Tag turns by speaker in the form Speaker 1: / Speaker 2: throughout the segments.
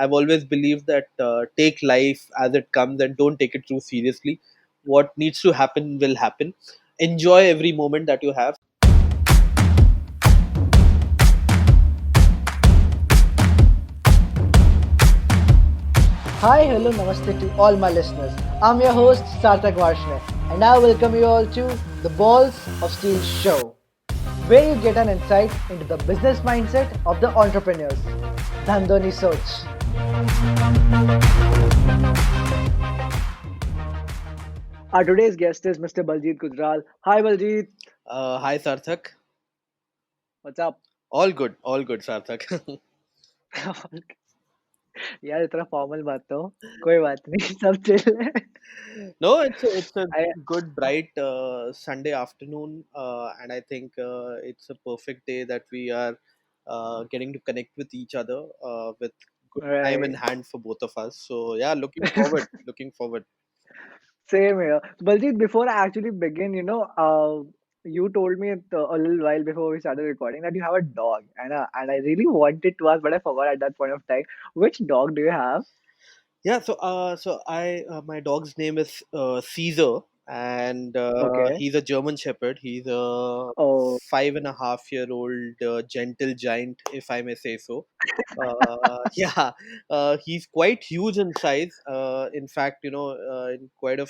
Speaker 1: I've always believed that take life as it comes and don't take it too seriously. What needs to happen will happen. Enjoy every moment that you have.
Speaker 2: Hi, hello, namaste to all my listeners. I'm your host Sarthak Varshney, and I welcome you all to the Balls of Steel show, where you get an insight into the business mindset of the entrepreneurs. Dhandho Ni Soch. Our today's guest is Mr. Baljeet Gujral. Hi, Baljeet.
Speaker 1: Hi, Sarthak.
Speaker 2: What's up?
Speaker 1: All good, Sarthak.
Speaker 2: यार इतना formal बात तो कोई बात नहीं सब chill है
Speaker 1: No, it's a
Speaker 2: I,
Speaker 1: good bright Sunday afternoon, and I think it's a perfect day that we are getting to connect with each other with good time in
Speaker 2: right.
Speaker 1: hand for both of us. So yeah, looking forward. Looking forward.
Speaker 2: Same here. Baljeet, before I actually begin, you told me a little while before we started recording that you have a dog, and I really wanted to ask, but I forgot at that point of time. Which dog do you have?
Speaker 1: Yeah, so I my dog's name is Caesar, and
Speaker 2: Okay.
Speaker 1: he's a German Shepherd. He's a
Speaker 2: Oh,
Speaker 1: 5.5-year-old gentle giant, if I may say so. Yeah, he's quite huge in size. In fact, in quite a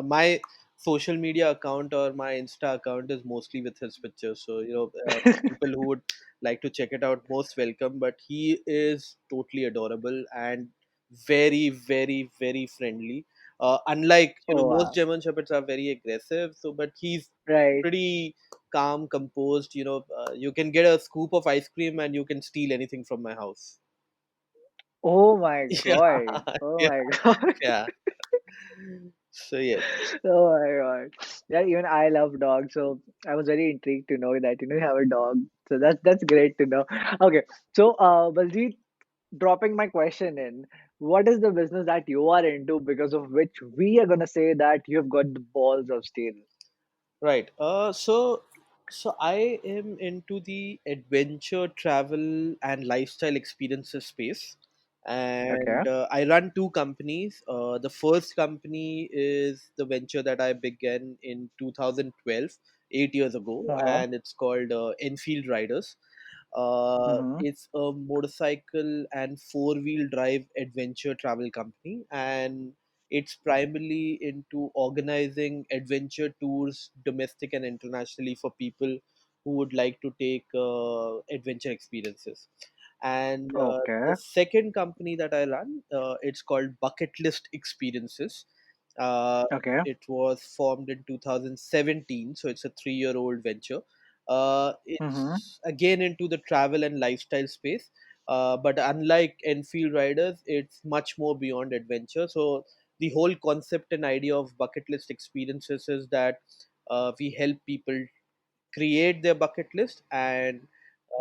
Speaker 1: my social media account or my Insta account is mostly with his pictures. So people who would like to check it out, most welcome. But he is totally adorable and very, very, very friendly. Unlike
Speaker 2: oh
Speaker 1: most
Speaker 2: wow.
Speaker 1: German shepherds are very aggressive. So, but he's
Speaker 2: Right.
Speaker 1: pretty calm, composed. You can get a scoop of ice cream and you can steal anything from my house.
Speaker 2: Oh my
Speaker 1: Yeah,
Speaker 2: God. Oh
Speaker 1: yeah,
Speaker 2: my God.
Speaker 1: yeah. So yeah.
Speaker 2: Oh my God. Yeah, even I love dogs, so I was very intrigued to know that you have a dog. So that's great to know. Okay, so Baljeet, dropping my question in, what is the business that you are into because of which we are gonna say that you have got the balls of steel?
Speaker 1: Right. So I am into the adventure travel and lifestyle experiences space,
Speaker 2: Okay.
Speaker 1: and I run two companies. The first company is the venture that I began in 2012, 8 years ago,
Speaker 2: Uh-huh.
Speaker 1: and it's called Enfield Riders.
Speaker 2: Mm-hmm.
Speaker 1: It's a motorcycle and four-wheel drive adventure travel company, and it's primarily into organizing adventure tours, domestic and internationally, for people who would like to take adventure experiences. And the
Speaker 2: Okay.
Speaker 1: second company that I run, it's called Bucket List Experiences. Uh,
Speaker 2: Okay.
Speaker 1: it was formed in 2017, so it's a 3-year-old venture.
Speaker 2: Mm-hmm.
Speaker 1: It's again into the travel and lifestyle space, but unlike Enfield Riders, it's much more beyond adventure. So the whole concept and idea of bucket list experiences is that we help people create their bucket list and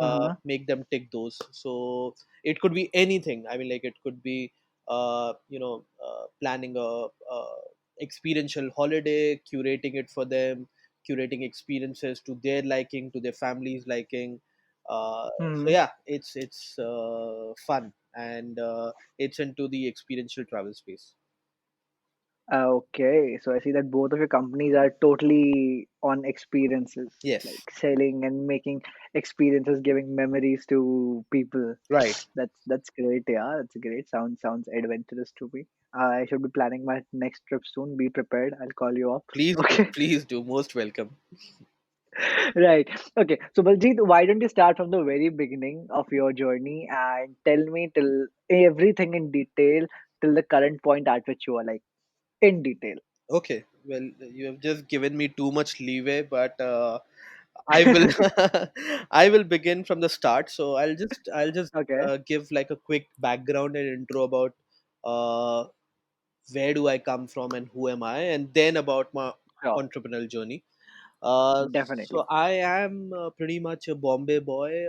Speaker 2: Mm-hmm.
Speaker 1: make them tick those. So it could be anything. I mean, like it could be planning a experiential holiday, curating it for them, curating experiences to their liking, to their family's liking. So
Speaker 2: Mm-hmm.
Speaker 1: yeah, it's fun, and it's into the experiential travel space.
Speaker 2: Okay, so I see that both of your companies are totally on experiences, like
Speaker 1: Yes,
Speaker 2: selling and making experiences, giving memories to people.
Speaker 1: right.
Speaker 2: That's great, yeah. That's great. Sounds adventurous to me. I should be planning my next trip soon. Be prepared. I'll call you up.
Speaker 1: Please do,
Speaker 2: Okay.
Speaker 1: please do. Most welcome.
Speaker 2: Right. Okay. So Baljeet, why don't you start from the very beginning of your journey and tell me till everything in detail till the current point at which you are like in detail.
Speaker 1: Okay, well, you have just given me too much leeway, but I will I will begin from the start. So I'll just
Speaker 2: Okay.
Speaker 1: give like a quick background and intro about uh, where do I come from and who am I, and then about my
Speaker 2: Sure.
Speaker 1: entrepreneurial journey. So
Speaker 2: Definitely.
Speaker 1: I am pretty much a Bombay boy,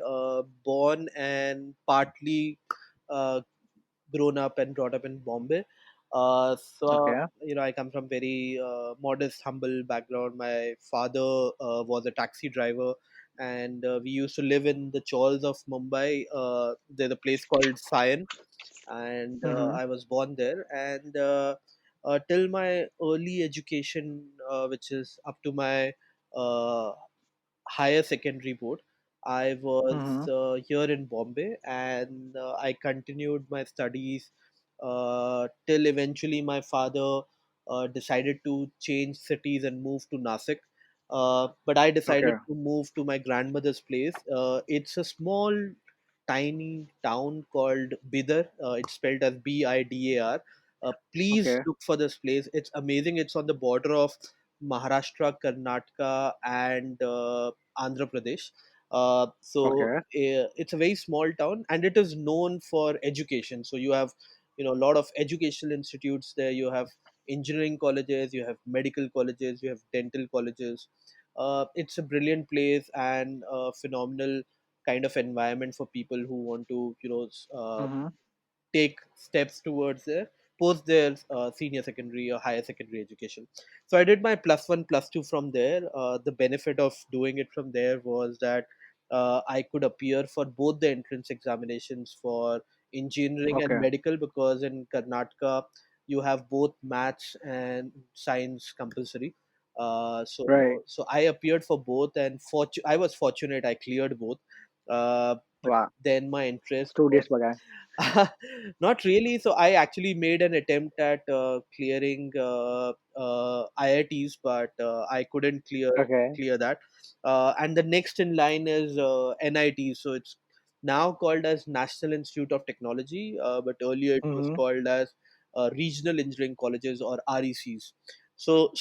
Speaker 1: born and partly uh, grown up and brought up in Bombay.
Speaker 2: Okay.
Speaker 1: I come from very modest, humble background. My father was a taxi driver, and we used to live in the chawls of Mumbai. There's a place called Sion, and
Speaker 2: Mm-hmm.
Speaker 1: I was born there. And till my early education, which is up to my uh, higher secondary board, I was
Speaker 2: Mm-hmm.
Speaker 1: here in Bombay, and I continued my studies till eventually my father decided to change cities and move to Nasik. But I decided
Speaker 2: Okay.
Speaker 1: to move to my grandmother's place. It's a small, tiny town called Bidar. It's spelled as Bidar. Please
Speaker 2: Okay.
Speaker 1: look for this place. It's amazing. It's on the border of Maharashtra, Karnataka, and Andhra Pradesh.
Speaker 2: Okay.
Speaker 1: It's a very small town, and it is known for education. So you have, a lot of educational institutes there. You have engineering colleges, you have medical colleges, you have dental colleges. It's a brilliant place and a phenomenal kind of environment for people who want to,
Speaker 2: Mm-hmm.
Speaker 1: take steps towards their post their senior secondary or higher secondary education. So I did my plus one plus two from there. The benefit of doing it from there was that I could appear for both the entrance examinations for engineering and
Speaker 2: Okay.
Speaker 1: medical, because in Karnataka you have both maths and science compulsory.
Speaker 2: Right.
Speaker 1: So I appeared for both, and I was fortunate, I cleared both. But
Speaker 2: Wow.
Speaker 1: then my interest
Speaker 2: Studious
Speaker 1: was
Speaker 2: guy.
Speaker 1: not really. So I actually made an attempt at clearing IITs, but I couldn't
Speaker 2: Okay.
Speaker 1: clear that. And the next in line is NIT. So it's now called as National Institute of Technology, but earlier it was
Speaker 2: Mm-hmm.
Speaker 1: called as Regional Engineering Colleges, or RECs. So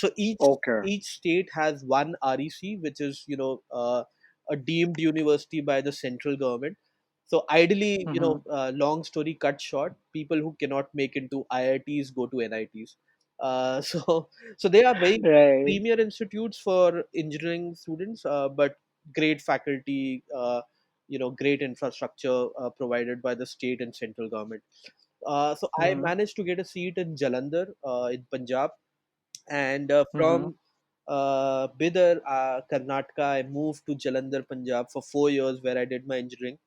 Speaker 2: Okay.
Speaker 1: each state has one REC, which is a deemed university by the central government. So ideally,
Speaker 2: Mm-hmm.
Speaker 1: long story cut short, people who cannot make into IITs go to NITs. So they are very
Speaker 2: Right.
Speaker 1: premier institutes for engineering students, but great faculty, great infrastructure provided by the state and central government. So I
Speaker 2: Mm-hmm.
Speaker 1: managed to get a seat in Jalandhar, in Punjab, and
Speaker 2: Mm-hmm.
Speaker 1: from Bidar, Karnataka, I moved to Jalandhar, Punjab for 4 years, where I did my engineering.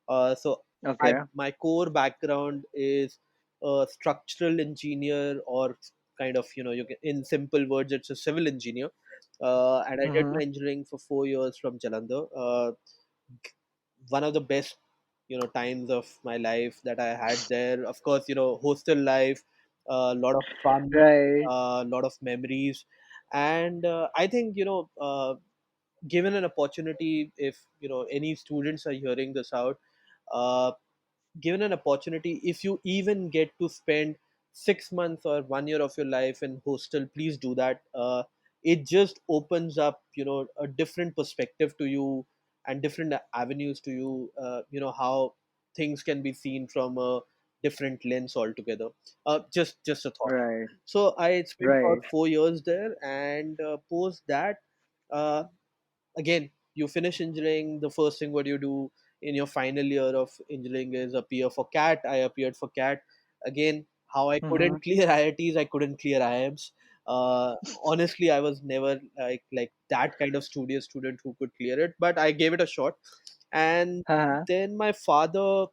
Speaker 1: So
Speaker 2: Okay.
Speaker 1: my core background is a structural engineer, or kind of, in simple words, it's a civil engineer. And I did
Speaker 2: Mm-hmm.
Speaker 1: my engineering for 4 years from Jalandhar. One of the best, times of my life that I had there. Of course, hostel life, a lot of fun,
Speaker 2: Right.
Speaker 1: a lot of memories, and I think, given an opportunity, if any students are hearing this out, uh, given an opportunity, if you even get to spend 6 months or 1 year of your life in hostel, please do that. It just opens up, a different perspective to you, and different avenues to you. How things can be seen from a different lens altogether. Just a thought.
Speaker 2: Right.
Speaker 1: So I spent
Speaker 2: Right.
Speaker 1: about 4 years there, and post that, uh, again, you finish engineering, the first thing what you do in your final year of engineering is appear for CAT. I appeared for CAT. Again, how I
Speaker 2: Mm-hmm.
Speaker 1: couldn't clear IITs, I couldn't clear IIMs. Honestly, I was never like that kind of studious student who could clear it, but I gave it a shot. And
Speaker 2: Uh-huh.
Speaker 1: then my father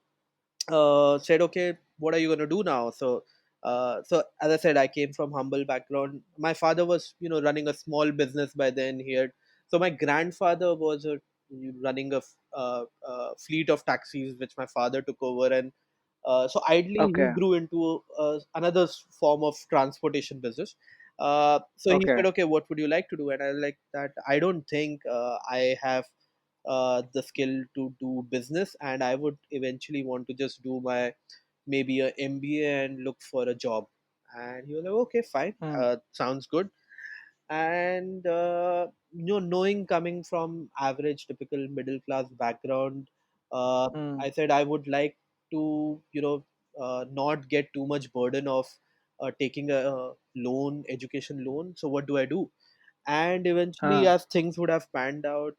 Speaker 1: said, "Okay, what are you going to do now?" So as I said, I came from humble background. My father was, running a small business by then here. So my grandfather was running a fleet of taxis, which my father took over, and so ideally he
Speaker 2: Okay.
Speaker 1: grew into another form of transportation business. So he
Speaker 2: Okay.
Speaker 1: said, "Okay, what would you like to do?" And I was like that. I don't think I have the skill to do business, and I would eventually want to just do my maybe a MBA and look for a job. And he was like, "Okay, fine,
Speaker 2: Mm.
Speaker 1: sounds good." And knowing, coming from average typical middle class background, uh,
Speaker 2: Mm.
Speaker 1: I said I would like to, not get too much burden of taking a loan, education loan. So what do I do? And eventually,
Speaker 2: Huh.
Speaker 1: as things would have panned out,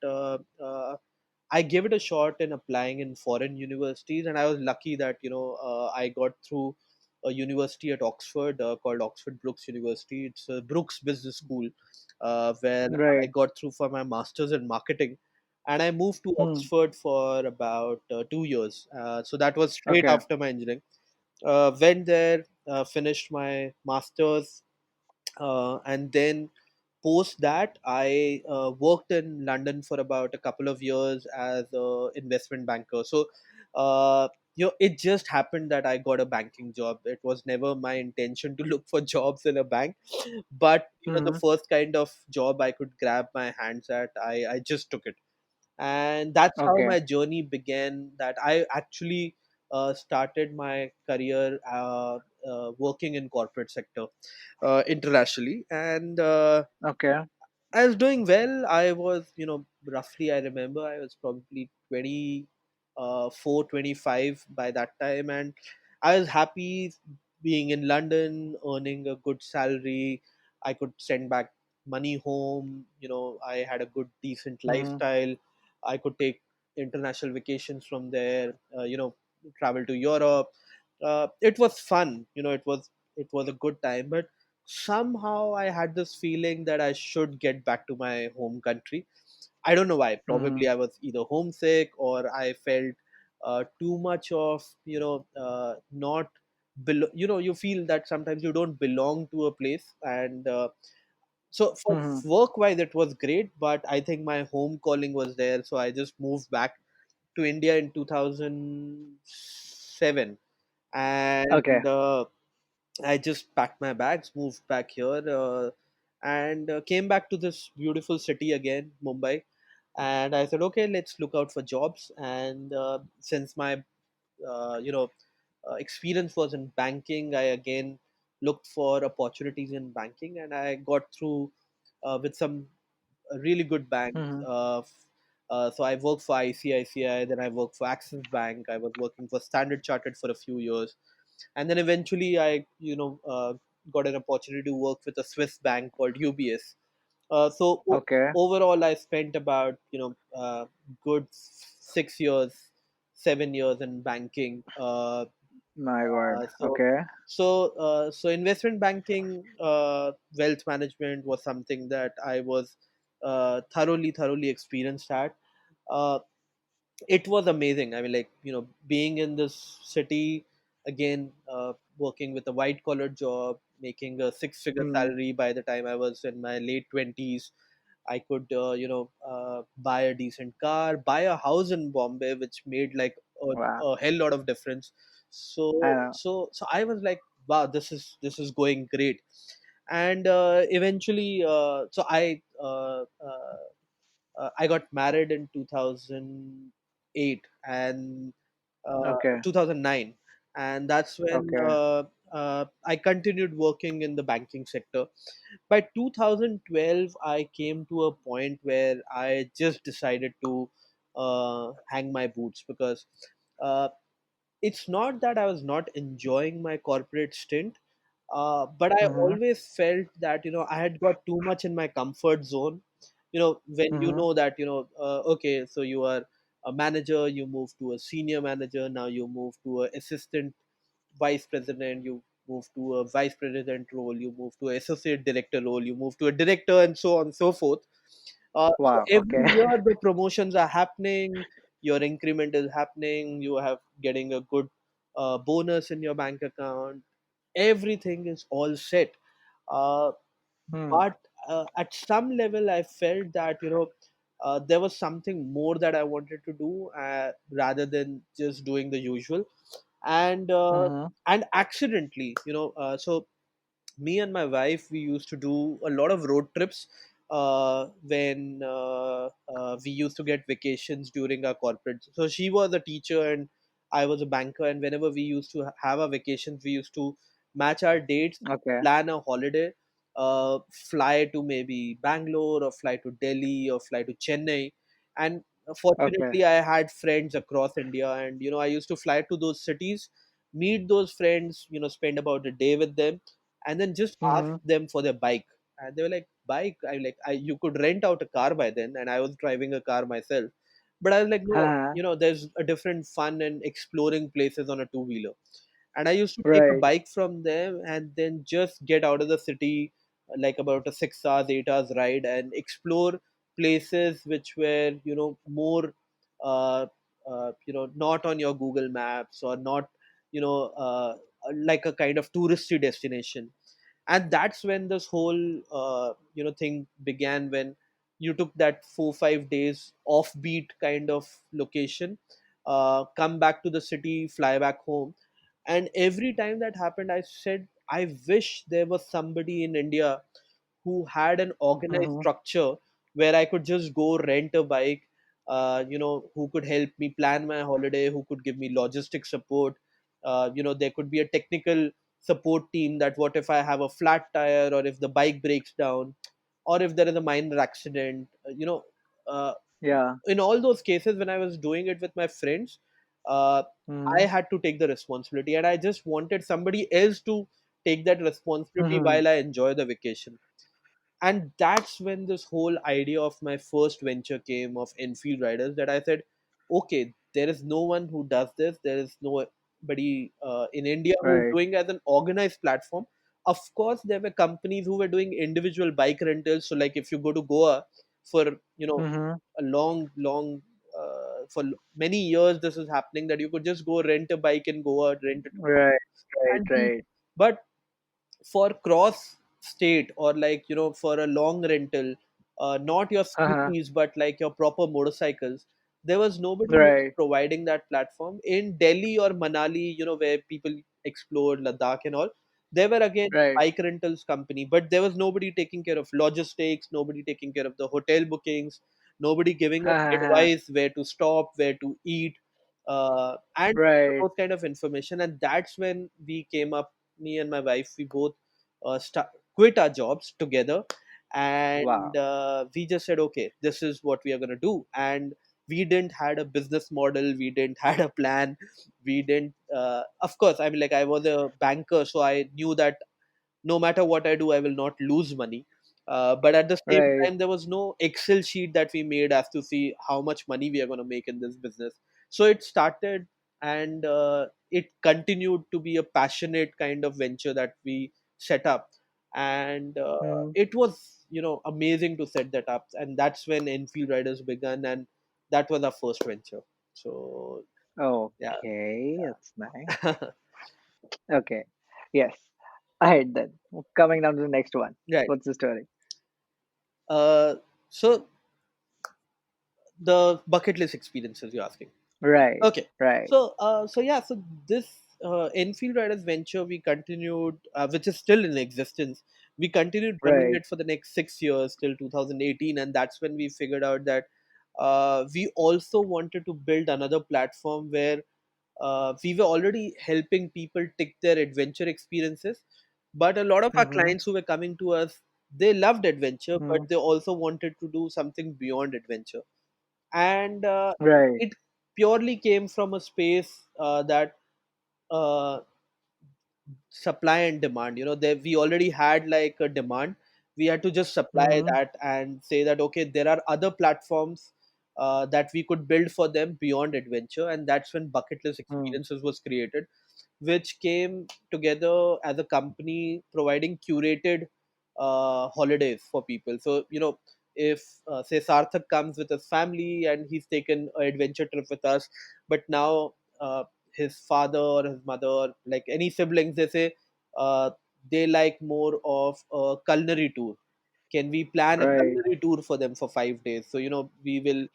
Speaker 1: I gave it a shot in applying in foreign universities, and I was lucky that I got through a university at Oxford, called Oxford Brookes University. It's a Brookes Business School, where I
Speaker 2: Right.
Speaker 1: got through for my masters in marketing. and I moved to
Speaker 2: Hmm.
Speaker 1: Oxford for about 2 years. So that was straight
Speaker 2: Okay.
Speaker 1: after my engineering. Went there, finished my masters, and then post that I worked in London for about a couple of years as a investment banker. So uh, it just happened that I got a banking job. It was never my intention to look for jobs in a bank, but the
Speaker 2: Hmm.
Speaker 1: first kind of job I could grab my hands at, I just took it. And that's how
Speaker 2: Okay.
Speaker 1: my journey began, that I actually started my career working in corporate sector internationally. And
Speaker 2: Okay.
Speaker 1: I was doing well. I was, roughly, I remember I was probably 24, 25 by that time. And I was happy being in London, earning a good salary. I could send back money home. I had a good, decent
Speaker 2: Hmm.
Speaker 1: lifestyle. I could take international vacations from there, travel to Europe. It was fun. It was a good time. But somehow I had this feeling that I should get back to my home country. I don't know why.
Speaker 2: Hmm.
Speaker 1: Probably I was either homesick, or I felt too much of, not you feel that sometimes you don't belong to a place. And so for
Speaker 2: Hmm.
Speaker 1: work wise it was great, but I think my home calling was there, so I just moved back to India in 2007.
Speaker 2: Okay.
Speaker 1: And I just packed my bags, moved back here, and came back to this beautiful city again, Mumbai. And I said, okay, let's look out for jobs. And since my experience was in banking, I again looked for opportunities in banking, and I got through with some really good banks.
Speaker 2: Hmm.
Speaker 1: So I worked for ICICI, then I worked for Axis Bank. I was working for Standard Chartered for a few years, and then eventually I got an opportunity to work with a Swiss bank called UBS.
Speaker 2: Okay.
Speaker 1: Overall I spent about good 6 years, 7 years in banking.
Speaker 2: My God.
Speaker 1: uh, so
Speaker 2: Okay.
Speaker 1: so investment banking, wealth management was something that I was thoroughly experienced at. uh, it was amazing. I mean, like, being in this city again, working with a white collar job, making a six-figure
Speaker 2: Hmm.
Speaker 1: salary by the time I was in my late 20s. I could, buy a decent car, buy a house in Bombay, which made like
Speaker 2: Wow.
Speaker 1: a hell lot of difference.
Speaker 2: I
Speaker 1: So,
Speaker 2: know.
Speaker 1: so I was like, wow, this is going great. And eventually, I got married in 2008 and uh,
Speaker 2: Okay.
Speaker 1: 2009, and that's when
Speaker 2: Okay.
Speaker 1: I continued working in the banking sector. By 2012, I came to a point where I just decided to hang my boots, because uh, it's not that I was not enjoying my corporate stint, but I
Speaker 2: Hmm.
Speaker 1: always felt that I had got too much in my comfort zone. When you
Speaker 2: Hmm.
Speaker 1: know that okay, so you are a manager, you move to a senior manager, now you move to a assistant vice president, you move to a vice president role, you move to an associate director role, you move to a director, and so on and so forth. So
Speaker 2: Wow.
Speaker 1: every
Speaker 2: Okay.
Speaker 1: year the promotions are happening, your increment is happening, you have getting a good bonus in your bank account, everything is all set. uh,
Speaker 2: Hmm.
Speaker 1: but at some level I felt that there was something more that I wanted to do, rather than just doing the usual. and uh,
Speaker 2: Hmm.
Speaker 1: and accidentally, so me and my wife, we used to do a lot of road trips when we used to get vacations during our corporate. So she was a teacher and I was a banker, and whenever we used to have our vacations, we used to match our dates,
Speaker 2: Okay.
Speaker 1: plan a holiday, fly to maybe Bangalore, or fly to Delhi, or fly to Chennai. And
Speaker 2: Okay.
Speaker 1: fortunately, I had friends across India, and I used to fly to those cities, meet those friends, spend about a day with them, and then just ask
Speaker 2: Hmm.
Speaker 1: them for their bike. And they were like, bike? You could rent out a car by then, and I was driving a car myself. But I was like, no,
Speaker 2: Uh-huh.
Speaker 1: there's a different fun in exploring places on a two-wheeler. And I used to take a
Speaker 2: Right.
Speaker 1: bike from them and then just get out of the city, like about a 6 hours, 8 hours ride, and explore places which were, more, uh, not on your Google Maps, or not, you know uh, like a kind of touristy destination. And that's when this whole thing began, when you took that 4 5 days offbeat kind of location, come back to the city, fly back home. And every time that happened, I said, I wish there was somebody in India who had an organized
Speaker 2: Mm-hmm.
Speaker 1: structure where I could just go rent a bike, who could help me plan my holiday, who could give me logistic support. There could be a technical support team, that what if I have a flat tire, or if the bike breaks down, or if there is a minor accident. Uh,
Speaker 2: Yeah.
Speaker 1: in all those cases, when I was doing it with my friends, uh, I
Speaker 2: Mm-hmm.
Speaker 1: had to take the responsibility, and I just wanted somebody else to take that responsibility
Speaker 2: Mm-hmm.
Speaker 1: while I enjoy the vacation. And that's when this whole idea of my first venture came, of Enfield Riders, that I said, okay, there is no one who does this. There is nobody in India who's
Speaker 2: Right.
Speaker 1: doing as an organized platform. Of course, there were companies who were doing individual bike rentals. So, like if you go to Goa for,
Speaker 2: Mm-hmm.
Speaker 1: a long, for many years, this is happening, that you could just go rent a bike in Goa, rent it,
Speaker 2: Right. Right.
Speaker 1: and be.
Speaker 2: Right.
Speaker 1: But for cross state, or like, for a long rental, not your
Speaker 2: Uh-huh.
Speaker 1: scooters but like your proper motorcycles, there was nobody who was
Speaker 2: Right.
Speaker 1: providing that platform in Delhi or Manali, where people explored Ladakh and all. There were again
Speaker 2: Right.
Speaker 1: bike rentals company, but there was nobody taking care of logistics, nobody taking care of the hotel bookings, nobody giving us
Speaker 2: Uh-huh.
Speaker 1: advice where to stop, where to eat, and
Speaker 2: Right.
Speaker 1: those kind of information. And that's when we came up, me and my wife, we both quit our jobs together, and
Speaker 2: Wow.
Speaker 1: we just said, okay, this is what we are going to do. And we didn't had a business model, we didn't had a plan, we didn't of course, I mean, like, I was a banker, so I knew that no matter what I do, I will not lose money. But at the same
Speaker 2: Right.
Speaker 1: time, there was no Excel sheet that we made as to see how much money we are going to make in this business. So it started, and it continued to be a passionate kind of venture that we set up. And
Speaker 2: Mm.
Speaker 1: it was, amazing to set that up. And that's when Enfield Riders began, and that was our first venture. So, yeah.
Speaker 2: Okay. That's nice.
Speaker 1: Yeah.
Speaker 2: Okay. Yes. Ahead then. Coming down to the next one.
Speaker 1: Right.
Speaker 2: What's the story?
Speaker 1: So the bucket list experiences you're asking.
Speaker 2: Right.
Speaker 1: Okay.
Speaker 2: Right.
Speaker 1: So this Enfield Riders venture, we continued, which is still in existence. We continued running
Speaker 2: Right.
Speaker 1: it for the next 6 years till 2018, and that's when we figured out that we also wanted to build another platform where we were already helping people take their adventure experiences, but a lot of our
Speaker 2: Mm-hmm.
Speaker 1: clients who were coming to us, they loved adventure, but
Speaker 2: Mm-hmm.
Speaker 1: they also wanted to do something beyond adventure. And
Speaker 2: Right.
Speaker 1: it purely came from a space that uh, supply and demand. There we already had like a demand. We had to just supply
Speaker 2: Mm-hmm.
Speaker 1: that and say that, okay, there are other platforms that we could build for them beyond adventure. And that's when Bucket List
Speaker 2: Mm.
Speaker 1: Experiences was created, which came together as a company providing curated holidays for people. So, if say Sarthak comes with his family and he's taken an adventure trip with us, but now his father or his mother, or like any siblings, they say uh, they like more of a culinary tour. Can we plan a
Speaker 2: Right.
Speaker 1: culinary tour for them for 5 days? So, we will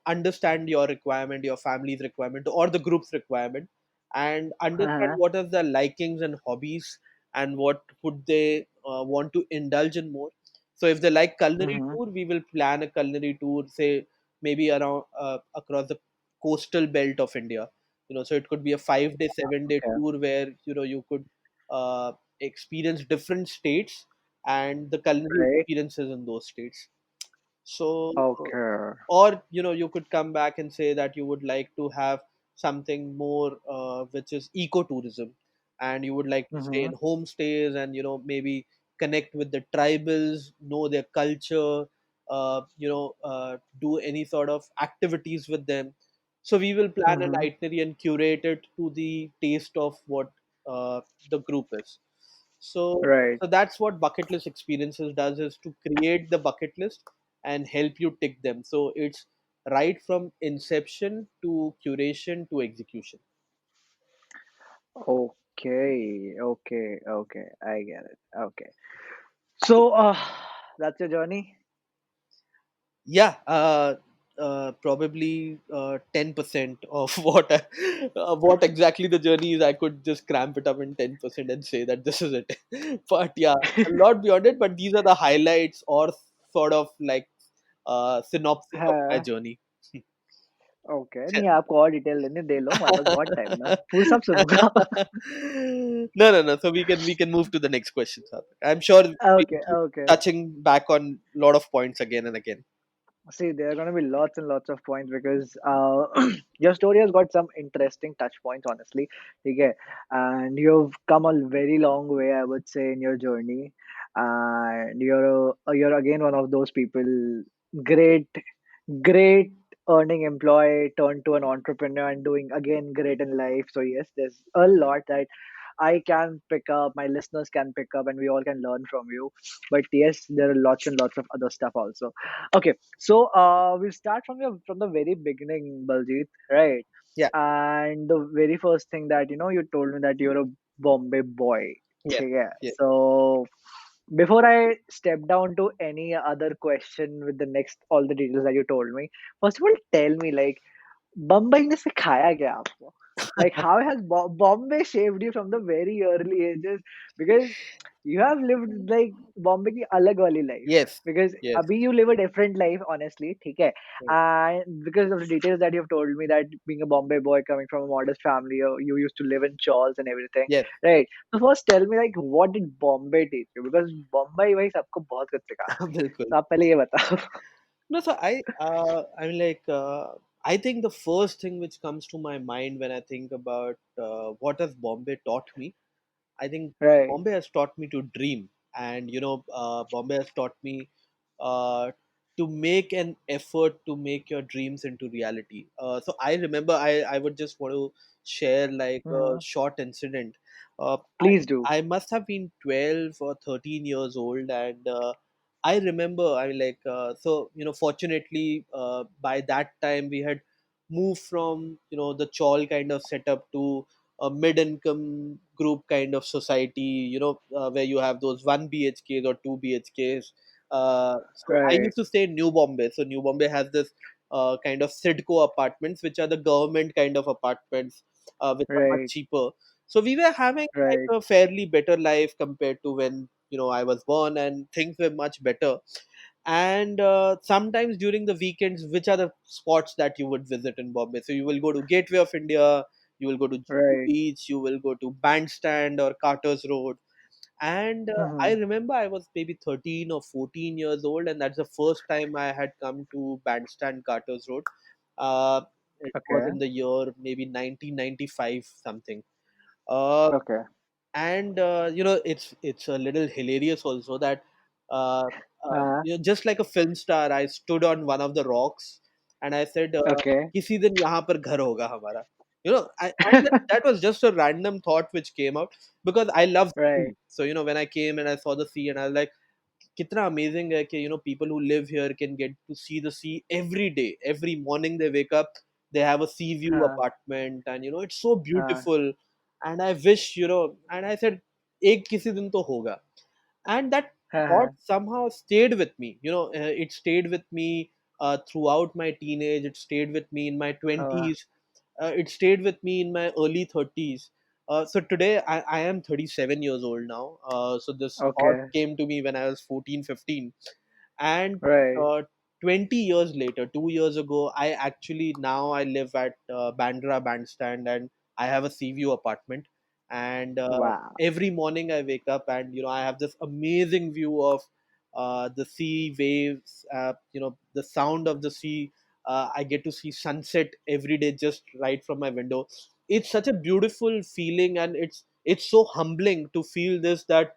Speaker 1: understand your requirement, your family's requirement, or the group's requirement, and understand
Speaker 2: Uh-huh.
Speaker 1: what are the likings and hobbies, and what would they want to indulge in more. So if they like culinary
Speaker 2: Mm-hmm.
Speaker 1: tour, we will plan a culinary tour, say maybe around across the coastal belt of India. So it could be a 5 day, 7 day
Speaker 2: Okay.
Speaker 1: tour where you could uh, experience different states and the culinary
Speaker 2: Right.
Speaker 1: experiences in those states. So,
Speaker 2: Okay.
Speaker 1: or you could come back and say that you would like to have something more which is ecotourism, and you would like to stay
Speaker 2: Mm-hmm.
Speaker 1: in homestays, and maybe connect with the tribals, know their culture, do any sort of activities with them. So we will plan an
Speaker 2: Mm-hmm.
Speaker 1: itinerary and curate it to the taste of what the group is. So,
Speaker 2: Right.
Speaker 1: so that's what Bucket List Experiences does, is to create the bucket list, and help you tick them. So it's right from inception to curation to execution.
Speaker 2: Okay, okay, okay. I get it. Okay. So, that's your journey,
Speaker 1: Yeah, probably 10% of what exactly the journey is. I could just cramp it up in 10% and say that this is it. But yeah, a lot beyond it. But these are the highlights, or sort of like synopsis of my
Speaker 2: हाँ,
Speaker 1: journey.
Speaker 2: Okay नहीं आपको और detail लेने दे लो हमारे पास बहुत time है full सब सुनूंगा
Speaker 1: No, no, no. So we can move to the next question, Sarthak. I'm sure we
Speaker 2: okay
Speaker 1: can keep
Speaker 2: okay
Speaker 1: touching back on a lot of points again and again.
Speaker 2: see there are going to be lots and lots of points because your story has got some interesting touch points honestly okay and you've come a very long way I would say in your journey and you're again one of those people great great earning employee turned to an entrepreneur and doing again great in life so yes there's a lot that I can pick up, my listeners can pick up, and we all can learn from you. But yes, there are lots and lots of other stuff also. Okay, so we'll start from the very beginning, Baljeet, right?
Speaker 1: Yeah.
Speaker 2: And the very first thing that you told me that you're a Bombay boy.
Speaker 1: Yes.
Speaker 2: Okay,
Speaker 1: Yes.
Speaker 2: so before I step down to any other question with the next all the details that you told me, first of all, tell me like Bombay ने सिखाया क्या आपको? Like how has Bombay shaped you from the very early ages? Because you have lived like Bombay की अलग वाली life.
Speaker 1: Yes.
Speaker 2: Because
Speaker 1: Yes.
Speaker 2: अभी you live a different life, honestly, ठीक है? And because of the details that you've told me that being a Bombay boy coming from a modest family, you used to live in chawls and everything,
Speaker 1: Yes.
Speaker 2: right? So first tell me like what did Bombay teach you? Because Bombay भाई सबको बहुत कुछ सिखाता है.
Speaker 1: बिल्कुल.
Speaker 2: तो आप पहले ये बताओ.
Speaker 1: No, so I mean, like, I think the first thing which comes to my mind when I think about what has Bombay taught me, I think
Speaker 2: Right,
Speaker 1: Bombay has taught me to dream, and Bombay has taught me uh, to make an effort to make your dreams into reality. So I remember, I would just want to share like a
Speaker 2: mm-hmm.
Speaker 1: short incident. Uh, I
Speaker 2: Please do.
Speaker 1: I must have been 12 or 13 years old, and I remember, I mean, like, so fortunately, by that time we had moved from the chawl kind of setup to a mid-income group kind of society, where you have those 1 BHKs or 2 BHKs. So I
Speaker 2: Right,
Speaker 1: used to stay in New Bombay. So New Bombay has this kind of Sidco apartments, which are the government kind of apartments, which are much
Speaker 2: right,
Speaker 1: cheaper. So we were having like
Speaker 2: right.
Speaker 1: a fairly better life compared to when I was born, and things were much better. And sometimes during the weekends, which are the spots that you would visit in Bombay? So you will go to Gateway of India, you will go to Juhu
Speaker 2: Right.
Speaker 1: Beach, you will go to Bandstand or Carter's Road. And I
Speaker 2: Mhm.
Speaker 1: remember I was maybe 13 or 14 years old, and that's the first time I had come to Bandstand Carter's Road. It was
Speaker 2: Okay.
Speaker 1: in the year maybe 1995 something. Uh,
Speaker 2: Okay.
Speaker 1: and it's a little hilarious also that uh,
Speaker 2: Uh-huh.
Speaker 1: just like a film star, I stood on one of the rocks and I said,
Speaker 2: Okay.
Speaker 1: किसी दिन यहाँ पर घर होगा हमारा. And that was just a random thought which came out because I love sea.
Speaker 2: Right.
Speaker 1: So when I came and I saw the sea, and I was like, कितना amazing है कि people who live here can get to see the sea every day. Every morning they wake up, they have a sea view
Speaker 2: हाँ,
Speaker 1: apartment, and it's so
Speaker 2: हाँ,
Speaker 1: beautiful. And I wish, and I said, एक किसी दिन तो होगा. And that
Speaker 2: हाँ,
Speaker 1: thought
Speaker 2: हाँ.
Speaker 1: somehow stayed with me. It stayed with me throughout my teenage. It stayed with me in my
Speaker 2: वाह!
Speaker 1: 20s. It stayed with me in my early 30s. So today I am 37 years old now. So this thought
Speaker 2: Okay.
Speaker 1: came to me when I was 14, 15. And
Speaker 2: Right.
Speaker 1: uh, 20 years later, 2 years ago, I actually now I live at Bandra Bandstand, and I have a sea view apartment. And
Speaker 2: Wow.
Speaker 1: every morning I wake up, and I have this amazing view of the sea waves, the sound of the sea. I get to see sunset every day just right from my window. It's such a beautiful feeling, and it's so humbling to feel this, that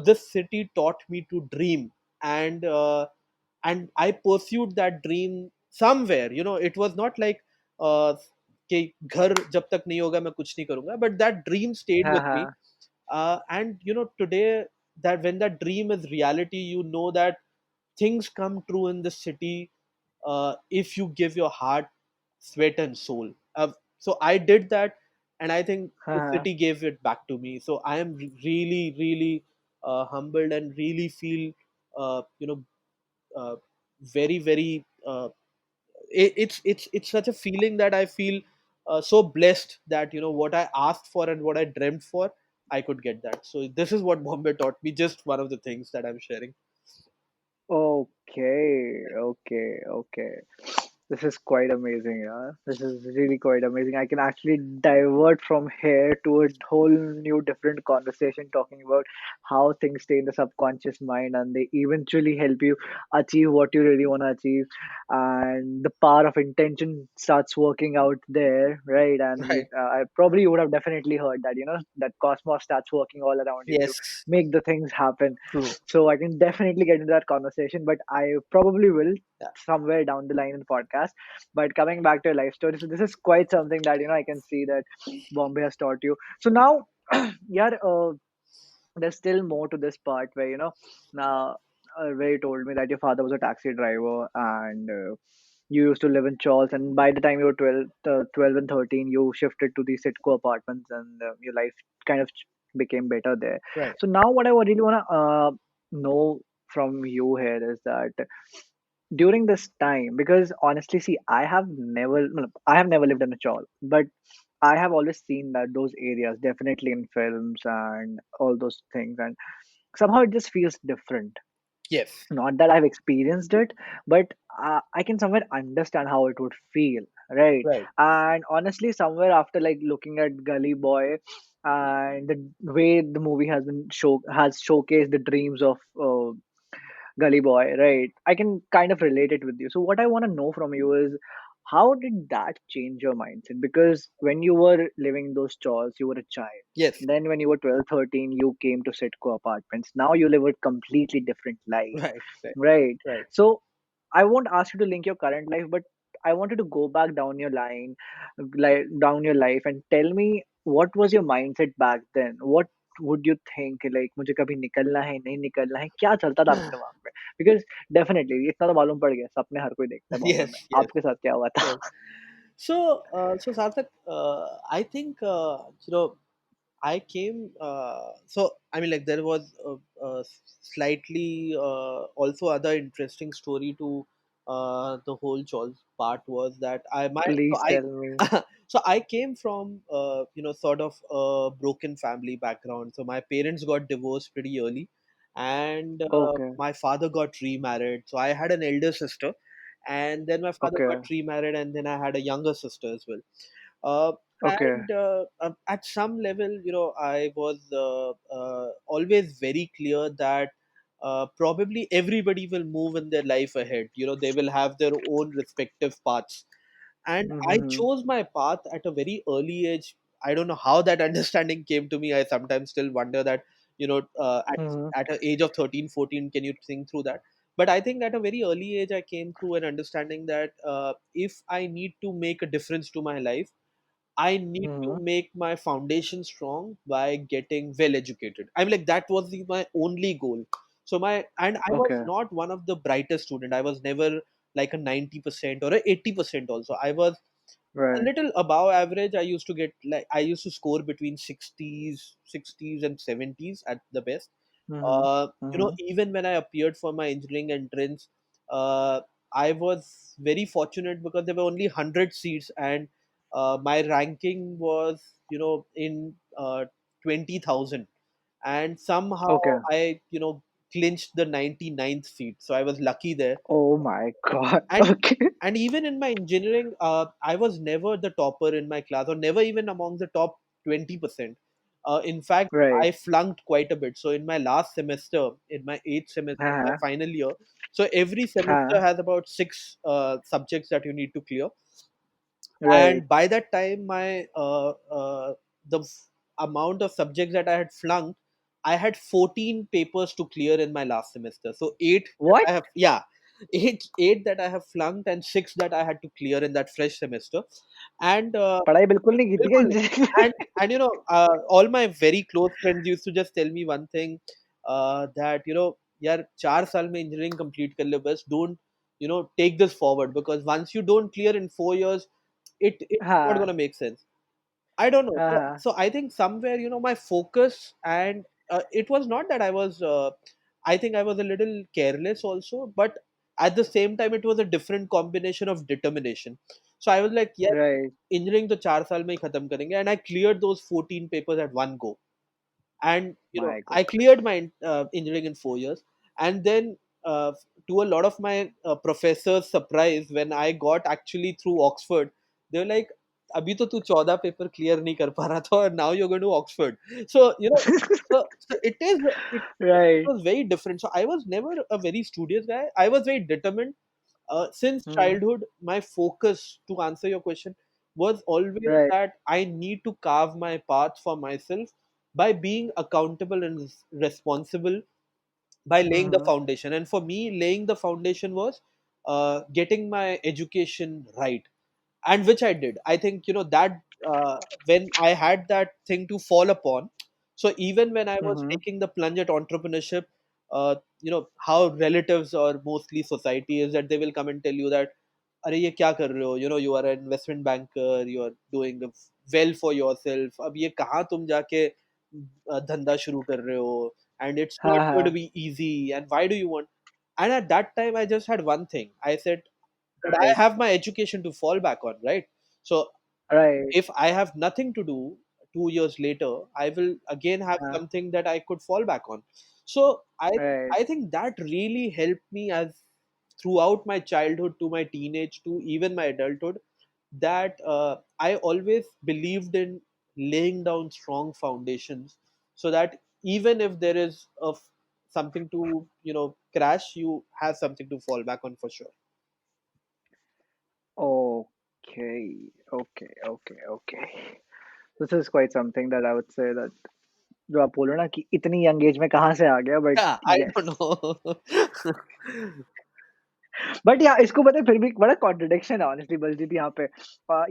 Speaker 1: this city taught me to dream. And I pursued that dream somewhere. It was not like uh, कि घर जब तक नहीं होगा मैं कुछ नहीं करूंगा, but that dream stayed
Speaker 2: हाँ,
Speaker 1: with me.
Speaker 2: हाँ.
Speaker 1: And today, that when that dream is reality, that things come true in the city if you give your heart, sweat, and soul. So I did that, and I think the
Speaker 2: Uh-huh.
Speaker 1: city gave it back to me. So I am really, really humbled and really feel, you know, very, very. It's such a feeling that I feel so blessed that what I asked for and what I dreamt for, I could get that. So this is what Bombay taught me. Just one of the things that I'm sharing.
Speaker 2: Okay, okay, okay. This is quite amazing, yeah. This is really quite amazing. I can actually divert from here to a whole new different conversation talking about how things stay in the subconscious mind and they eventually help you achieve what you really want to achieve. And the power of intention starts working out there, right? And
Speaker 1: Right.
Speaker 2: I probably would have definitely heard that, that cosmos starts working all around you to
Speaker 1: Yes.
Speaker 2: make the things happen.
Speaker 1: True.
Speaker 2: So I can definitely get into that conversation, but I probably will
Speaker 1: Yeah.
Speaker 2: somewhere down the line in the podcast. But coming back to your life story, so this is quite something that I can see that Bombay has taught you. So now, yeah, there's still more to this part where now where you told me that your father was a taxi driver and you used to live in Charles, and by the time you were 12 and 13, you shifted to the Sitco apartments, and your life kind of became better there.
Speaker 1: Right.
Speaker 2: So now, what I really want to know from you here is that during this time, because honestly, see, I have never lived in a chawl, but I have always seen that those areas definitely in films and all those things, and somehow it just feels different.
Speaker 1: Yes.
Speaker 2: Not that I've experienced it, but I can somewhere understand how it would feel, right?
Speaker 1: Right.
Speaker 2: And honestly, somewhere after like looking at Gully Boy and the way the movie has showcased the dreams of Gully Boy, right? I can kind of relate it with you. So what I want to know from you is how did that change your mindset? Because when you were living those chores, you were a child.
Speaker 1: Yes.
Speaker 2: Then when you were 12, 13, you came to Sitco apartments. Now you live a completely different life,
Speaker 1: Right. Right.
Speaker 2: right?
Speaker 1: Right.
Speaker 2: So I won't ask you to link your current life, but I wanted to go back down your line, like down your life, and tell me what was your mindset back then? What would you think like मुझे कभी निकलना है नहीं निकलना है क्या चलता था आपके दिमाग में because definitely इतना तो मालूम पड़ गया सपने हर कोई देखता है बॉम्बे में
Speaker 1: Yes. Yes.
Speaker 2: आपके साथ क्या हुआ था
Speaker 1: Yes. So Sarthak, I think I came. So I mean, like there was a slightly also other interesting story to the whole Charles part was that
Speaker 2: please tell me
Speaker 1: so I came from sort of a broken family background. So my parents got divorced pretty early, and
Speaker 2: okay
Speaker 1: my father got remarried. So I had an elder sister, and then my father got
Speaker 2: okay
Speaker 1: remarried, and then I had a younger sister as well. Uh,
Speaker 2: okay
Speaker 1: and at some level, I was always very clear that probably everybody will move in their life ahead. They will have their own respective paths. And I
Speaker 2: mm-hmm.
Speaker 1: chose my path at a very early age. I don't know how that understanding came to me. I sometimes still wonder that,
Speaker 2: Mm-hmm.
Speaker 1: at an age of 13, 14, can you think through that? But I think at a very early age, I came through an understanding that if I need to make a difference to my life, I need to
Speaker 2: Mm-hmm.
Speaker 1: make my foundation strong by getting well educated. I'm like that was my only goal. So I was
Speaker 2: Okay,
Speaker 1: not one of the brightest student. I was never like a 90% or a 80% also. I was a
Speaker 2: right
Speaker 1: little above average. I used to score between 60s and 70s at the best.
Speaker 2: mm-hmm. Mm-hmm.
Speaker 1: Even when I appeared for my engineering entrance, uh, I was very fortunate because there were only 100 seats, and my ranking was, in 20,000. And somehow
Speaker 2: Okay.
Speaker 1: I, clinched the 99th seat. So I was lucky there.
Speaker 2: Oh my God.
Speaker 1: and
Speaker 2: Okay.
Speaker 1: and even in my engineering, I was never the topper in my class or never even among the top 20%. In fact,
Speaker 2: Right.
Speaker 1: I flunked quite a bit. So in my last semester, in my eighth semester, my
Speaker 2: Uh-huh.
Speaker 1: final year, so every semester
Speaker 2: Uh-huh.
Speaker 1: has about six subjects that you need to clear.
Speaker 2: Right.
Speaker 1: And by that time, my the amount of subjects that I had flunked, I had 14 papers to clear in my last semester. So eight that
Speaker 2: What?
Speaker 1: I have, yeah, eight that I have flunked, and six that I had to clear in that fresh semester. And
Speaker 2: पढ़ाई बिल्कुल नहीं की थी क्या
Speaker 1: bilkul nahi.
Speaker 2: Engineering
Speaker 1: And all my very close friends used to just tell me one thing, that यार 4 साल में engineering complete कर ले बस, don't take this forward, because once you don't clear in 4 years, it's not
Speaker 2: हाँ,
Speaker 1: gonna make sense. I don't know.
Speaker 2: हाँ,
Speaker 1: So,
Speaker 2: हाँ,
Speaker 1: so I think somewhere, my focus, and it was not that I was, I think I was a little careless also, but at the same time, it was a different combination of determination. So I was like, yeah,
Speaker 2: right,
Speaker 1: engineering to 4 साल में ही खत्म करेंगे, and I cleared those 14 papers at one go. And
Speaker 2: my
Speaker 1: I
Speaker 2: God.
Speaker 1: cleared my engineering in 4 years. And then, to a lot of my professors' surprise, when I got actually through Oxford, they were like, अभी तो तू 14 paper clear नहीं कर पा रहा था, और now you're going to Oxford. So so it
Speaker 2: Right.
Speaker 1: was very different. So I was never a very studious guy. I was very determined. Since
Speaker 2: Hmm.
Speaker 1: childhood, my focus, to answer your question, was always
Speaker 2: Right.
Speaker 1: that I need to carve my path for myself by being accountable and responsible, by laying the
Speaker 2: Hmm.
Speaker 1: foundation. And for me, laying the foundation was getting my education right, and which I did. I think that when I had that thing to fall upon, so even when I was
Speaker 2: Hmm.
Speaker 1: taking the plunge at entrepreneurship, how relatives or mostly society is that they will come and tell you that, अरे ये क्या कर रहे हो, you are an investment banker, you are doing well for yourself, अब ये कहाँ तुम जाके धंधा शुरू कर रहे हो, and it's
Speaker 2: हाँ,
Speaker 1: not going to
Speaker 2: हाँ.
Speaker 1: be easy, and why do you want. And at that time I just had one thing. I said that I
Speaker 2: Right.
Speaker 1: have my education to fall back on, right? So
Speaker 2: Right.
Speaker 1: if I have nothing to do 2 years later, I will again have
Speaker 2: हाँ.
Speaker 1: something that I could fall back on. So
Speaker 2: Right.
Speaker 1: I think that really helped me as throughout my childhood to my teenage to even my adulthood, that I always believed in laying down strong foundations, so that even if there is something to crash, you have something to fall back on for sure.
Speaker 2: Okay. Okay. Okay. Okay. This is quite something that I would say that जो आप बोलो ना कि इतनी young age में कहाँ से आ गया but
Speaker 1: Yeah, I
Speaker 2: yes
Speaker 1: don't know.
Speaker 2: But या इसको पता है फिर भी बड़ा कॉन्ट्रडिक्शन है ऑनेस्टली बलजीत यहाँ पे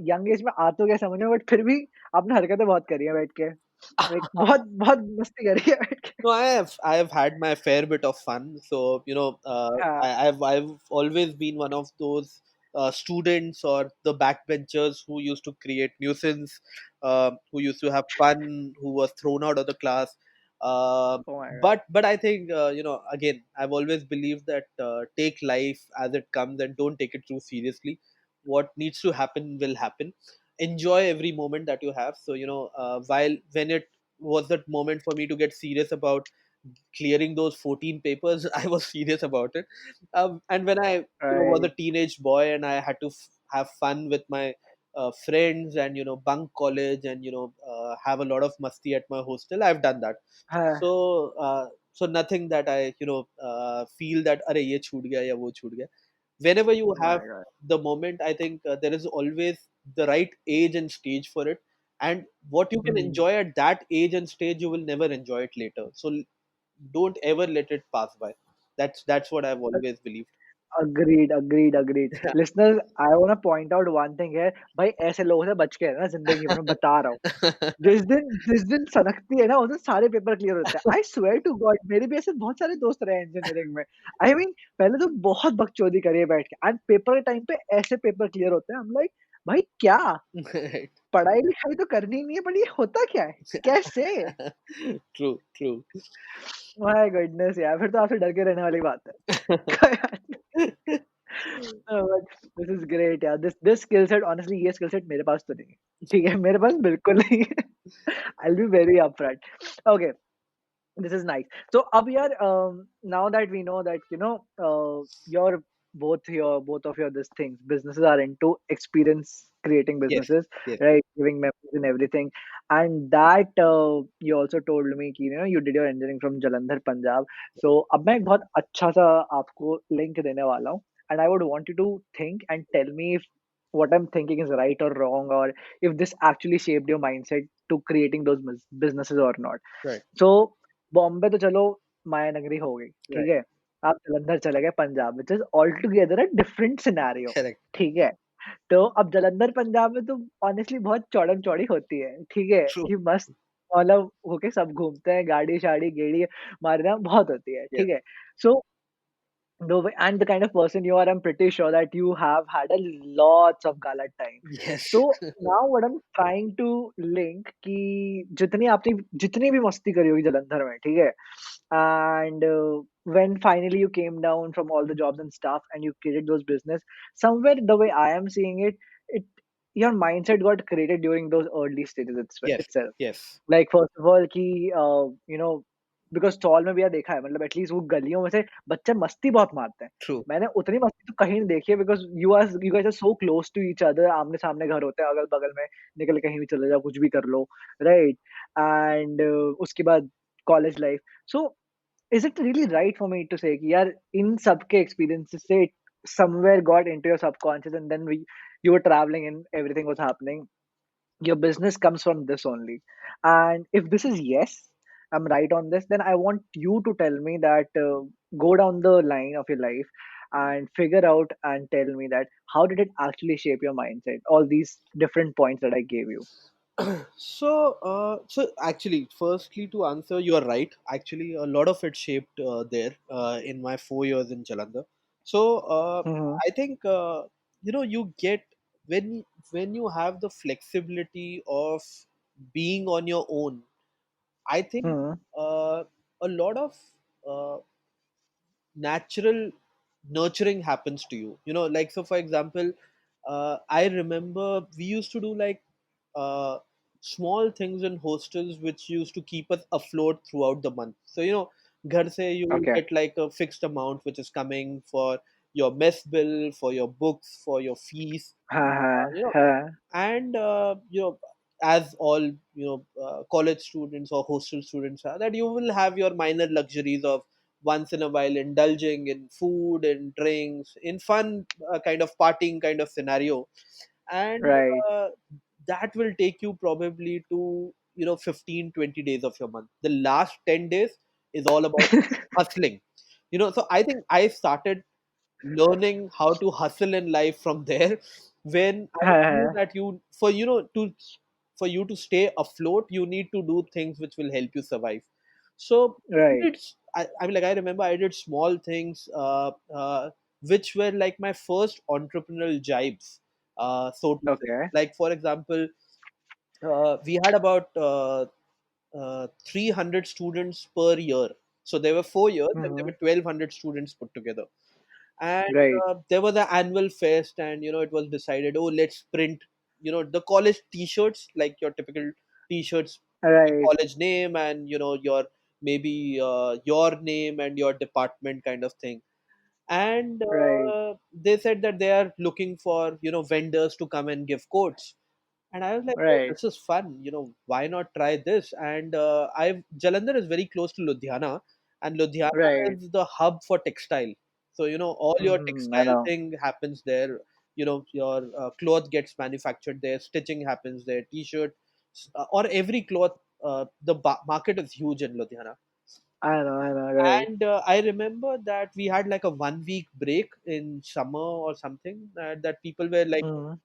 Speaker 2: यंग एज में आ तो गया समझ में बट फिर भी आपने हरकतें बहुत करी है बैठ के लाइक बहुत बहुत मस्ती करी है बैठ के
Speaker 1: No, I have had my fair bit of fun. So
Speaker 2: हाँ
Speaker 1: I've always been one of those students or the backbenchers who used to create nuisance, who used to have fun, who was thrown out of the class. Uh,
Speaker 2: oh my God
Speaker 1: but I think again, I've always believed that take life as it comes and don't take it too seriously. What needs to happen will happen. Enjoy every moment that you have. So while when it was that moment for me to get serious about clearing those 14 papers, I was serious about it. And when I was a
Speaker 2: right
Speaker 1: teenage boy and I had to have fun with my friends, and bunk college, and have a lot of masti at my hostel, I've done that.
Speaker 2: हाँ
Speaker 1: So nothing that I feel that अरे ये छूट गया या वो छूट गया. Whenever you
Speaker 2: oh
Speaker 1: have
Speaker 2: my God
Speaker 1: the moment, I think there is always the right age and stage for it, and what you can
Speaker 2: hmm
Speaker 1: enjoy at that age and stage, you will never enjoy it later. So don't ever let it pass by. That's what I've always believed.
Speaker 2: Agreed agreed agreed listeners I want two point out one thing है भाई ऐसे लोगों से बच के रहना जिंदगी में मैं बता रहा हूँ जिस दिन सनकती है ना उस दिन सारे पेपर क्लियर होते हैं आई स्वेयर टू गॉड मेरे भी ऐसे बहुत सारे दोस्त रहे इंजीनियरिंग में आई I मीन पहले तो बहुत बकचोदी करी है बैठ के एंड पेपर के टाइम पे ऐसे पेपर क्लियर होते हैं हम लाइक भाई क्या
Speaker 1: Right.
Speaker 2: पढ़ाई लिखाई तो करनी ही नहीं है बट ये होता क्या है कैसे
Speaker 1: True, true.
Speaker 2: माय गुडनेस यार फिर तो आपसे डर के रहने वाली बात है बट दिस इज ग्रेट यार दिस स्किल सेट ऑनेस्टली ये स्किल सेट मेरे पास तो नहीं है ठीक है मेरे पास बिल्कुल नहीं है I will be very upfront okay this is nice. So, अब यार, now that we know that your both of your this things businesses are into experience creating
Speaker 1: Yes,
Speaker 2: businesses,
Speaker 1: yes,
Speaker 2: right? Giving memories and everything, and that you also told me कि you did your engineering from Jalandhar, Punjab. So, अब मैं एक बहुत अच्छा सा आपको link देने वाला हूँ, and I would want you to think and tell me if what I'm thinking is right or wrong, or if this actually shaped your mindset to creating those businesses or not.
Speaker 1: right,
Speaker 2: सो बॉम्बे तो चलो माया नगरी हो गई, ठीक
Speaker 1: right,
Speaker 2: है? आप जलंधर चले गए Punjab which is altogether a different scenario,
Speaker 1: correct.
Speaker 2: ठीक है? तो अब जलंधर पंजाब में तो ऑनेस्टली बहुत चौड़म-चौड़ी होती है, ठीक है?
Speaker 1: True.
Speaker 2: कि मस्त मतलब होके सब घूमते हैं, गाड़ी-शाड़ी, गेड़ी मारना बहुत होती है,
Speaker 1: Yes.
Speaker 2: ठीक है? सो and the kind of person you are, I'm pretty sure that you have had a lots of gala time.
Speaker 1: Yes.
Speaker 2: So now what I'm trying to link कि जितनी भी मस्ती करी होगी जालंधर में, ठीक है? And when finally you came down from all the jobs and stuff and you created those business, somewhere the way I am seeing it, it your mindset got created during those early stages
Speaker 1: Yes.
Speaker 2: itself.
Speaker 1: Yes.
Speaker 2: Like first of all कि because stall में भी देखा है मतलब at least वो गलियों में से बच्चे मस्ती बहुत मारते हैं।
Speaker 1: True.
Speaker 2: मैंने उतनी मस्ती तो कहीं नहीं देखी है because you guys are so close to each other आमने-सामने घर होते हैं अगल-बगल में, निकल के कहीं भी चले जाओ, कुछ भी कर लो, राइट? एंड उसके बाद college life. So is it really right for me to say कि यार इन सब के एक्सपीरियंसेस से somewhere got into your subconscious and then we you were travelling and everything was happening your business comes from this only, and if this is yes, I'm right on this, then I want you to tell me that go down the line of your life and figure out and tell me that how did it actually shape your mindset, all these different points that I gave you.
Speaker 1: So actually, firstly, to answer, you are right. Actually, a lot of it shaped there in my 4 years in Jalandhar. So
Speaker 2: Mm-hmm.
Speaker 1: I think you get when you have the flexibility of being on your own. I think
Speaker 2: Mm-hmm.
Speaker 1: uh, a lot of uh, natural nurturing happens to you. Like, so for example, I remember we used to do like uh, small things in hostels which used to keep us afloat throughout the month. So ghar se you will
Speaker 2: Okay.
Speaker 1: get like a fixed amount which is coming for your mess bill, for your books, for your fees.
Speaker 2: हाँ,
Speaker 1: uh, you know
Speaker 2: हाँ,
Speaker 1: and as all college students or hostel students are, that you will have your minor luxuries of once in a while indulging in food and drinks in fun, kind of partying kind of scenario. And
Speaker 2: right.
Speaker 1: that will take you probably to 15-20 days of your month. The last 10 days is all about hustling. So I think I started learning how to hustle in life from there, when I
Speaker 2: हाँ,
Speaker 1: knew
Speaker 2: हाँ,
Speaker 1: that for you to stay afloat, you need to do things which will help you survive. So
Speaker 2: right.
Speaker 1: I mean, like, I remember I did small things which were like my first entrepreneurial jibes, so to say.
Speaker 2: Okay.
Speaker 1: Like, for example, we had about 300 students per year. So there were 4 years, and there
Speaker 2: Mm-hmm.
Speaker 1: were 1,200 students put together. And
Speaker 2: Right.
Speaker 1: there was an annual fest, and it was decided, oh, let's print the college t-shirts, like your typical t-shirts, the
Speaker 2: Right.
Speaker 1: college name, and your maybe your name and your department kind of thing. And
Speaker 2: Right.
Speaker 1: they said that they are looking for vendors to come and give quotes. And I was like, oh,
Speaker 2: Right.
Speaker 1: this is fun. Why not try this? And Jalandhar is very close to Ludhiana, and Ludhiana
Speaker 2: Right.
Speaker 1: is the hub for textile. So, all your
Speaker 2: Mm-hmm. I
Speaker 1: textile
Speaker 2: know.
Speaker 1: thing happens there. Your cloth gets manufactured there, stitching happens there, t-shirt, or every cloth. The market is huge in Ludhiana.
Speaker 2: I know. I know. Right.
Speaker 1: And I remember that we had like a 1 week break in summer or something, that people were like
Speaker 2: Mm-hmm.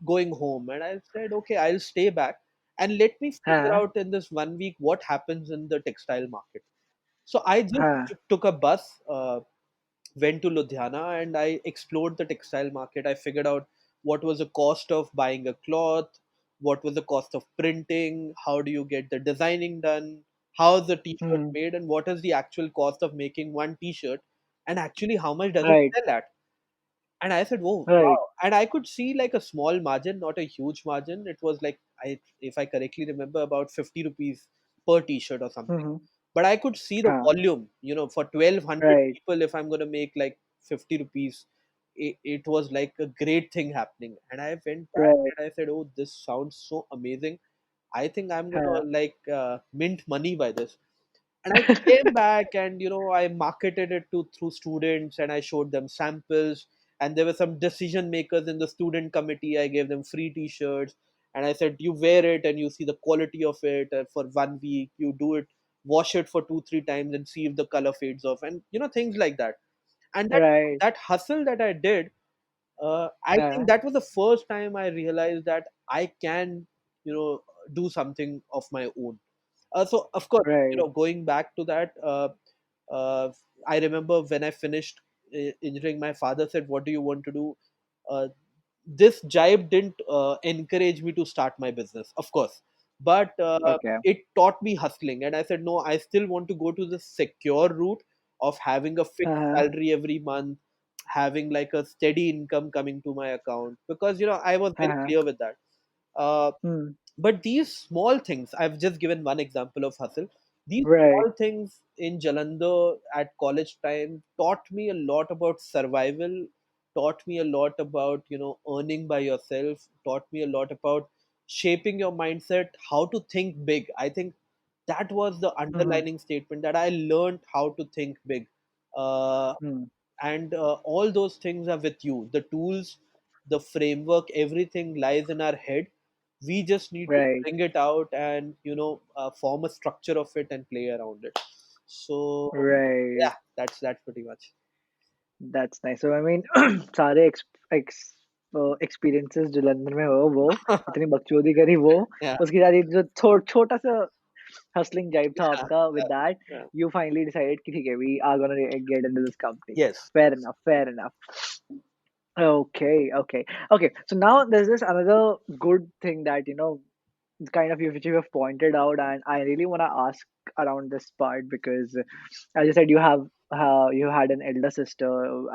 Speaker 1: going home. And I said, okay, I'll stay back and let me figure
Speaker 2: हाँ,
Speaker 1: out in this 1 week what happens in the textile market. So I just
Speaker 2: हाँ,
Speaker 1: took a bus, went to Ludhiana, and I explored the textile market. I figured out what was the cost of buying a cloth, what was the cost of printing, how do you get the designing done, how is the t-shirt
Speaker 2: hmm,
Speaker 1: made, and what is the actual cost of making one t-shirt, and actually how much does it
Speaker 2: right,
Speaker 1: sell at. And I said, "Whoa,
Speaker 2: right,
Speaker 1: wow!" And I could see like a small margin, not a huge margin. It was like, if I correctly remember, about 50 rupees per T-shirt or
Speaker 2: hmm,
Speaker 1: something.
Speaker 2: Hmm,
Speaker 1: But I could see the
Speaker 2: हाँ,
Speaker 1: volume. For 1,200
Speaker 2: right,
Speaker 1: people, if I'm gonna make like 50 rupees, it was like a great thing happening. And I went back
Speaker 2: right,
Speaker 1: and I said, "Oh, this sounds so amazing. I think I'm
Speaker 2: हाँ,
Speaker 1: gonna like mint money by this." And I came back, and I marketed it to through students, and I showed them samples, and there were some decision makers in the student committee. I gave them free t-shirts, and I said, you wear it and you see the quality of it for 1 week, you do it, wash it for 2-3 times and see if the color fades off, and things like that. And that
Speaker 2: right,
Speaker 1: that hustle that I did, I think
Speaker 2: हाँ,
Speaker 1: that was the first time I realized that I can do something of my own. So of course,
Speaker 2: Right.
Speaker 1: going back to that, uh, I remember when I finished engineering, my father said, "What do you want to do?" Uh, this jibe didn't encourage me to start my business, of course, but
Speaker 2: Okay.
Speaker 1: it taught me hustling. And I said, no, I still want to go to the secure route of having a fixed
Speaker 2: Uh-huh.
Speaker 1: salary every month, having like a steady income coming to my account, because I was very
Speaker 2: Uh-huh.
Speaker 1: clear with that. Uh,
Speaker 2: Hmm.
Speaker 1: but these small things, I've just given one example of hustle. These
Speaker 2: Right.
Speaker 1: small things in Jalandhar at college time taught me a lot about survival, taught me a lot about, earning by yourself, taught me a lot about shaping your mindset, how to think big. I think that was the
Speaker 2: Hmm.
Speaker 1: underlining statement, that I learned how to think big. Uh,
Speaker 2: Hmm.
Speaker 1: and all those things are with you. The tools, the framework, everything lies in our head. We just need to
Speaker 2: Right.
Speaker 1: bring it out and form a structure of it and play around it. So
Speaker 2: Right.
Speaker 1: yeah, that's pretty much.
Speaker 2: That's nice. So I mean, सारे experiences जो London में हो वो इतनी बकचोदी करी वो
Speaker 1: Yeah,
Speaker 2: उसके साथ एक जो छोटा सा hustling jibe था
Speaker 1: yeah,
Speaker 2: आपका with
Speaker 1: yeah,
Speaker 2: that
Speaker 1: yeah.
Speaker 2: you finally decided कि ठीक है we are gonna get into this company.
Speaker 1: Yes.
Speaker 2: Fair enough. Fair enough. Okay. Okay. Okay. So now there's this another good thing that kind of which you have pointed out, and I really want to ask around this part because, as you said, you had an elder sister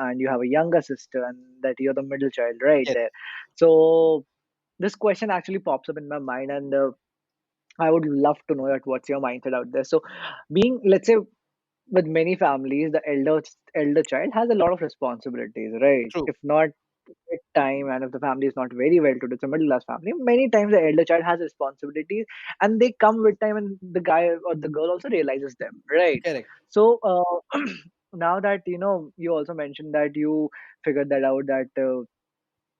Speaker 2: and you have a younger sister, and that you're the middle child, right
Speaker 1: Yes.
Speaker 2: there. So this question actually pops up in my mind, and I would love to know that what's your mindset out there. So, being let's say with many families, the elder child has a lot of responsibilities, right?
Speaker 1: True.
Speaker 2: If not at time, and if the family is not very well to do, it's a middle class family. Many times the elder child has responsibilities, and they come with time, and the guy or the girl also realizes them, right?
Speaker 1: Correct.
Speaker 2: So now that you also mentioned that you figured that out that.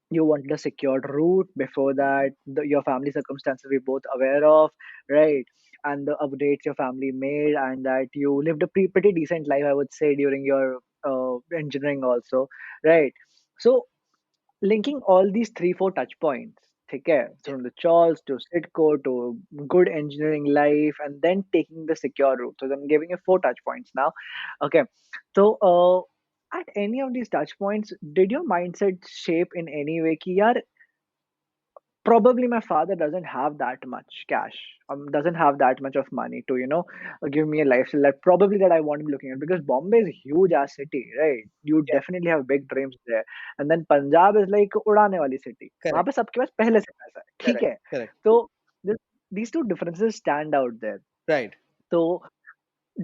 Speaker 2: You wanted a secured route before that your family circumstances we both aware of, right? And the updates your family made, and that you lived a pretty decent life, I would say, during your engineering also, right? So linking all these 3 4 touch points, okay,
Speaker 1: Yes.
Speaker 2: from the chores to sitco to good engineering life, and then taking the secure route. So I'm giving you 4 touch points now. Okay. So at any of these touch points, did your mindset shape in any way ki yaar, probably my father doesn't have that much cash, doesn't have that much of money to give me a lifestyle that probably that I want to be looking at, because Bombay is a huge ass city, right? You
Speaker 1: Yeah.
Speaker 2: definitely have big dreams there. And then Punjab is like उड़ाने वाली city, वहां
Speaker 1: Correct.
Speaker 2: पे सबके पास पहले से पैसा है, ठीक
Speaker 1: Correct.
Speaker 2: है?
Speaker 1: Correct.
Speaker 2: तो this, these two differences stand out there.
Speaker 1: Right.
Speaker 2: So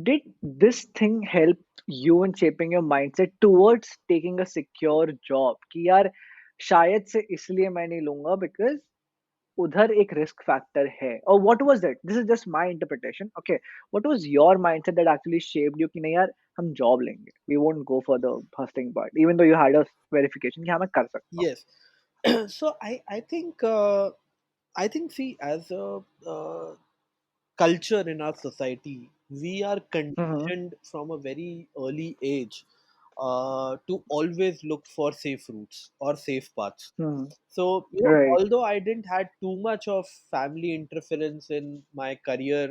Speaker 2: did this thing help you in shaping your mindset towards taking a secure job कि यार शायद से इसलिए मैं नहीं लूंगा because उधर एक रिस्क फैक्टर है, और what was it, this is just my interpretation, okay, what was your mindset that actually shaped you कि नहीं यार हम जॉब लेंगे, we won't go for the hustling part even though you had a verification कि हाँ मैं कर सकता हूँ.
Speaker 1: Yes. So I think see, as a culture in our society, we are
Speaker 2: hmm.
Speaker 1: conditioned from a very early age to always look for safe routes or safe paths.
Speaker 2: Hmm.
Speaker 1: So,
Speaker 2: Right.
Speaker 1: although I didn't had too much of family interference in my career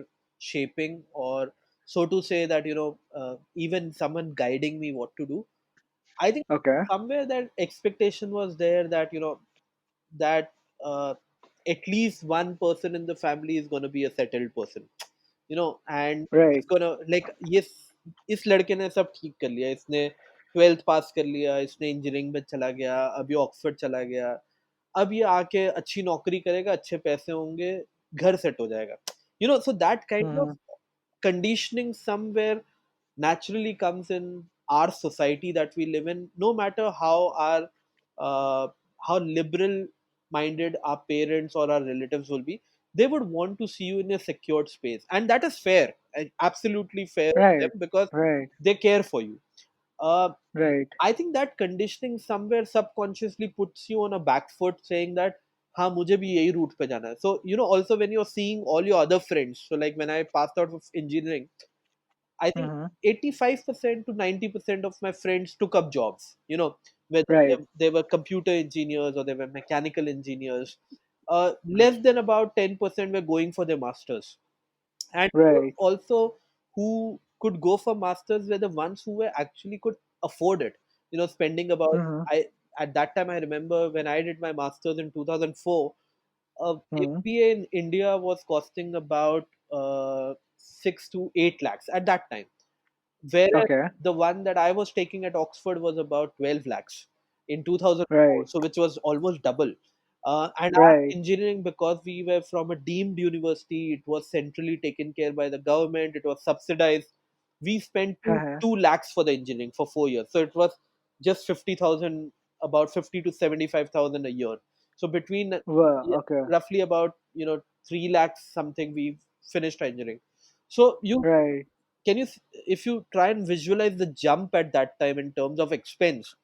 Speaker 1: shaping, or so to say that, even someone guiding me what to do, I think
Speaker 2: Okay.
Speaker 1: somewhere that expectation was there, that, that at least one person in the family is going to be a settled person, and
Speaker 2: Right.
Speaker 1: it's gonna, like, yes, इस लड़के ने सब ठीक कर लिया, इसने 12th पास कर लिया, इसने इंजीनियरिंग में चला गया, अब ये ऑक्सफोर्ड चला गया, अब ये आके अच्छी नौकरी करेगा, अच्छे पैसे होंगे, घर सेट हो जाएगा, so that kind of
Speaker 2: hmm.
Speaker 1: conditioning somewhere naturally comes in our society that we live in. No matter uh, how liberal minded our parents or our relatives will be, they would want to see you in a secured space, and that is fair, and absolutely fair of them,
Speaker 2: Right.
Speaker 1: because
Speaker 2: Right.
Speaker 1: they care for you. uh,
Speaker 2: Right.
Speaker 1: I think that conditioning somewhere subconsciously puts you on a back foot, saying that हाँ मुझे भी यही route पे जाना है. So, also when you're seeing all your other friends, so like when I passed out of engineering, I think
Speaker 2: hmm.
Speaker 1: 85% to 90% of my friends took up jobs, whether
Speaker 2: Right.
Speaker 1: they were computer engineers or they were mechanical engineers. Less than about 10% were going for their masters. And those
Speaker 2: Right.
Speaker 1: also who could go for masters were the ones who were actually could afford it. Spending about,
Speaker 2: Mm-hmm.
Speaker 1: I at that time I remember when I did my masters in 2004,
Speaker 2: Mm-hmm.
Speaker 1: MBA in India was costing about 6 to 8 lakhs at that time. Whereas
Speaker 2: Okay.
Speaker 1: the one that I was taking at Oxford was about 12 lakhs in 2004,
Speaker 2: Right.
Speaker 1: so which was almost double. And our
Speaker 2: Right.
Speaker 1: engineering, because we were from a deemed university, it was centrally taken care by the government, it was subsidized. We spent
Speaker 2: Uh-huh.
Speaker 1: 2 lakhs for the engineering for 4 years. So it was just 50,000, about 50 to 75,000 a year. So between,
Speaker 2: Well,
Speaker 1: yeah,
Speaker 2: okay.
Speaker 1: roughly about 3 lakhs something we finished engineering. So you
Speaker 2: Right.
Speaker 1: can you if you try and visualize the jump at that time in terms of expense,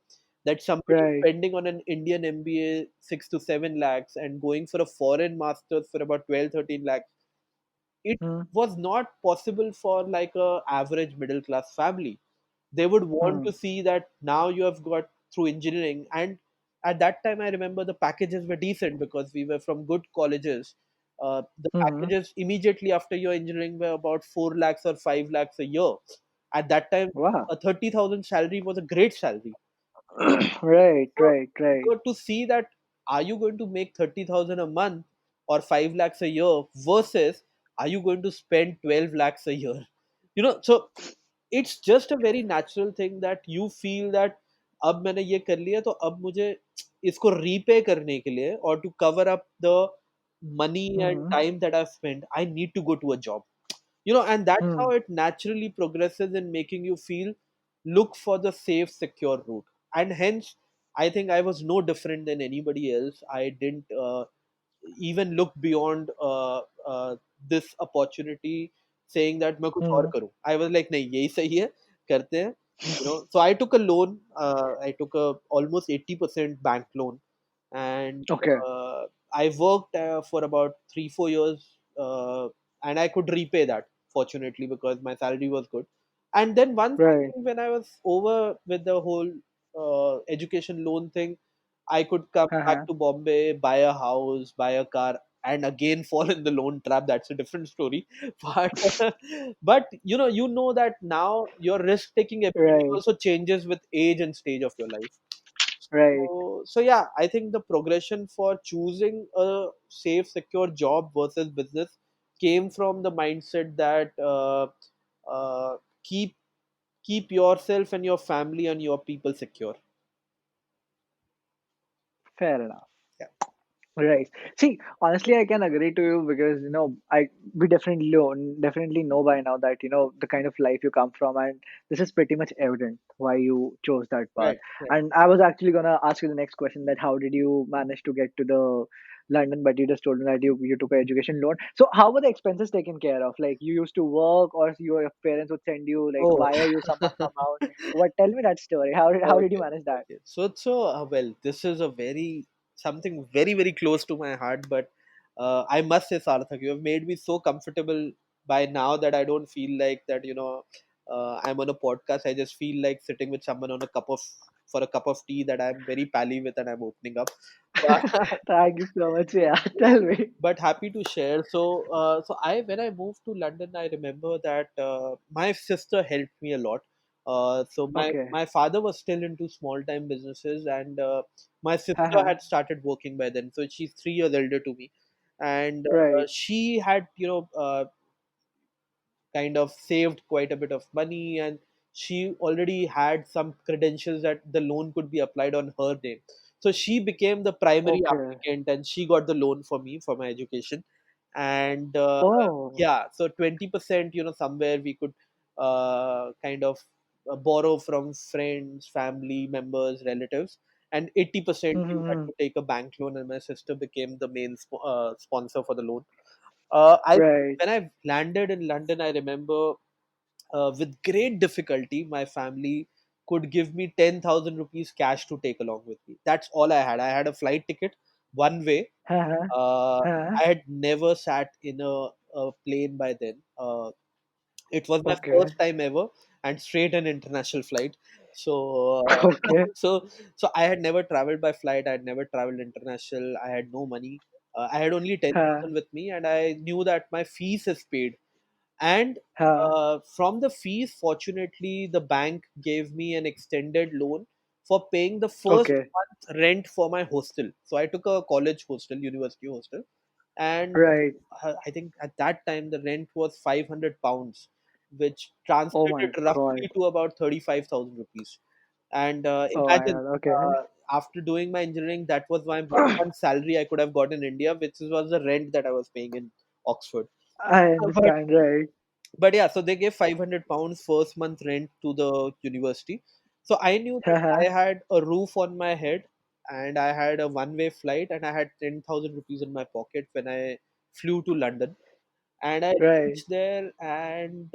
Speaker 1: that somebody
Speaker 2: Right.
Speaker 1: spending on an Indian MBA 6 to 7 lakhs and going for a foreign masters for about 12 13 lakhs, it
Speaker 2: Mm-hmm.
Speaker 1: was not possible for like a average middle class family. They would want
Speaker 2: Mm-hmm.
Speaker 1: to see that now you have got through engineering. And at that time I remember the packages were decent because we were from good colleges. The
Speaker 2: Mm-hmm.
Speaker 1: packages immediately after your engineering were about 4 lakhs or 5 lakhs a year. At that time
Speaker 2: Wow.
Speaker 1: a 30,000 salary was a great salary.
Speaker 2: Right.
Speaker 1: So
Speaker 2: Right. Right.
Speaker 1: to see that, are you going to make 30,000 a month or 5 lakhs a year versus are you going to spend 12 lakhs a year? So it's just a very natural thing that you feel that अब मैंने ये कर लिया तो अब मुझे इसको repay करने के लिए or to cover up the money and
Speaker 2: Mm-hmm.
Speaker 1: time that I've spent, I need to go to a job. And that's how
Speaker 2: Mm-hmm.
Speaker 1: it naturally progresses in making you feel look for the safe secure route. And hence I think I was no different than anybody else. I didn't even look beyond this opportunity saying that मैं कुछ और
Speaker 2: Mm-hmm.
Speaker 1: करूं. I was like नहीं यही सही है, करते हैं. So I took a loan. I took a almost 80% bank loan, and
Speaker 2: Okay.
Speaker 1: I worked for about 3 4 years, and I could repay that fortunately because my salary was good. And then once I
Speaker 2: Right.
Speaker 1: think when I was over with the whole education loan thing, I could come back
Speaker 2: Uh-huh.
Speaker 1: to Bombay, buy a house, buy a car, and again fall in the loan trap. That's a different story. But but that now your risk taking ability
Speaker 2: Right.
Speaker 1: also changes with age and stage of your life.
Speaker 2: Right.
Speaker 1: So yeah, I think the progression for choosing a safe, secure job versus business came from the mindset that uh, keep keep yourself and your family and your people secure.
Speaker 2: Fair enough.
Speaker 1: Yeah,
Speaker 2: Right. See, honestly, I can agree to you because we definitely know by now that the kind of life you come from, and this is pretty much evident why you chose that path.
Speaker 1: right, right.
Speaker 2: And I was actually gonna ask you the next question, that how did you manage to get to the London, but you just told me that you took an education loan. So how were the expenses taken care of? Like, you used to work, or your parents would send you like
Speaker 1: Oh.
Speaker 2: wire you some amount? What? Tell me that story. How did you
Speaker 1: Okay,
Speaker 2: manage that?
Speaker 1: okay. Well, this is a very something very very close to my heart, but I must say, Sarthak, you have made me so comfortable by now that I don't feel like that. I'm on a podcast. I just feel like sitting with someone on a cup of for a cup of tea that I'm very pally with and I'm opening up. But
Speaker 2: Thank you so much. Yeah,
Speaker 1: yeah,
Speaker 2: tell me.
Speaker 1: but happy to share. So I when I moved to London, I remember that my sister helped me a lot. So my
Speaker 2: Okay.
Speaker 1: my father was still into small time businesses, and my sister
Speaker 2: Uh-huh.
Speaker 1: had started working by then. So she's 3 years elder to me, and
Speaker 2: Right.
Speaker 1: she had kind of saved quite a bit of money, and she already had some credentials that the loan could be applied on her name. So she became the primary
Speaker 2: Okay.
Speaker 1: applicant and she got the loan for me for my education. And
Speaker 2: Oh.
Speaker 1: yeah, so 20%, somewhere we could kind of borrow from friends, family members, relatives, and 80% we had
Speaker 2: Mm-hmm.
Speaker 1: to take a bank loan, and my sister became the main sponsor for the loan. I
Speaker 2: Right.
Speaker 1: When I landed in London, I remember with great difficulty, my family could give me 10,000 rupees cash to take along with me. That's all I had. I had a flight ticket one way.
Speaker 2: Uh-huh.
Speaker 1: Uh,
Speaker 2: Uh-huh.
Speaker 1: I had never sat in a plane by then. It was my
Speaker 2: Okay.
Speaker 1: first time ever, and straight an international flight. So,
Speaker 2: Okay.
Speaker 1: so I had never traveled by flight. I had never traveled international. I had no money. I had only ten
Speaker 2: Huh.
Speaker 1: thousand with me, and I knew that my fees is paid. And
Speaker 2: Huh.
Speaker 1: from the fees, fortunately, the bank gave me an extended loan for paying the first
Speaker 2: Okay.
Speaker 1: month rent for my hostel. So I took a college hostel, university hostel, and
Speaker 2: Right.
Speaker 1: I think at that time the rent was £500, which
Speaker 2: Oh
Speaker 1: translated
Speaker 2: my God.
Speaker 1: roughly to about 35,000 rupees. And
Speaker 2: Oh my
Speaker 1: imagine,
Speaker 2: God. Okay.
Speaker 1: after doing my engineering, that was my 1 month salary I could have got in India, which was the rent that I was paying in Oxford.
Speaker 2: I
Speaker 1: But
Speaker 2: understand. Right.
Speaker 1: yeah, so they gave £500 first month rent to the university. So I knew that
Speaker 2: Haha.
Speaker 1: I had a roof on my head, and I had a one-way flight, and I had 10,000 rupees in my pocket when I flew to London. And I
Speaker 2: Right.
Speaker 1: reached there, and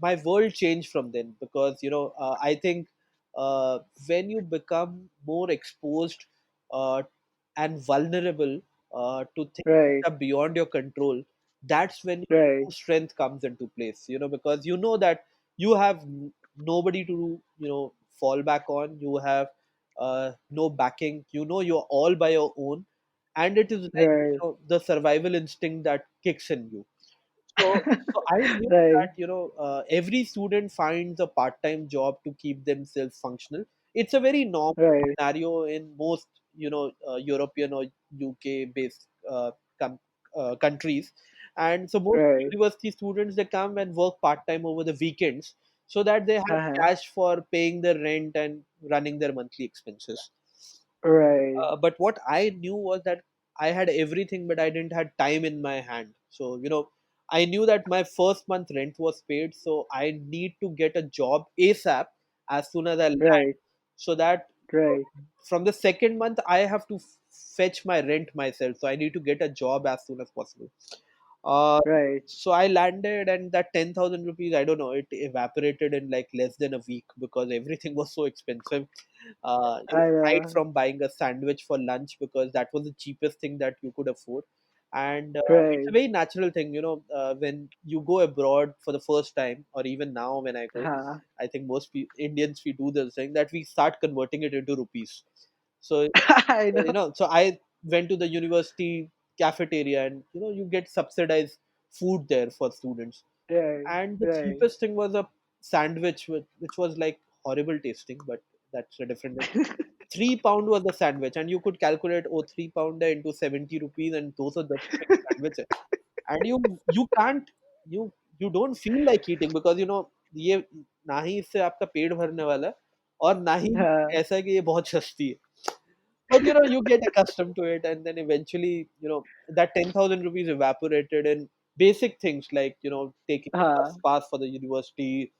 Speaker 1: my world changed from then, because I think uh, when you become more exposed uh, and vulnerable to things
Speaker 2: Right.
Speaker 1: that are beyond your control, that's when your
Speaker 2: Right.
Speaker 1: true strength comes into place. Because you know that you have nobody to fall back on. You have no backing. You're all by your own, and it is like
Speaker 2: Right.
Speaker 1: the survival instinct that kicks in you. So I knew
Speaker 2: Right.
Speaker 1: that every student finds a part-time job to keep themselves functional. It's a very normal
Speaker 2: Right.
Speaker 1: scenario in most European or UK based countries, and so most
Speaker 2: Right.
Speaker 1: university students, they come and work part-time over the weekends so that they have
Speaker 2: Haha.
Speaker 1: cash for paying their rent and running their monthly expenses.
Speaker 2: Right.
Speaker 1: But what I knew was that I had everything, but I didn't had time in my hand. So I knew that my first month rent was paid, so I need to get a job ASAP as soon as I land,
Speaker 2: Right.
Speaker 1: so that
Speaker 2: Right.
Speaker 1: from the second month I have to fetch my rent myself. So I need to get a job as soon as possible. Uh,
Speaker 2: Right.
Speaker 1: so I landed, and that 10,000 rupees, I don't know, it evaporated in like less than a week because everything was so expensive.
Speaker 2: I
Speaker 1: Right
Speaker 2: know.
Speaker 1: from buying a sandwich for lunch, because that was the cheapest thing that you could afford. And it's a
Speaker 2: Right.
Speaker 1: very natural thing, when you go abroad for the first time, or even now when I go,
Speaker 2: Huh.
Speaker 1: I think most Indians, we do this thing that we start converting it into rupees. So
Speaker 2: I know.
Speaker 1: so I went to the university cafeteria, and you get subsidized food there for students.
Speaker 2: Right.
Speaker 1: And the
Speaker 2: Right.
Speaker 1: cheapest thing was a sandwich, which was like horrible tasting, but that's a different thing. £3 was the sandwich, and you could calculate, oh, £3 into 70 rupees, and those are the six sandwiches. And you can't, you you don't feel like eating, because ये ना ही इससे आपका पेट भरने वाला है, और ना ही
Speaker 2: Huh.
Speaker 1: ऐसा है कि ये बहुत सस्ती है. But you get accustomed to it, and then eventually, that 10,000 rupees evaporated in basic things like taking a
Speaker 2: Huh.
Speaker 1: bus pass for the university,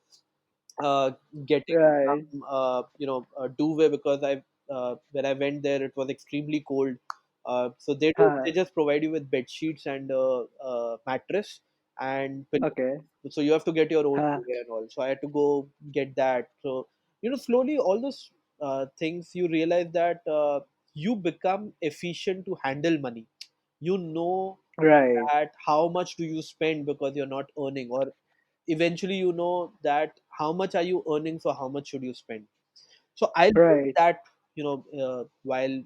Speaker 1: uh, getting
Speaker 2: Right.
Speaker 1: some a duvet, because I when I went there it was extremely cold. So they
Speaker 2: Huh.
Speaker 1: just provide you with bed sheets and mattress and pillow.
Speaker 2: Okay.
Speaker 1: So you have to get your own
Speaker 2: Huh.
Speaker 1: duvet and all. So I had to go get that. So slowly all those things, you realize that you become efficient to handle money. You know
Speaker 2: Right.
Speaker 1: that how much do you spend because you're not earning, or eventually you know that how much are you earning, so how much should you spend. So I learned
Speaker 2: Right.
Speaker 1: that while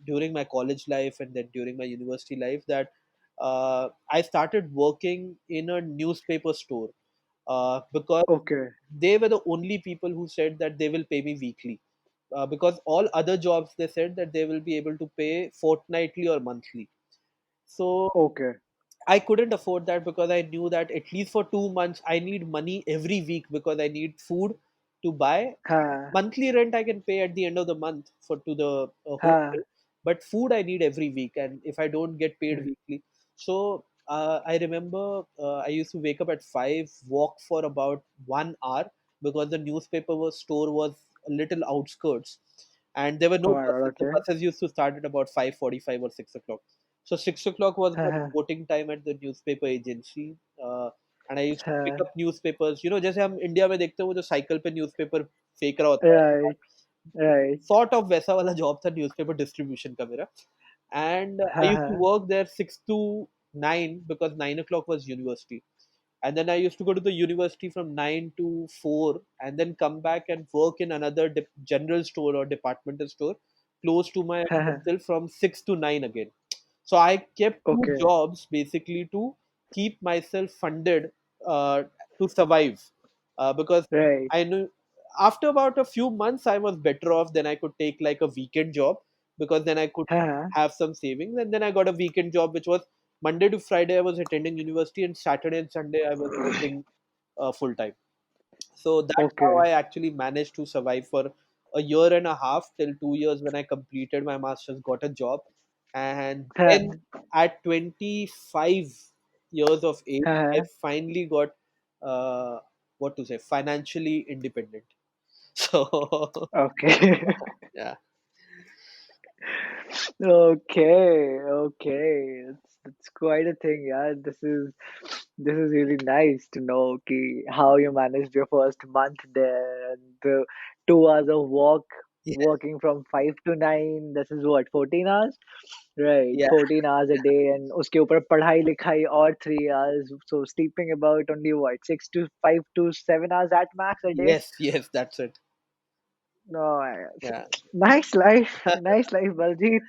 Speaker 1: during my college life, and then during my university life, that I started working in a newspaper store, because
Speaker 2: Okay.
Speaker 1: they were the only people who said that they will pay me weekly, because all other jobs, they said that they will be able to pay fortnightly or monthly. So
Speaker 2: Okay.
Speaker 1: I couldn't afford that, because I knew that at least for 2 months I need money every week, because I need food to buy.
Speaker 2: Huh.
Speaker 1: Monthly rent I can pay at the end of the month for to the
Speaker 2: Huh.
Speaker 1: hostel, but food I need every week, and if I don't get paid
Speaker 2: Mm.
Speaker 1: weekly, so I remember I used to wake up at 5, walk for about 1 hour, because the store was a little outskirts, and there were
Speaker 2: Oh
Speaker 1: no
Speaker 2: my God.
Speaker 1: buses. The
Speaker 2: Okay.
Speaker 1: buses used to start at about 5:45 or 6 o'clock. So 6 o'clock was the
Speaker 2: Huh.
Speaker 1: reporting time at the newspaper agency, and I used to pick
Speaker 2: Huh.
Speaker 1: up newspapers. जैसे हम India में देखते हैं वो जो cycle पे newspaper फेंक रहा होता है,
Speaker 2: Right. Right.
Speaker 1: सॉर्ट ऑफ वैसा वाला जॉब था न्यूज़पेपर डिस्ट्रीब्यूशन का मेरा. And I used to
Speaker 2: Huh.
Speaker 1: work there 6 to 9, because 9 o'clock was university. And then I used to go to the university from 9 to 4, and then come back and work in another general store or departmental store close to my
Speaker 2: Huh.
Speaker 1: hostel from 6 to 9 again. So I kept two
Speaker 2: Okay.
Speaker 1: jobs basically to keep myself funded uh, to survive, because
Speaker 2: Right.
Speaker 1: I knew after about a few months I was better off. Then I could take like a weekend job, because then I could
Speaker 2: Uh-huh.
Speaker 1: have some savings. And then I got a weekend job which was Monday to Friday I was attending university, and Saturday and Sunday I was working full time. So that's how
Speaker 2: Okay.
Speaker 1: I actually managed to survive for a year and a half, till 2 years when I completed my master's, got a job. And then
Speaker 2: Uh-huh.
Speaker 1: at 25 years of age, I
Speaker 2: Uh-huh.
Speaker 1: finally got, what to say, financially independent. So,
Speaker 2: Okay.
Speaker 1: yeah.
Speaker 2: Okay, okay. It's quite a thing, yeah. This is really nice to know ki, how you managed your first month there, and the 2 hours of
Speaker 1: Yeah.
Speaker 2: working from 5 to 9. This is what, 14 hours? Right,
Speaker 1: Yeah.
Speaker 2: 14 hours a day, and uske upar padhai likhai or 3 hours. So sleeping about only what, 5 to 7 hours at max a day?
Speaker 1: Yes, yes, that's it.
Speaker 2: No,
Speaker 1: Yeah.
Speaker 2: nice life, nice life, Baljeet.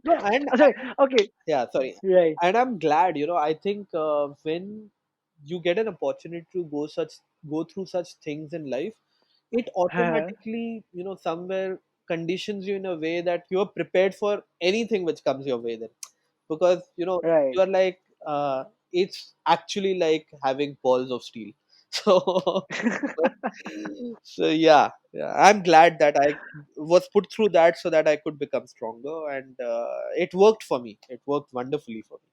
Speaker 1: No, and
Speaker 2: Oh, sorry. Okay,
Speaker 1: yeah, sorry.
Speaker 2: right.
Speaker 1: And I'm glad, I think when you get an opportunity to go through such things in life, it
Speaker 2: Huh,
Speaker 1: automatically, somewhere conditions you in a way that you're prepared for anything which comes your way then. Because,
Speaker 2: right.
Speaker 1: you're like, it's actually like having balls of steel. So, so yeah, yeah, I'm glad that I was put through that so that I could become stronger, and it worked for me. It worked wonderfully for me.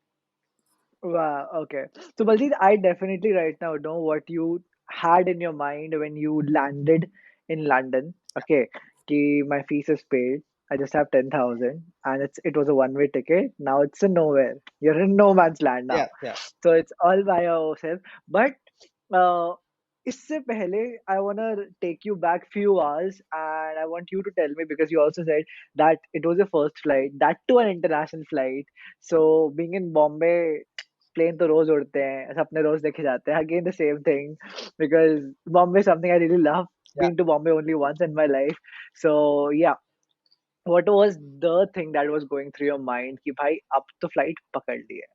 Speaker 2: Wow, okay. So, Baljeet, I definitely right now know what you had in your mind when you landed in London. Okay, ki my fees is paid. I just have 10,000, and it was a one-way ticket. Now it's a nowhere. You're in no man's land now.
Speaker 1: Yeah, yeah,
Speaker 2: So it's all by yourself. But uh, इससे पहले I wanna take you back few hours, and I want you to tell me, because you also said that it was your first flight, that to an international flight. So being in Bombay, plane तो रोज उड़ते हैं, सपने रोज देखे जाते हैं, again the same thing, because Bombay is something I really love.
Speaker 1: yeah.
Speaker 2: Been to Bombay only once in my life. So yeah, what was the thing that was going through your mind कि भाई अब तो flight पकड़ ली है,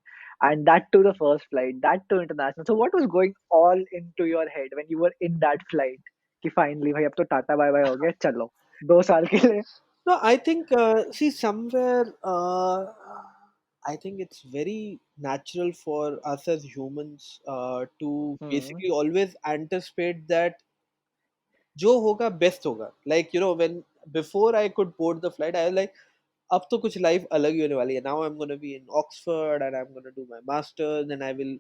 Speaker 2: and that to the first flight, that to international. So what was going all into your head when you were in that flight कि finally भाई अब तो टाटा बाय बाय हो गया, चलो 2 साल के लिए.
Speaker 1: No, I think, see, somewhere, I think it's very natural for us as humans to
Speaker 2: Hmm.
Speaker 1: basically always anticipate that जो होगा बेस्ट होगा. Like, when before I could board the flight, I was like, अब तो कुछ life अलग ही होने वाली है. Now I'm gonna be in Oxford, and I'm gonna do my masters, and I will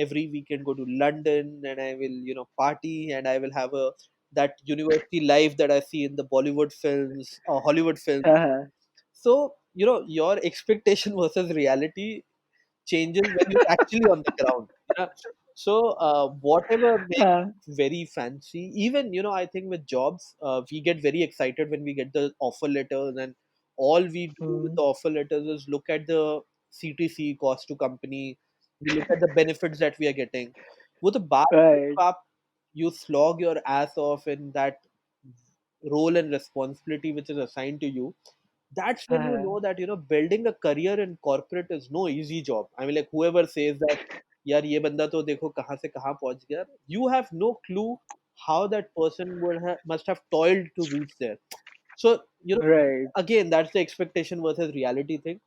Speaker 1: every weekend go to London, and I will, party, and I will have a that university life that I see in the Bollywood films or Hollywood films.
Speaker 2: Uh-huh.
Speaker 1: So, your expectation versus reality changes when you're actually on the ground. So, whatever makes
Speaker 2: Uh,
Speaker 1: very fancy, even, I think with jobs, we get very excited when we get the offer letters, and all we do with
Speaker 2: hmm.
Speaker 1: the offer letters is look at the CTC, cost to company, we look at the benefits that we are getting. With the bar,
Speaker 2: Right.
Speaker 1: you slog your ass off in that role and responsibility which is assigned to you. That's when you
Speaker 2: Uh-huh.
Speaker 1: know that, building a career in corporate is no easy job. I mean, like, whoever says that, यार ये बंदा तो देखो कहाँ से कहाँ पहुंच गया, you have no clue how that person must have toiled to reach there. So,
Speaker 2: Right.
Speaker 1: again, that's the expectation versus reality thing.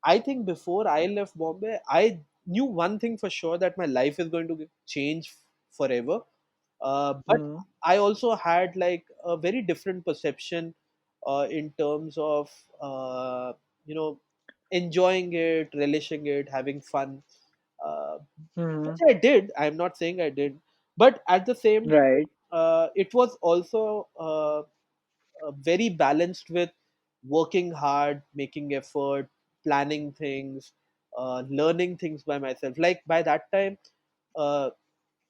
Speaker 1: I think before I left Bombay, I knew one thing for sure, that my life is going to change forever. But
Speaker 2: Hmm.
Speaker 1: I also had like a very different perception in terms of, you know, enjoying it, relishing it, having fun. Uh,
Speaker 2: Hmm.
Speaker 1: which I did. I'm not saying I did, but at the same,
Speaker 2: Right.
Speaker 1: it was also very balanced with working hard, making effort, planning things, learning things by myself. Like by that time, uh,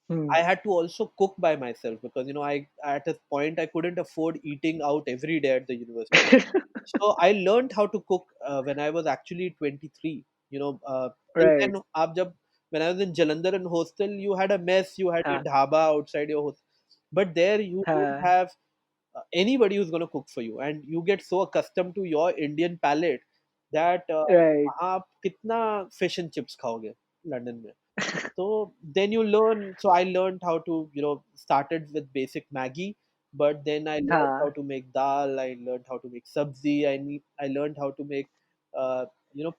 Speaker 2: Hmm.
Speaker 1: I had to also cook by myself, because I at a point I couldn't afford eating out every day at the university. So I learned how to cook when I was actually 23. Till
Speaker 2: Right.
Speaker 1: then, when I was in Jalandhar and hostel, you had a mess, you had your
Speaker 2: Huh.
Speaker 1: dhaba outside your hostel, but there you don't
Speaker 2: Huh.
Speaker 1: have anybody who's going to cook for you, and you get so accustomed to your Indian palate that
Speaker 2: Right.
Speaker 1: आप कितना fish and chips खाओगे London में. So then you learn. So I learned how to, started with basic Maggie, but then I learned how
Speaker 2: हाँ,
Speaker 1: to make dal. I learned how to make sabzi. I learned how to make,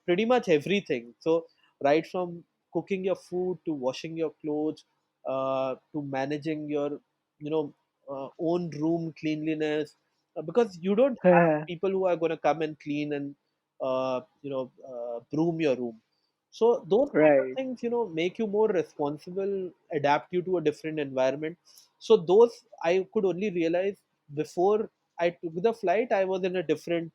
Speaker 1: pretty much everything. So right from cooking your food to washing your clothes, to managing your, own room cleanliness, because you don't have people who are going to come and clean and, broom your room. So those kind of
Speaker 2: right.
Speaker 1: things, make you more responsible, adapt you to a different environment. So those I could only realize before I took the flight. I was in a different,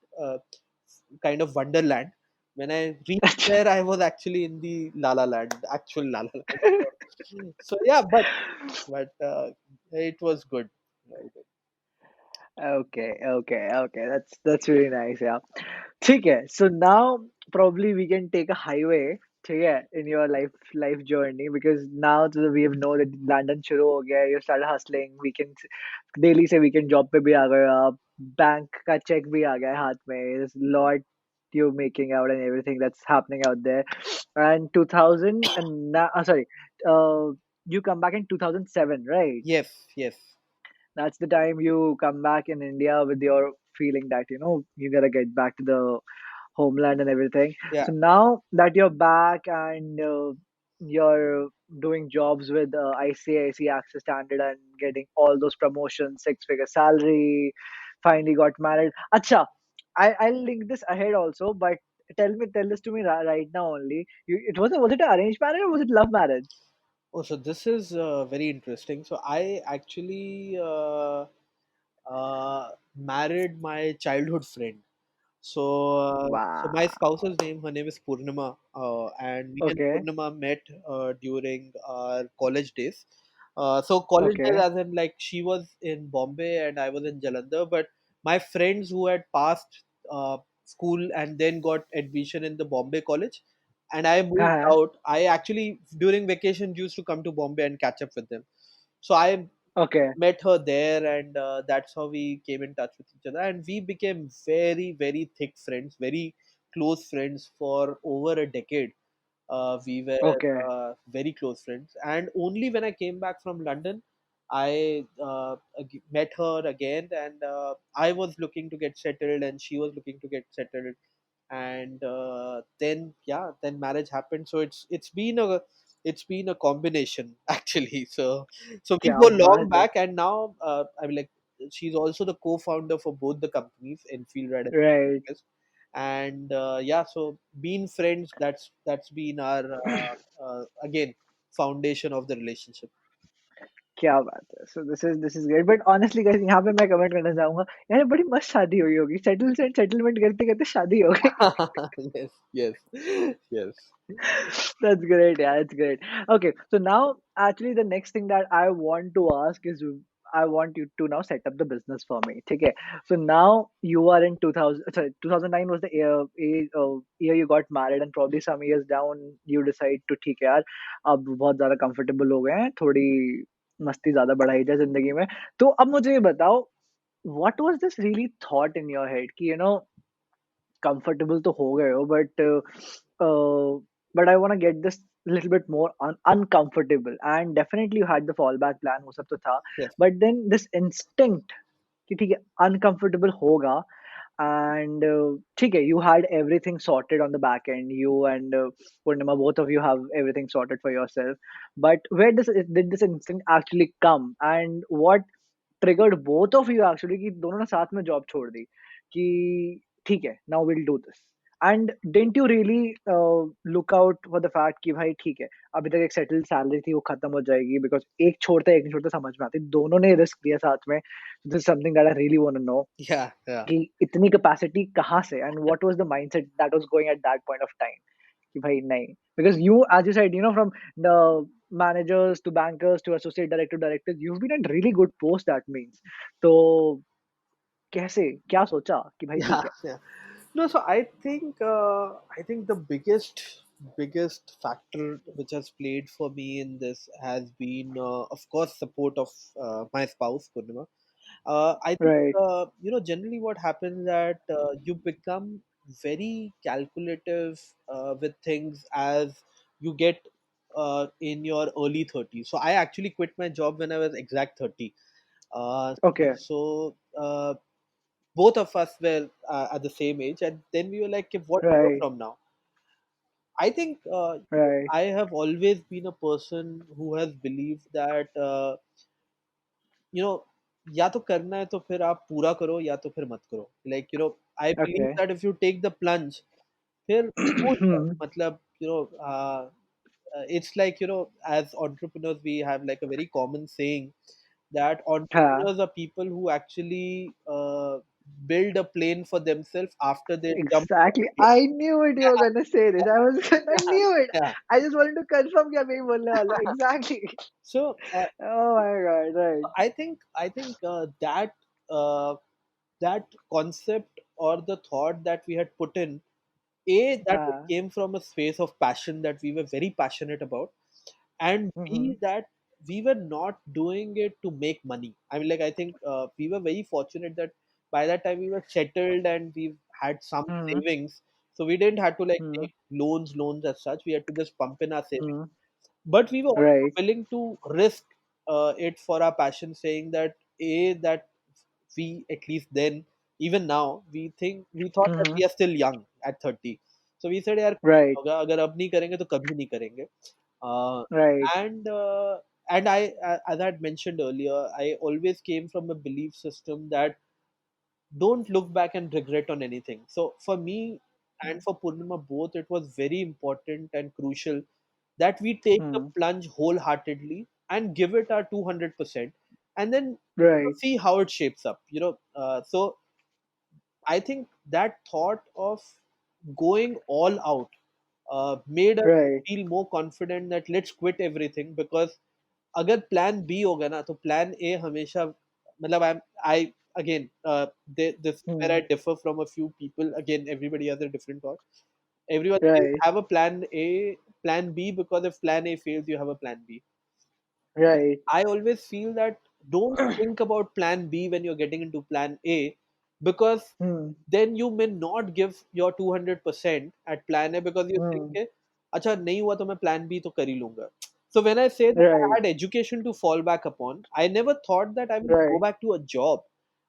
Speaker 1: kind of wonderland. When I reached there, I was actually in the La La Land, actual La La Land. So yeah, but it was good. Very good.
Speaker 2: Okay, okay, okay. That's really nice. Yeah. ठीक है. So now probably we can take a highway. ठीक है, in your life journey, because now we have know that London शुरू हो गया है. You started hustling. Weekend daily से weekend job पे भी आ गए आप. Bank का check भी आ गया है हाथ में. There's lot you're making out and everything that's happening out there. And 2000 and sorry, uh, you come back in 2007, right?
Speaker 1: Yes, yes,
Speaker 2: That's the time you come back in India with your feeling that you gotta get back to the homeland and everything.
Speaker 1: yeah.
Speaker 2: So now that you're back and you're doing jobs with ICIC Access Standard and getting all those promotions, six-figure salary, finally got married. Acha, I'll link this ahead also, but tell this to me right now only. Was it an arranged marriage or was it love marriage?
Speaker 1: Oh, so this is very interesting. So I actually married my childhood friend. So my
Speaker 2: Wow.
Speaker 1: spouse's name, her name is Purnima, and me and
Speaker 2: Okay.
Speaker 1: Purnima met during our college days. So college days,
Speaker 2: Okay.
Speaker 1: as in like she was in Bombay and I was in Jalandhar, but my friends who had passed school and then got admission in the Bombay college, and I moved out. I actually during vacation used to come to Bombay and catch up with them. So I
Speaker 2: Okay.
Speaker 1: met her there, and that's how we came in touch with each other, and we became very very thick friends, very close friends for over a decade. We were
Speaker 2: Okay.
Speaker 1: very close friends, and only when I came back from London, I met her again, and I was looking to get settled and she was looking to get settled, and then yeah, then marriage happened. So it's been a combination actually. So we
Speaker 2: क्या
Speaker 1: go long
Speaker 2: बात है.
Speaker 1: back, and now I mean, like, she's also the co-founder for both the companies, Enfield Riders.
Speaker 2: Right.
Speaker 1: And yeah, so being friends, that's been our again foundation of the relationship.
Speaker 2: क्या बात है. So this is great. But honestly guys, यहाँ पे मैं comment करना चाहूंगा, यार बड़ी मस्त शादी हुई होगी. सेटलमेंट करते करते शादी हो गई.
Speaker 1: Yes, yes, yes.
Speaker 2: That's great. Yeah, that's great. Okay, so now actually the next thing that I want to ask is I want you to now set up the business for me. Okay. So now you are in 2000. Sorry, 2009 was the year you got married, and probably some years down you decide to ठीक है यार, अब बहुत ज़्यादा comfortable हो गए हैं, थोड़ी मस्ती ज़्यादा बढ़ाई जाए ज़िंदगी में. तो अब मुझे ये बताओ, what was this really thought in your head कि comfortable तो हो गए हो, but I want to get this little bit more uncomfortable, and definitely you had the fallback plan, वो सब तो था,
Speaker 1: Yes.
Speaker 2: but then this instinct कि ठीक है uncomfortable होगा, and ठीक है, you had everything sorted on the back end, you and Purnima, both of you have everything sorted for yourself, but where did this instinct actually come, and what triggered both of you actually कि दोनों ने साथ में job छोड़ दी कि ठीक है, now we'll do this, and didn't you really look out for the fact कि भाई ठीक है, अभी तक एक सेटल्ड सैलरी थी वो खत्म हो जाएगी, बिकॉज एक नहीं छोड़ता समझ में आती, दोनों ने रिस्क लिया साथ में. This is something that I really want to know
Speaker 1: Yeah, yeah.
Speaker 2: कि इतनी कैपेसिटी कहाँ से, and what was the mindset that was going at that point of time कि भाई नहीं, because you as you said from the managers to bankers to associate director directors, you've been at really good post, that means. तो कैसे क्या सोचा कि भाई
Speaker 1: Yeah,
Speaker 2: ठीक है.
Speaker 1: yeah. No, so I think the biggest factor which has played for me in this has been, of course, support of my spouse Purnima. I think
Speaker 2: Right.
Speaker 1: generally what happens that you become very calculative with things as you get. in your early 30s. So I actually quit my job when I was exact 30. Uh,
Speaker 2: Okay.
Speaker 1: so both of us were at the same age, and then we were like, "Okay, what to do
Speaker 2: Right.
Speaker 1: from now?" I think
Speaker 2: Right.
Speaker 1: I have always been a person who has believed that you know या तो करना है तो फिर आप पूरा करो या तो फिर मत करो. Like I believe
Speaker 2: Okay.
Speaker 1: that if you take the plunge, फिर कूद जाओ.
Speaker 2: Hmm.
Speaker 1: मतलब it's like as entrepreneurs we have like a very common saying that
Speaker 2: हाँ.
Speaker 1: entrepreneurs are people who actually build a plane for themselves after they jump from
Speaker 2: Exactly.
Speaker 1: the plane.
Speaker 2: I knew it. You were gonna say this. I was. I
Speaker 1: Yeah,
Speaker 2: knew it.
Speaker 1: yeah.
Speaker 2: I just wanted to confirm क्या मैं बोलने वाला. Exactly.
Speaker 1: So
Speaker 2: Oh my God. Right.
Speaker 1: I think uh, that concept or the thought that we had put in, a that it
Speaker 2: हाँ.
Speaker 1: came from a space of passion that we were very passionate about, and
Speaker 2: Mm-hmm.
Speaker 1: b that we were not doing it to make money. I mean, like, I think we were very fortunate that by that time we were settled and we had some
Speaker 2: Hmm.
Speaker 1: savings, so we didn't have to like
Speaker 2: Hmm.
Speaker 1: take loans as such. We had to just pump in our savings,
Speaker 2: Hmm.
Speaker 1: but we were also
Speaker 2: Right.
Speaker 1: willing to risk it for our passion, saying that a that we at least then, even now, we thought that
Speaker 2: Mm-hmm.
Speaker 1: we are still young at 30. So we said यार कुछ नहीं
Speaker 2: Right.
Speaker 1: होगा, अगर अब नहीं करेंगे तो कभी नहीं करेंगे. uh,
Speaker 2: Right.
Speaker 1: and as I had mentioned earlier, I always came from a belief system that don't look back and regret on anything. So for me and for Purnima both, it was very important and crucial that we take the
Speaker 2: Hmm.
Speaker 1: plunge wholeheartedly and give it our 200%, and then
Speaker 2: Right.
Speaker 1: see how it shapes up. So I think that thought of going all out made us
Speaker 2: Right.
Speaker 1: feel more confident that let's quit everything, because अगर plan B होगा ना तो plan A हमेशा, मतलब आई again this is where I
Speaker 2: Hmm.
Speaker 1: differ from a few people. Again, everybody has a different thought. Everyone says
Speaker 2: Right.
Speaker 1: have a plan A, plan B, because if plan A fails, you have a plan B.
Speaker 2: Right.
Speaker 1: I always feel that don't think about plan B when you're getting into plan A, because
Speaker 2: Hmm.
Speaker 1: then you may not give your 200% at plan A because you think
Speaker 2: Hmm.
Speaker 1: के अच्छा नहीं हुआ तो मैं plan B तो कर ही लूंगा. So when I say that I
Speaker 2: Right.
Speaker 1: had education to fall back upon, I never thought that I will go
Speaker 2: Right.
Speaker 1: back to a job.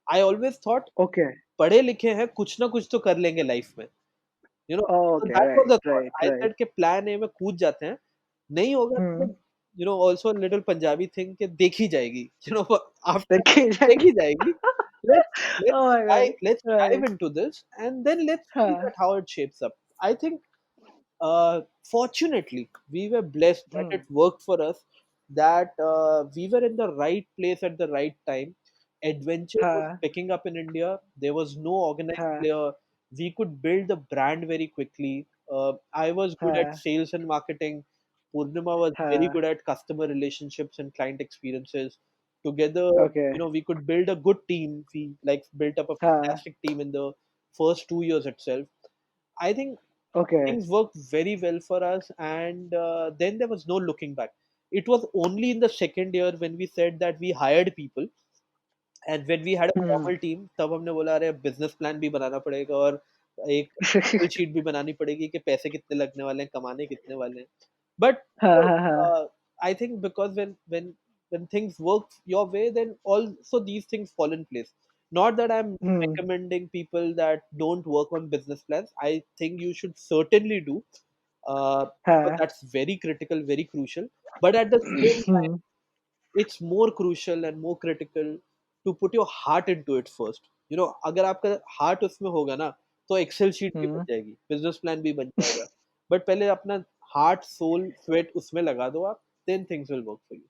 Speaker 1: I always thought
Speaker 2: Okay.
Speaker 1: पढ़े लिखे हैं, कुछ ना कुछ तो कर लेंगे लाइफ में.
Speaker 2: Oh,
Speaker 1: So
Speaker 2: okay.
Speaker 1: that was
Speaker 2: Right.
Speaker 1: the thought.
Speaker 2: Right.
Speaker 1: I
Speaker 2: Right.
Speaker 1: said कि plan A में कूद जाते हैं. नहीं होगा तो
Speaker 2: Hmm.
Speaker 1: also a little Punjabi thing कि देखी जाएगी. After
Speaker 2: देखी
Speaker 1: देखी
Speaker 2: जाएगी.
Speaker 1: जाएगी. Let's let's
Speaker 2: Oh my God.
Speaker 1: let's dive
Speaker 2: Right.
Speaker 1: into this and then let's see
Speaker 2: हाँ.
Speaker 1: that how it shapes up. I think fortunately we were blessed that it
Speaker 2: Hmm.
Speaker 1: worked for us, that we were in the right place at the right time. Adventure was
Speaker 2: हाँ.
Speaker 1: picking up in India. There was no organized
Speaker 2: हाँ.
Speaker 1: player. We could build the brand very quickly. I was good at
Speaker 2: हाँ.
Speaker 1: sales and marketing. Purnima was very
Speaker 2: हाँ.
Speaker 1: good at customer relationships and client experiences. Together,
Speaker 2: Okay.
Speaker 1: we could build a good team. We like built up a
Speaker 2: हाँ.
Speaker 1: fantastic team in the first 2 years itself. I think
Speaker 2: Okay.
Speaker 1: things worked very well for us, and then there was no looking back. It was only in the second year when we said that we hired people, and when we had a
Speaker 2: Hmm.
Speaker 1: formal team, तब हमने बोला अरे business plan भी बनाना पड़ेगा और एक Excel sheet भी बनानी पड़ेगी कि पैसे कितने लगने वाले हैं, कमाने कितने वाले हैं. But
Speaker 2: हाँ. हाँ. हाँ.
Speaker 1: I think because when things work your way, then also these things fall in place. Not that I'm
Speaker 2: Hmm.
Speaker 1: recommending people that don't work on business plans. I think you should certainly do, because
Speaker 2: हाँ.
Speaker 1: that's very critical, very crucial. But at the same time,
Speaker 2: Hmm.
Speaker 1: it's more crucial and more critical to put your heart into it first. अगर आपका heart उसमें होगा ना तो Excel sheet भी बन
Speaker 2: Hmm.
Speaker 1: जाएगी, बिजनेस प्लान भी बन जाएगा. बट पहले अपना हार्ट सोल स्वेट उसमें लगा दो आप, then things will work for you.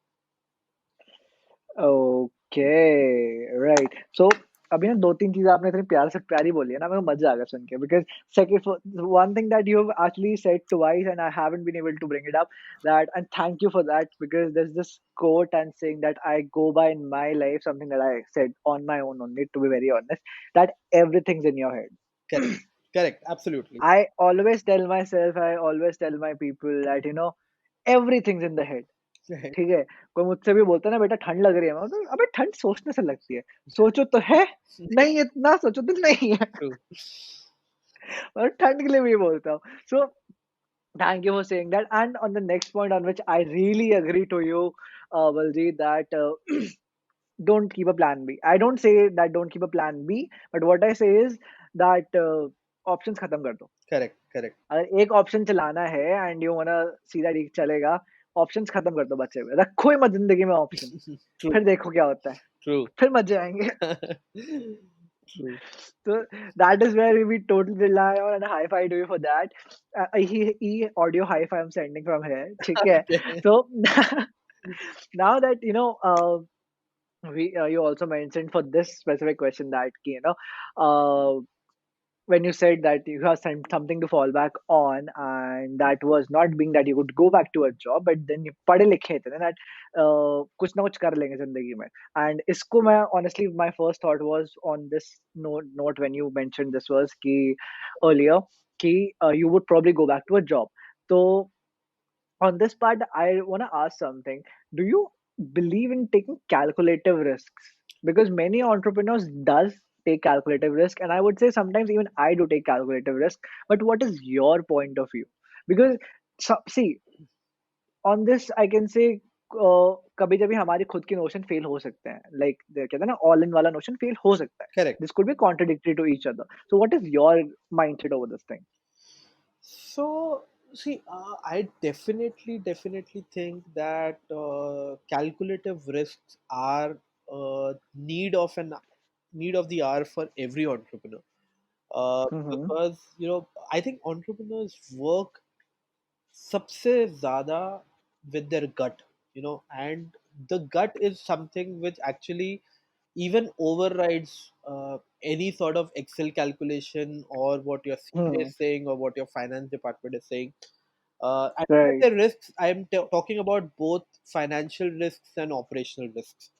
Speaker 2: Okay, right. So अभी ना दो तीन चीजें आपने इतनी प्यार से प्यारी बोली है ना, मेरे को मजा आ गया सुन के. Because second one thing that you've actually said twice and I haven't been able to bring it up, that and thank you for that, because there's this quote and saying that I go by in my life, something that I said on my own only, to be very honest, that everything's in your head.
Speaker 1: Correct, correct, absolutely.
Speaker 2: I always tell myself, I always tell my people that everything's in the head. ठीक है, कोई मुझसे भी बोलता है ना बेटा ठंड लग रही है, मैं बोलता हूँ अबे ठंड सोचने से लगती है, सोचो तो है, नहीं इतना सोचो तो नहीं है.
Speaker 1: ट्रू.
Speaker 2: और ठंड के लिए भी बोलता हूँ. सो Thank you for saying that. And on the next point, on which I really agree to you, Baljeet, that don't keep a plan B. I don't say that don't keep a plan B, but what I say is that options खत्म कर दो.
Speaker 1: Correct, correct.
Speaker 2: अगर एक option चलाना है and you वांना see that ये चलेगा, options खत्म कर दो बचे हुए. रखो ही मत जिंदगी में ऑप्शन.
Speaker 1: True,
Speaker 2: फिर देखो क्या होता है.
Speaker 1: true.
Speaker 2: फिर मजे आएंगे.
Speaker 1: True.
Speaker 2: So that is where we totally rely on, and high five to you for that. Audio high five I'm sending from here. ठीक है.
Speaker 1: Okay.
Speaker 2: So now that we you also mentioned for this specific question that uh, when you said that you have something to fall back on, and that was not being that you could go back to a job, but then you पढ़े लिखे थे ना, that कुछ ना कुछ कर लेंगे जिंदगी में. And इसको मैं honestly my first thought was on this note when you mentioned this was कि earlier कि you would probably go back to a job. So on this part, I want to ask something. Do you believe in taking calculative risks? Because many entrepreneurs does take calculative risk, and I would say sometimes even I do take calculative risk. But what is your point of view? Because see, on this I can say कभी कभी हमारे खुद के notion fail हो सकते हैं, like कहते हैं ना ऑल इन वाला नोशन फेल हो सकता है.
Speaker 1: Correct.
Speaker 2: This could be contradictory to each other. So what is your mindset over this thing?
Speaker 1: So, see, I definitely think that calculative risks are need of the hour for every entrepreneur.
Speaker 2: Mm-hmm.
Speaker 1: Because I think entrepreneurs work सबसे ज़्यादा with their gut, and the gut is something which actually even overrides any sort of Excel calculation or what your CPA
Speaker 2: Hmm.
Speaker 1: is saying or what your finance department is saying. And when I
Speaker 2: Right.
Speaker 1: say risks, I'm talking about both financial risks and operational risks.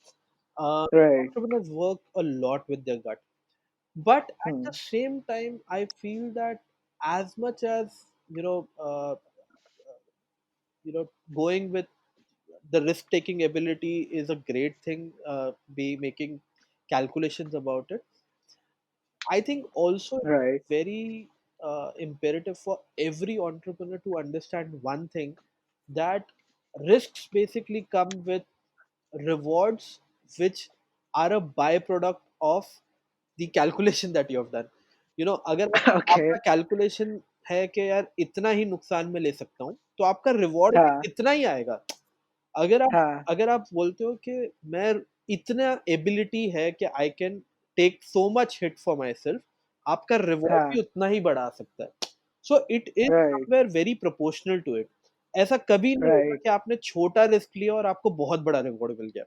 Speaker 2: Right.
Speaker 1: Entrepreneurs work a lot with their gut, but at the
Speaker 2: Hmm.
Speaker 1: same time, I feel that as much as going with the risk taking ability is a great thing, be making calculations about it. I think also
Speaker 2: Right.
Speaker 1: it's very imperative for every entrepreneur to understand one thing, that risks basically come with rewards which are a byproduct of the calculation that you have done. अगर आपका
Speaker 2: Okay.
Speaker 1: Calculation है कि यार इतना ही नुकसान में ले सकता हूँ, तो आपका रिवॉर्ड भी
Speaker 2: हाँ,
Speaker 1: इतना ही आएगा. अगर आप
Speaker 2: हाँ,
Speaker 1: अगर आप बोलते हो कि मैं इतना एबिलिटी है कि I can take so much hit for my self, आपका रिवॉर्ड
Speaker 2: हाँ,
Speaker 1: भी उतना ही बढ़ा सकता है. So it is
Speaker 2: right,
Speaker 1: somewhere very proportional to it. ऐसा कभी नहीं होगा
Speaker 2: राइट,
Speaker 1: कि आपने छोटा रिस्क लिया और आपको बहुत बड़ा रिवॉर्ड मिल गया.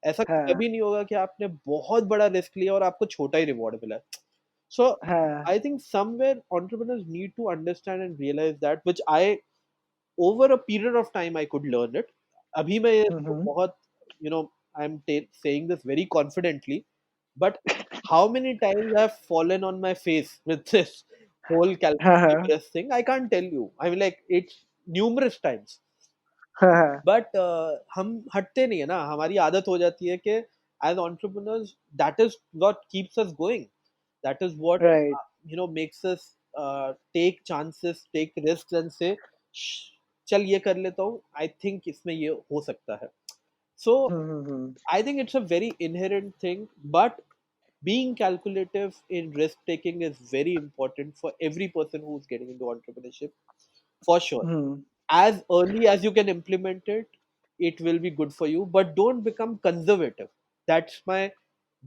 Speaker 1: ऐसा
Speaker 2: हाँ,
Speaker 1: कभी नहीं होगा कि आपने बहुत बड़ा रिस्क लिया और आपको छोटा ही रिवॉर्ड मिला. सो
Speaker 2: हाँ,
Speaker 1: I think somewhere entrepreneurs need to understand and realize that, which I over a period of time I could learn it. अभी मैं इसको
Speaker 2: हुँ,
Speaker 1: बहुत I'm saying this very confidently, but how many times I've fallen on my face with this whole
Speaker 2: हाँ,
Speaker 1: calculative
Speaker 2: हाँ,
Speaker 1: risk thing, I can't tell you. I mean, like, it's numerous times.
Speaker 2: हाँ, हाँ,
Speaker 1: but हम हटते नहीं है ना, हमारी आदत हो जाती है कि as entrepreneurs that is what keeps us going, that is what
Speaker 2: right,
Speaker 1: makes us take chances, take risks and say चल ये कर लेता हूँ, आई थिंक इसमें ये हो सकता है. So
Speaker 2: hmm,
Speaker 1: I think it's a very inherent thing, but being calculative in risk taking is very important for every person who's getting into entrepreneurship, for sure.
Speaker 2: Hmm,
Speaker 1: As early as you can implement it, it will be good for you, but don't become conservative. That's my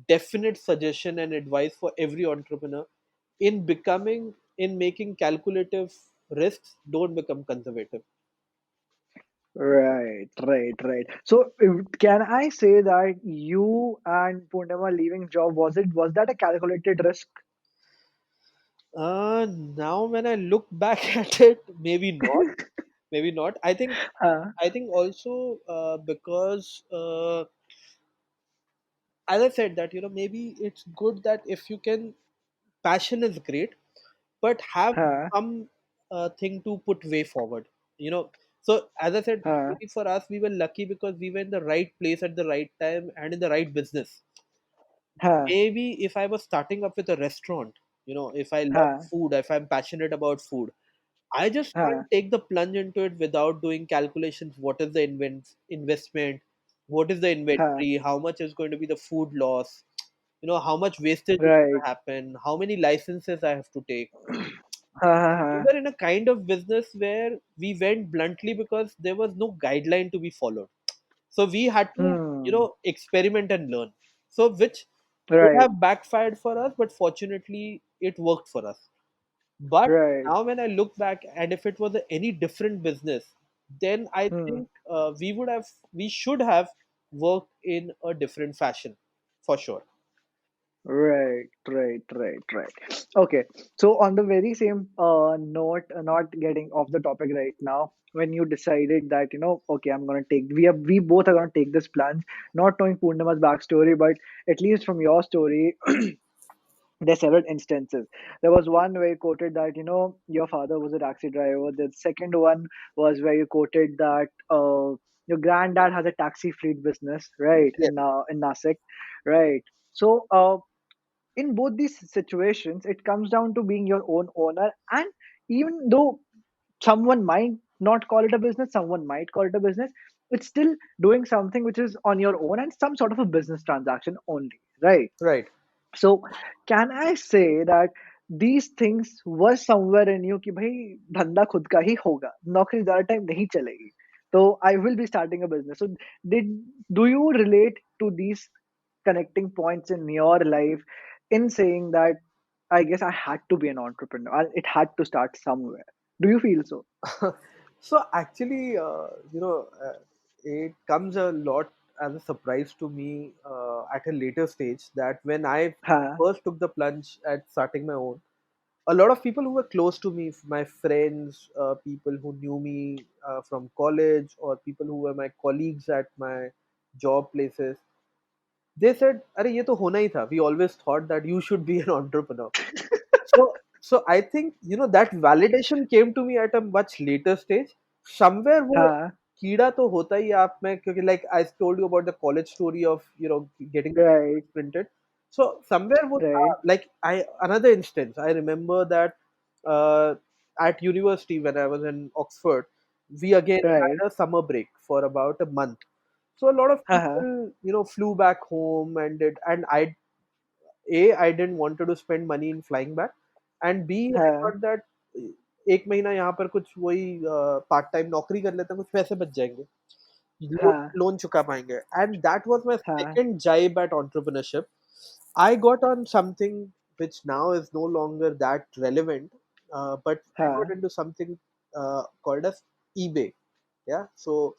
Speaker 1: definite suggestion and advice for every entrepreneur. In making calculative risks, don't become conservative.
Speaker 2: right, right, right. So, can I say that you and Purnima leaving job, was that a calculated risk?
Speaker 1: Now when I look back at it, maybe not. Maybe not.
Speaker 2: हाँ,
Speaker 1: I think also because as I said that maybe it's good that if you can, passion is great, but have
Speaker 2: हाँ,
Speaker 1: some thing to put way forward. You know. So as I said,
Speaker 2: हाँ,
Speaker 1: maybe for us we were lucky because we were in the right place at the right time and in the right business.
Speaker 2: हाँ,
Speaker 1: Maybe if I was starting up with a restaurant, if I love
Speaker 2: हाँ,
Speaker 1: food, if I'm passionate about food, I just
Speaker 2: हाँ
Speaker 1: can't take the plunge into it without doing calculations. What is the investment? What is the
Speaker 2: हाँ
Speaker 1: inventory? How much is going to be the food loss? How much wastage is going
Speaker 2: right
Speaker 1: to happen? How many licenses I have to take?
Speaker 2: हाँ हाँ
Speaker 1: We
Speaker 2: हाँ
Speaker 1: were in a kind of business where we went bluntly because there was no guideline to be followed. So we had to,
Speaker 2: hmm
Speaker 1: experiment and learn. So which could
Speaker 2: right
Speaker 1: have backfired for us, but fortunately it worked for us. But
Speaker 2: right
Speaker 1: now when I look back, and if it was any different business, then I
Speaker 2: hmm
Speaker 1: think we should have worked in a different fashion, for sure.
Speaker 2: right. Okay, so on the very same note, not getting off the topic right now, when you decided that, okay, we both are gonna take this plunge, not knowing Purnama's backstory, but at least from your story, there's several instances. There was one where you quoted that, your father was a taxi driver. The second one was where you quoted that your granddad has a taxi fleet business, right,
Speaker 1: Yes.
Speaker 2: in Nasik, right? So in both these situations, it comes down to being your own owner. And even though someone might not call it a business, someone might call it a business, it's still doing something which is on your own and some sort of a business transaction only, right?
Speaker 1: Right.
Speaker 2: So can I say that these things were somewhere in you कि भाई धंधा खुद का ही होगा, नौकरी ज़्यादा time नहीं चलेगी, तो I will be starting a business. So did do you relate to these connecting points in your life in saying that I guess I had to be an entrepreneur, it had to start somewhere? Do you feel so?
Speaker 1: So actually, it comes a lot as a surprise to me at a later stage that when I
Speaker 2: हाँ
Speaker 1: first took the plunge at starting my own, a lot of people who were close to me, my friends, people who knew me from college, or people who were my colleagues at my job places, they said, "अरे ये तो होना ही था." We always thought that you should be an entrepreneur. So I think that validation came to me at a much later stage. Somewhere वो
Speaker 2: हाँ
Speaker 1: कीड़ा तो होता ही है आप में, क्योंकि like I told you about the college story of getting
Speaker 2: right
Speaker 1: printed. So somewhere वो था,
Speaker 2: right
Speaker 1: like I another instance I remember that uh, at university when I was in Oxford, we again
Speaker 2: right
Speaker 1: had a summer break for about a month. So a lot of
Speaker 2: हाँ हाँ
Speaker 1: people flew back home, and I didn't wanted to spend money in flying back, and B, I
Speaker 2: हाँ
Speaker 1: thought that एक महीना यहाँ पर कुछ वही part time नौकरी कर लेते हैं, कुछ पैसे बच जाएंगे, लोन
Speaker 2: हाँ
Speaker 1: लोन चुका पाएंगे. एंड दैट वाज माय
Speaker 2: हाँ
Speaker 1: सेकंड जाइब eight entrepreneurship. I got on something which now is no longer that relevant, but I got
Speaker 2: हाँ
Speaker 1: into something called as eBay. Yeah, so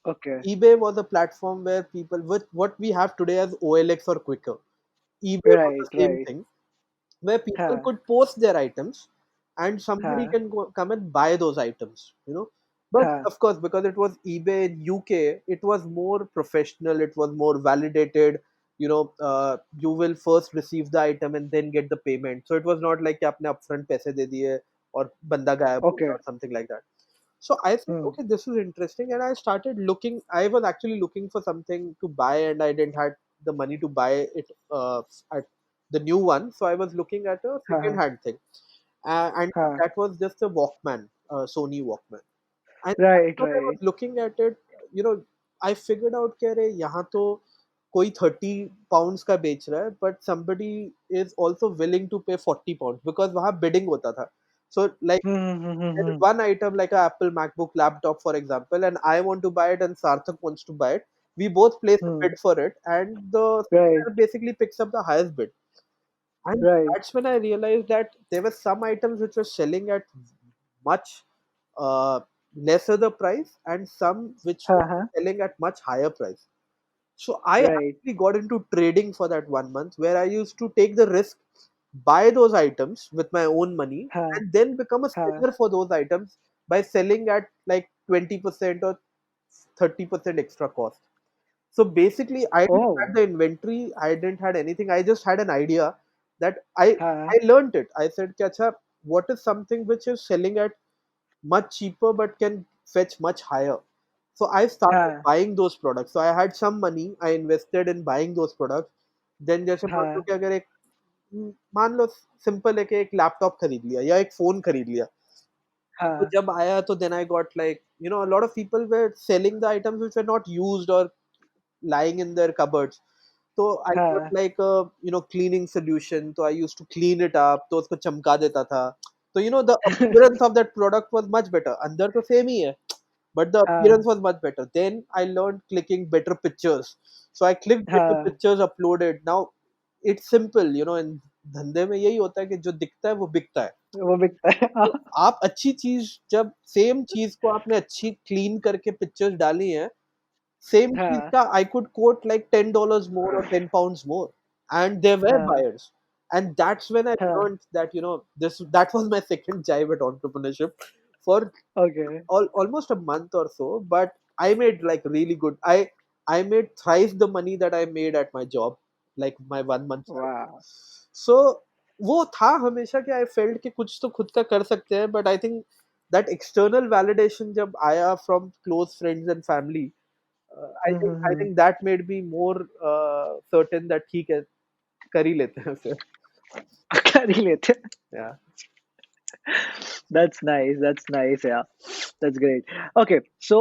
Speaker 2: okay
Speaker 1: eBay was a platform where people, with what we have today as OLX or Quicker, eBay was
Speaker 2: right
Speaker 1: the same
Speaker 2: right
Speaker 1: thing, where people
Speaker 2: हाँ
Speaker 1: could post their items and somebody
Speaker 2: हाँ
Speaker 1: can come and buy those items. But
Speaker 2: हाँ
Speaker 1: of course, because it was eBay in UK, it was more professional, it was more validated. You will first receive the item and then get the payment, so it was not like कि आपने upfront पैसे दे दिए और बंदा गायब हो गया
Speaker 2: okay
Speaker 1: or something like that. So I said,
Speaker 2: hmm
Speaker 1: okay, this is interesting, and I started looking. I was actually looking for something to buy, and I didn't have the money to buy it at the new one. So I was looking at a
Speaker 2: हाँ
Speaker 1: second-hand thing, and
Speaker 2: हाँ
Speaker 1: that was just a Walkman, Sony Walkman. And
Speaker 2: right
Speaker 1: when I was
Speaker 2: right
Speaker 1: looking at it, I figured out कि अरे यहाँ तो कोई 30 pounds का बेच रहा है, but somebody is also willing to pay 40 pounds because वहाँ bidding होता था. So like there is
Speaker 2: hmm
Speaker 1: one item like a Apple MacBook laptop, for example, and I want to buy it and Sarthak wants to buy it. We both place a
Speaker 2: hmm
Speaker 1: bid for it, and the
Speaker 2: right
Speaker 1: seller basically picks up the highest bid. And
Speaker 2: right
Speaker 1: that's when I realized that there were some items which were selling at much uh, lesser the price, and some which were
Speaker 2: हाँ हाँ
Speaker 1: selling at much higher price. So I
Speaker 2: right
Speaker 1: actually got into trading for that 1 month, where I used to take the risk, buy those items with my own money,
Speaker 2: हाँ
Speaker 1: and then become a
Speaker 2: हाँ
Speaker 1: seller for those items by selling at like 20% or 30% extra cost. So basically, I didn't have
Speaker 2: oh
Speaker 1: the inventory, I didn't had anything. I just had an idea that I
Speaker 2: हाँ
Speaker 1: learned it. I said, "कि अच्छा, what is something which is selling at much cheaper but can fetch much higher?" So I started
Speaker 2: हाँ
Speaker 1: buying those products. So I had some money, I invested in buying those products. Then जैसे मान लो
Speaker 2: हाँ
Speaker 1: कि अगर मान लो simple है कि एक लैपटॉप खरीद लिया या एक फोन खरीद लिया, तो
Speaker 2: हाँ,
Speaker 1: जब आया तो then I got like, a lot of people were selling the items which were not used or lying in their cupboards. तो I got
Speaker 2: हाँ,
Speaker 1: like a, cleaning solution. तो I used to clean it up, तो उसको चमका देता था. तो the appearance of that product was much better. अंदर तो same ही है, but the appearance
Speaker 2: हाँ,
Speaker 1: was much better. Then I learned clicking better pictures. So I clicked better
Speaker 2: हाँ,
Speaker 1: pictures, uploaded. Now it's simple, in धंधे में यही होता है कि जो दिखता है वो बिकता है.
Speaker 2: वो बिकता है।
Speaker 1: तो आप अच्छी चीज़, जब सेम चीज़ को आपने अच्छी क्लीन करके पिक्चर्स डाली हैं, सेम चीज़
Speaker 2: हाँ,
Speaker 1: का I could quote like $10 more or £10 more, and there were
Speaker 2: हाँ,
Speaker 1: buyers. And that's when I
Speaker 2: हाँ,
Speaker 1: learned that, this that was my second jive at entrepreneurship for
Speaker 2: okay,
Speaker 1: almost a month or so, but I made like really good. I made thrice the money that I made at my job, like my 1 month salary.
Speaker 2: वाह,
Speaker 1: So वो था हमेशा कि I felt कि कुछ तो खुद का कर सकते हैं, but I think that external validation जब आया from close friends and family, I think that made me more certain that ठीक है, कर ही लेते हैं फिर.
Speaker 2: कर ही लेते हैं।
Speaker 1: या
Speaker 2: That's nice. That's nice. Yeah, that's great. Okay, so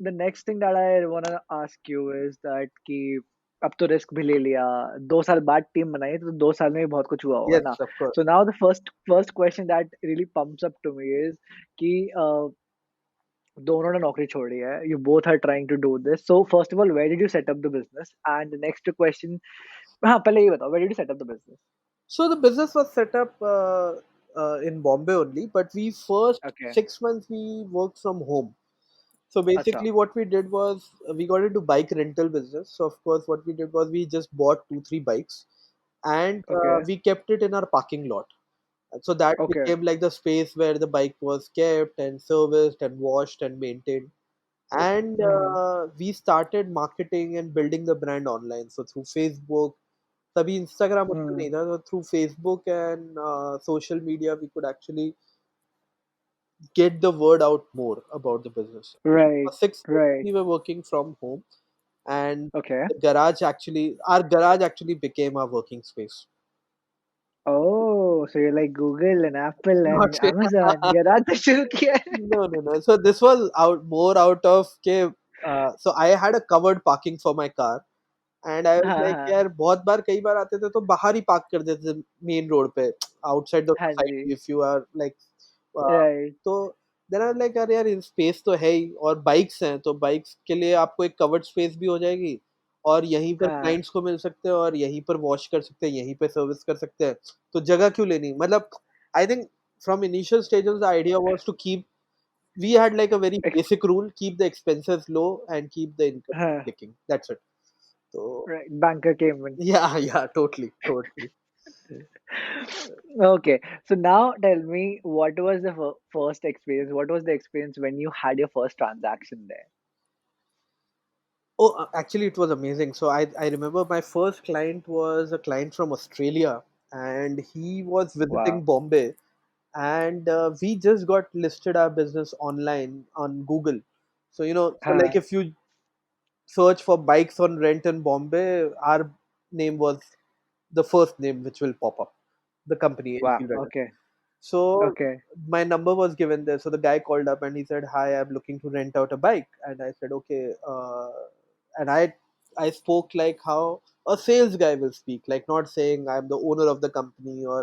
Speaker 2: the next thing that I wanna ask you is that कि अब तो रिस्क भी ले लिया, 2 साल बाद टीम बनाई तो 2 साल में भी बहुत कुछ हुआ होगा ना.
Speaker 1: Yes of course.
Speaker 2: So now the first question that really pumps up to me is कि दोनों ने नौकरी छोड़ी है. You both are trying to do this. So first of all, where did you set up the business? And the next question, हाँ पहले ये बताओ, where did you set up the business?
Speaker 1: So the business was set up in Bombay only, but we first
Speaker 2: Okay,
Speaker 1: 6 months we worked from home. So
Speaker 2: अच्छा,
Speaker 1: basically, what we did was we got into bike rental business. So of course, what we did was we just bought 2 3 bikes, and
Speaker 2: okay,
Speaker 1: we kept it in our parking lot. So that
Speaker 2: okay.
Speaker 1: became like the space where the bike was kept and serviced and washed and maintained. And
Speaker 2: Mhm.
Speaker 1: we started marketing and building the brand online. So through Facebook, तभी Instagram उतना
Speaker 2: Hmm.
Speaker 1: नहीं था. So through Facebook and social media, we could actually get the word out more about the business.
Speaker 2: Right,
Speaker 1: For 6 months,
Speaker 2: right.
Speaker 1: we were working from home, and
Speaker 2: Okay.
Speaker 1: our garage actually became our working space.
Speaker 2: Oh, so you're like Google and Apple
Speaker 1: Not
Speaker 2: and
Speaker 1: sure.
Speaker 2: Amazon. Garage से शुरू किया है.
Speaker 1: No, no, no. So this was out of के so I had a covered parking for my car, and I was
Speaker 2: हाँ,
Speaker 1: like
Speaker 2: हाँ.
Speaker 1: यार बहुत बार कई बार आते थे तो बाहर ही पार्क कर देते थे मेन रोड पे, outside the
Speaker 2: हाँ जी.
Speaker 1: society if you are like uh,
Speaker 2: Right.
Speaker 1: तो देन आई वाज लाइक अरे यार स्पेस तो है ही, और बाइक्स हैं तो बाइक्स के लिए आपको एक कवर्ड स्पेस भी हो जाएगी, और यहीं पर
Speaker 2: हाँ.
Speaker 1: क्लाइंट्स को मिल सकते हैं और यहीं पर वॉश कर सकते हैं, यहीं पे सर्विस कर सकते हैं. तो जगह क्यों लेनी, मतलब I think from initial stages the idea was to keep, we had like a very
Speaker 2: Ex-
Speaker 1: basic rule: keep the expenses low and keep the income
Speaker 2: हाँ.
Speaker 1: clicking. That's it. So
Speaker 2: Right. Banker came in.
Speaker 1: yeah, yeah, totally, totally.
Speaker 2: Okay. So now tell me, what was the first experience? What was the experience when you had your first transaction there?
Speaker 1: Oh, actually, it was amazing. So I remember my first client was a client from Australia, and he was visiting
Speaker 2: Wow.
Speaker 1: Bombay, and we just got listed our business online on Google. So so like
Speaker 2: हाँ.
Speaker 1: if you search for bikes on rent in Bombay, our name was the first name which will pop up. The company
Speaker 2: Wow.
Speaker 1: Enfield Riders.
Speaker 2: Okay.
Speaker 1: So
Speaker 2: Okay.
Speaker 1: my number was given there. So the guy called up and he said, "Hi, I'm looking to rent out a bike." And I said, "Okay." And I spoke like how a sales guy will speak, like not saying I'm the owner of the company or.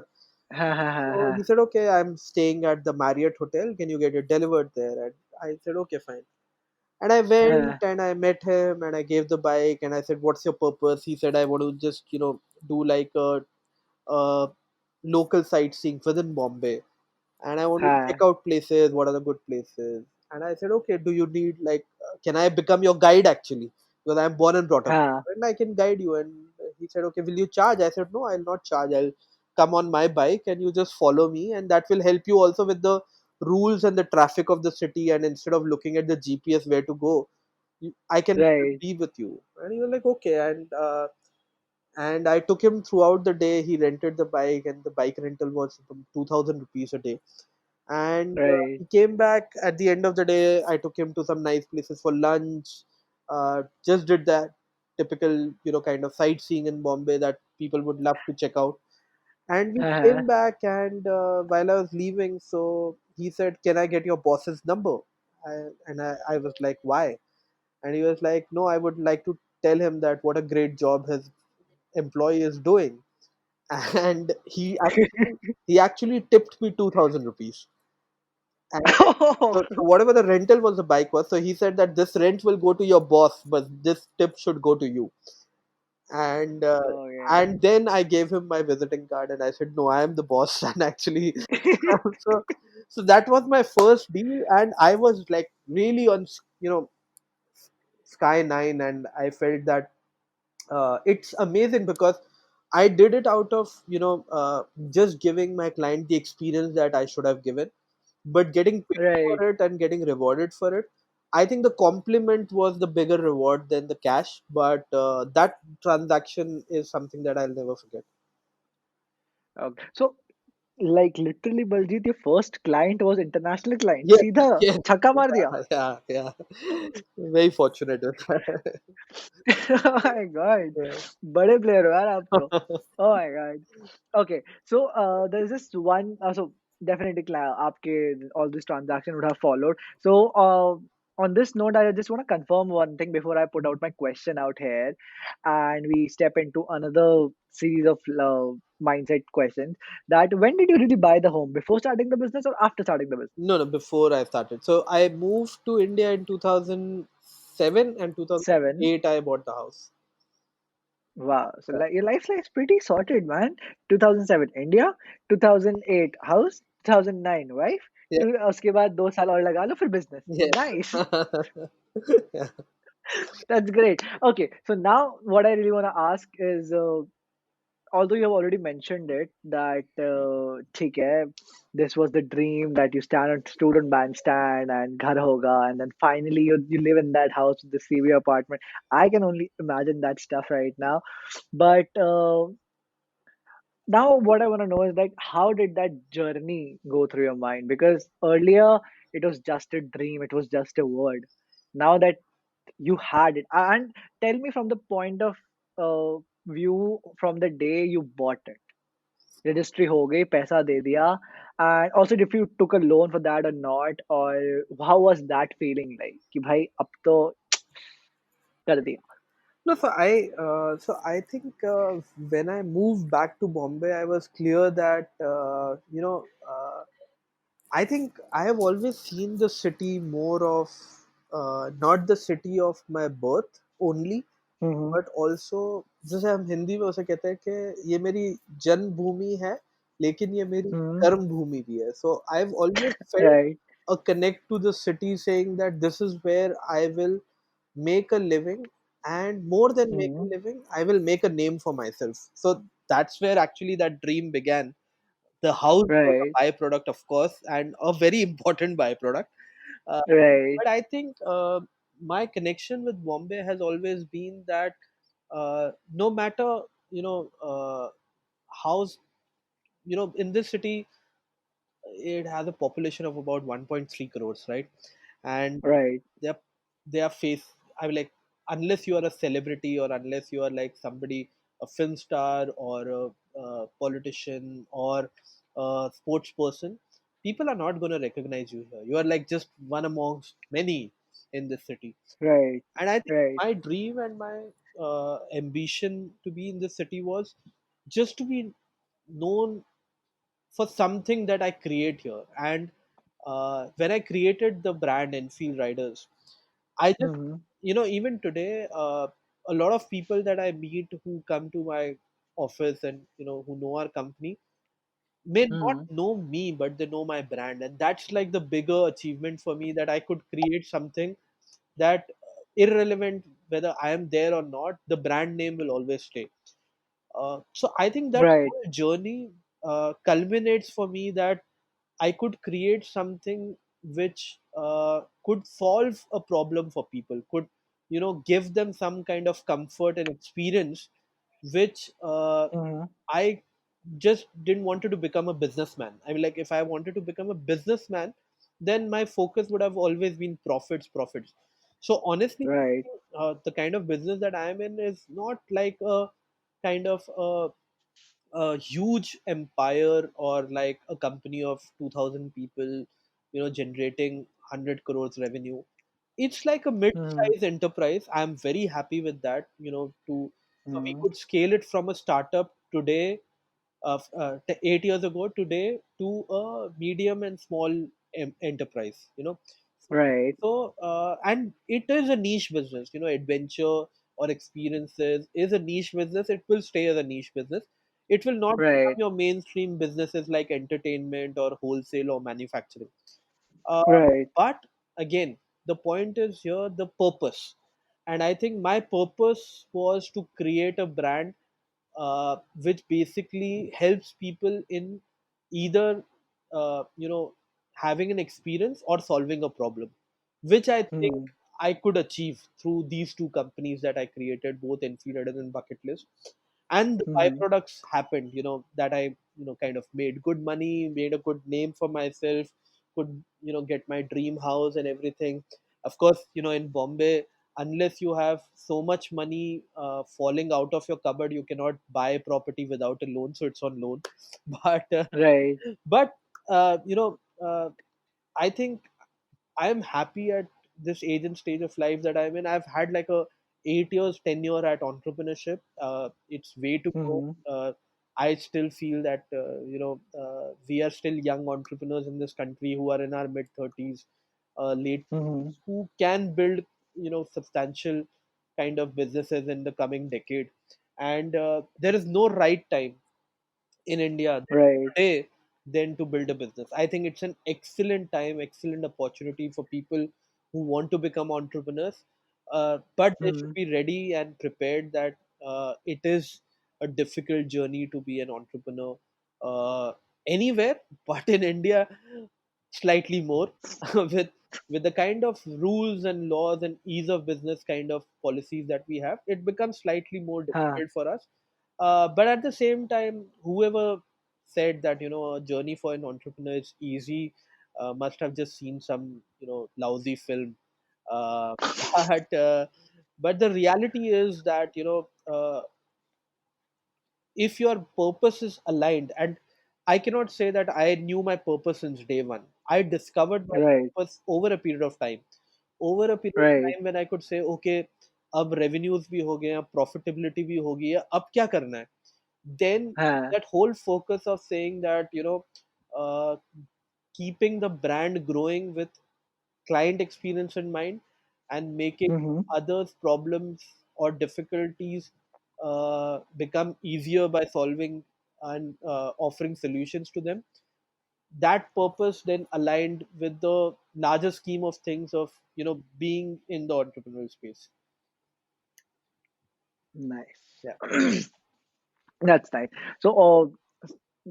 Speaker 2: हाँ, हाँ, हाँ,
Speaker 1: So he
Speaker 2: हाँ.
Speaker 1: said, "Okay, I'm staying at the Marriott Hotel. Can you get it delivered there?" And I said, "Okay, fine." And I went
Speaker 2: हाँ.
Speaker 1: and I met him and I gave the bike and I said, "What's your purpose?" He said, "I want to just do like a local sightseeing within Bombay, and I want to check
Speaker 2: हाँ.
Speaker 1: out places. What are the good places?" And I said, "Okay, do you need like, can I become your guide actually? Because I'm born and brought up
Speaker 2: हाँ.
Speaker 1: here, and I can guide you." And he said, "Okay, will you charge?" I said, "No, I'll not charge. I'll come on my bike and you just follow me, and that will help you also with the rules and the traffic of the city. And instead of looking at the GPS where to go, I can
Speaker 2: Right.
Speaker 1: be with you." And he was like, "Okay." And I took him throughout the day. He rented the bike, and the bike rental was 2,000 rupees a day. And
Speaker 2: Right.
Speaker 1: he came back at the end of the day. I took him to some nice places for lunch. Just did that typical, kind of sightseeing in Bombay that people would love to check out. And we
Speaker 2: हाँ,
Speaker 1: came
Speaker 2: हाँ.
Speaker 1: back, and while I was leaving, so he said, "Can I get your boss's number?" I was like, "Why?" And he was like, "No, I would like to tell him that what a great job his employee is doing." And he actually tipped me 2,000 rupees. And so whatever the rental was, the bike was. So he said that this rent will go to your boss, but this tip should go to you. And uh,
Speaker 2: Okay.
Speaker 1: and then I gave him my visiting card, and I said, "No, I am the boss." And actually, so so that was my first deal, and I was like really on sky nine, and I felt that it's amazing because I did it out of just giving my client the experience that I should have given, but getting paid
Speaker 2: Right.
Speaker 1: for it and getting rewarded for it. I think the compliment was the bigger reward than the cash, but that transaction is something that I'll never forget.
Speaker 2: Okay. So, like literally, Baljeet, your first client was international client.
Speaker 1: Yes,
Speaker 2: सीधा
Speaker 1: yes,
Speaker 2: छक्का मार दिया.
Speaker 1: yeah, yeah, yeah. Very fortunate with that.
Speaker 2: Oh my God.
Speaker 1: Yeah.
Speaker 2: बड़े player हो यार आप तो. Oh my God. Okay, so there's this one. So definitely, आपके all this transaction would have followed. So on this note, I just want to confirm one thing before I put out my question out here, and we step into another series of mindset questions. That when did you really buy the home? Before starting the business or after starting the business?
Speaker 1: No, no, before I started. So I moved to India in 2007, and
Speaker 2: Seven.
Speaker 1: 2008 I bought the house.
Speaker 2: Wow. So like your life's pretty sorted, man. 2007 India, 2008 house, 2009 wife.
Speaker 1: Yeah,
Speaker 2: उसके बाद 2 साल और लगा लो फिर business.
Speaker 1: yeah.
Speaker 2: Nice.
Speaker 1: Yeah.
Speaker 2: That's great. Okay. So now what I really want to ask is, although you have already mentioned it, that ठीक है, this was the dream that you stood on bandstand and ghar hoga, and then finally you live in that house with the CV apartment. I can only imagine that stuff right now. But now what I want to know is like how did that journey go through your mind? Because earlier it was just a dream, it was just a word. Now that you had it, and tell me from the point of view from the day you bought it. Registry हो गई, पैसा दे दिया, and also if you took a loan for that or not, or how was that feeling like कि भाई अब तो कर दिया.
Speaker 1: No, so I think when I moved back to Bombay, I was clear that I think I have always seen the city more of not the city of my birth only,
Speaker 2: Mm-hmm.
Speaker 1: But also जैसे हम हिंदी में उसे कहते हैं कि ये मेरी जन्मभूमि है, लेकिन ये मेरी
Speaker 2: Mm-hmm.
Speaker 1: कर्म भूमि भी है. So I have always felt
Speaker 2: Right.
Speaker 1: a connect to the city, saying that this is where I will make a living, and more than make a
Speaker 2: Mm-hmm.
Speaker 1: living, I will make a name for myself. So that's where actually that dream began. The house was a
Speaker 2: Right.
Speaker 1: byproduct, of course, and a very important byproduct. uh,
Speaker 2: Right.
Speaker 1: but I think my connection with Bombay has always been that no matter you know uh, how's in this city, it has a population of about 1.3 crores, right? And
Speaker 2: Right.
Speaker 1: they're they are face I mean, like, unless you are a celebrity, or unless you are like somebody, a film star, or a politician, or a sports person, people are not going to recognize you here. You are like just one amongst many in this city.
Speaker 2: Right.
Speaker 1: And I think
Speaker 2: Right.
Speaker 1: my dream and my ambition to be in this city was just to be known for something that I create here. And when I created the brand Enfield Riders, I just,
Speaker 2: Mm-hmm.
Speaker 1: even today, a lot of people that I meet who come to my office, and who know our company, may not
Speaker 2: Mm-hmm.
Speaker 1: know me, but they know my brand. And that's like the bigger achievement for me, that I could create something that, irrelevant whether I am there or not, the brand name will always stay. So I think that
Speaker 2: Right.
Speaker 1: whole journey culminates for me that I could create something which could solve a problem for people, could give them some kind of comfort and experience, which
Speaker 2: Mm-hmm.
Speaker 1: I just didn't want to become a businessman. I mean, like, if I wanted to become a businessman, then my focus would have always been profits, profits. So honestly,
Speaker 2: Right.
Speaker 1: the kind of business that I am in is not like a kind of a huge empire, or like a company of 2,000 people. generating 100 crores revenue. It's like a
Speaker 2: Mhm.
Speaker 1: mid-size enterprise. I'm very happy with that. To so we
Speaker 2: Mhm.
Speaker 1: could scale it from a startup today of 8 years ago today to a medium and small enterprise.
Speaker 2: Right.
Speaker 1: And it is a niche business. Adventure or experiences is a niche business. It will stay as a niche business. It will not become
Speaker 2: Right.
Speaker 1: your mainstream businesses like entertainment or wholesale or manufacturing. uh,
Speaker 2: Right.
Speaker 1: but again, the point is here the purpose. And I think my purpose was to create a brand which basically helps people in either having an experience or solving a problem, which I think
Speaker 2: Mhm.
Speaker 1: I could achieve through these two companies that I created, both Enfield Riders and Bucket List. And the
Speaker 2: Mhm.
Speaker 1: byproducts happened, that I kind of made good money, made a good name for myself, could get my dream house and everything. Of course, in Bombay, unless you have so much money falling out of your cupboard, you cannot buy a property without a loan, so it's on loan. but uh,
Speaker 2: Right.
Speaker 1: but uh, you know I think I am happy at this age and stage of life that I'm in. I've had like a 8 years tenure at entrepreneurship. It's way to go.
Speaker 2: Mhm.
Speaker 1: I still feel that we are still young entrepreneurs in this country who are in our mid 30s, late
Speaker 2: Mhm.
Speaker 1: 40s, who can build substantial kind of businesses in the coming decade. And there is no right time in India than
Speaker 2: Right.
Speaker 1: today than to build a business. I think it's an excellent time, excellent opportunity for people who want to become entrepreneurs. But they should
Speaker 2: Mhm.
Speaker 1: be ready and prepared that it is a difficult journey to be an entrepreneur uh, anywhere, but in India, slightly more with with the kind of rules and laws and ease of business kind of policies that we have, it becomes slightly more
Speaker 2: Huh.
Speaker 1: difficult for us. But at the same time, whoever said that a journey for an entrepreneur is easy must have just seen some lousy film. Uh, but uh, but the reality is that if your purpose is aligned, and I cannot say that I knew my purpose since day one. I discovered my
Speaker 2: Right.
Speaker 1: purpose over a period of
Speaker 2: Right.
Speaker 1: time when I could say, okay, अब revenues भी हो गए, अब profitability भी हो गई है, अब क्या करना है? Then
Speaker 2: Huh.
Speaker 1: that whole focus of saying that uh, keeping the brand growing with client experience in mind and making
Speaker 2: Mhm.
Speaker 1: others problems or difficulties become easier by solving and offering solutions to them, that purpose then aligned with the larger scheme of things of being in the entrepreneurial space.
Speaker 2: Nice.
Speaker 1: Yeah.
Speaker 2: That's nice. So,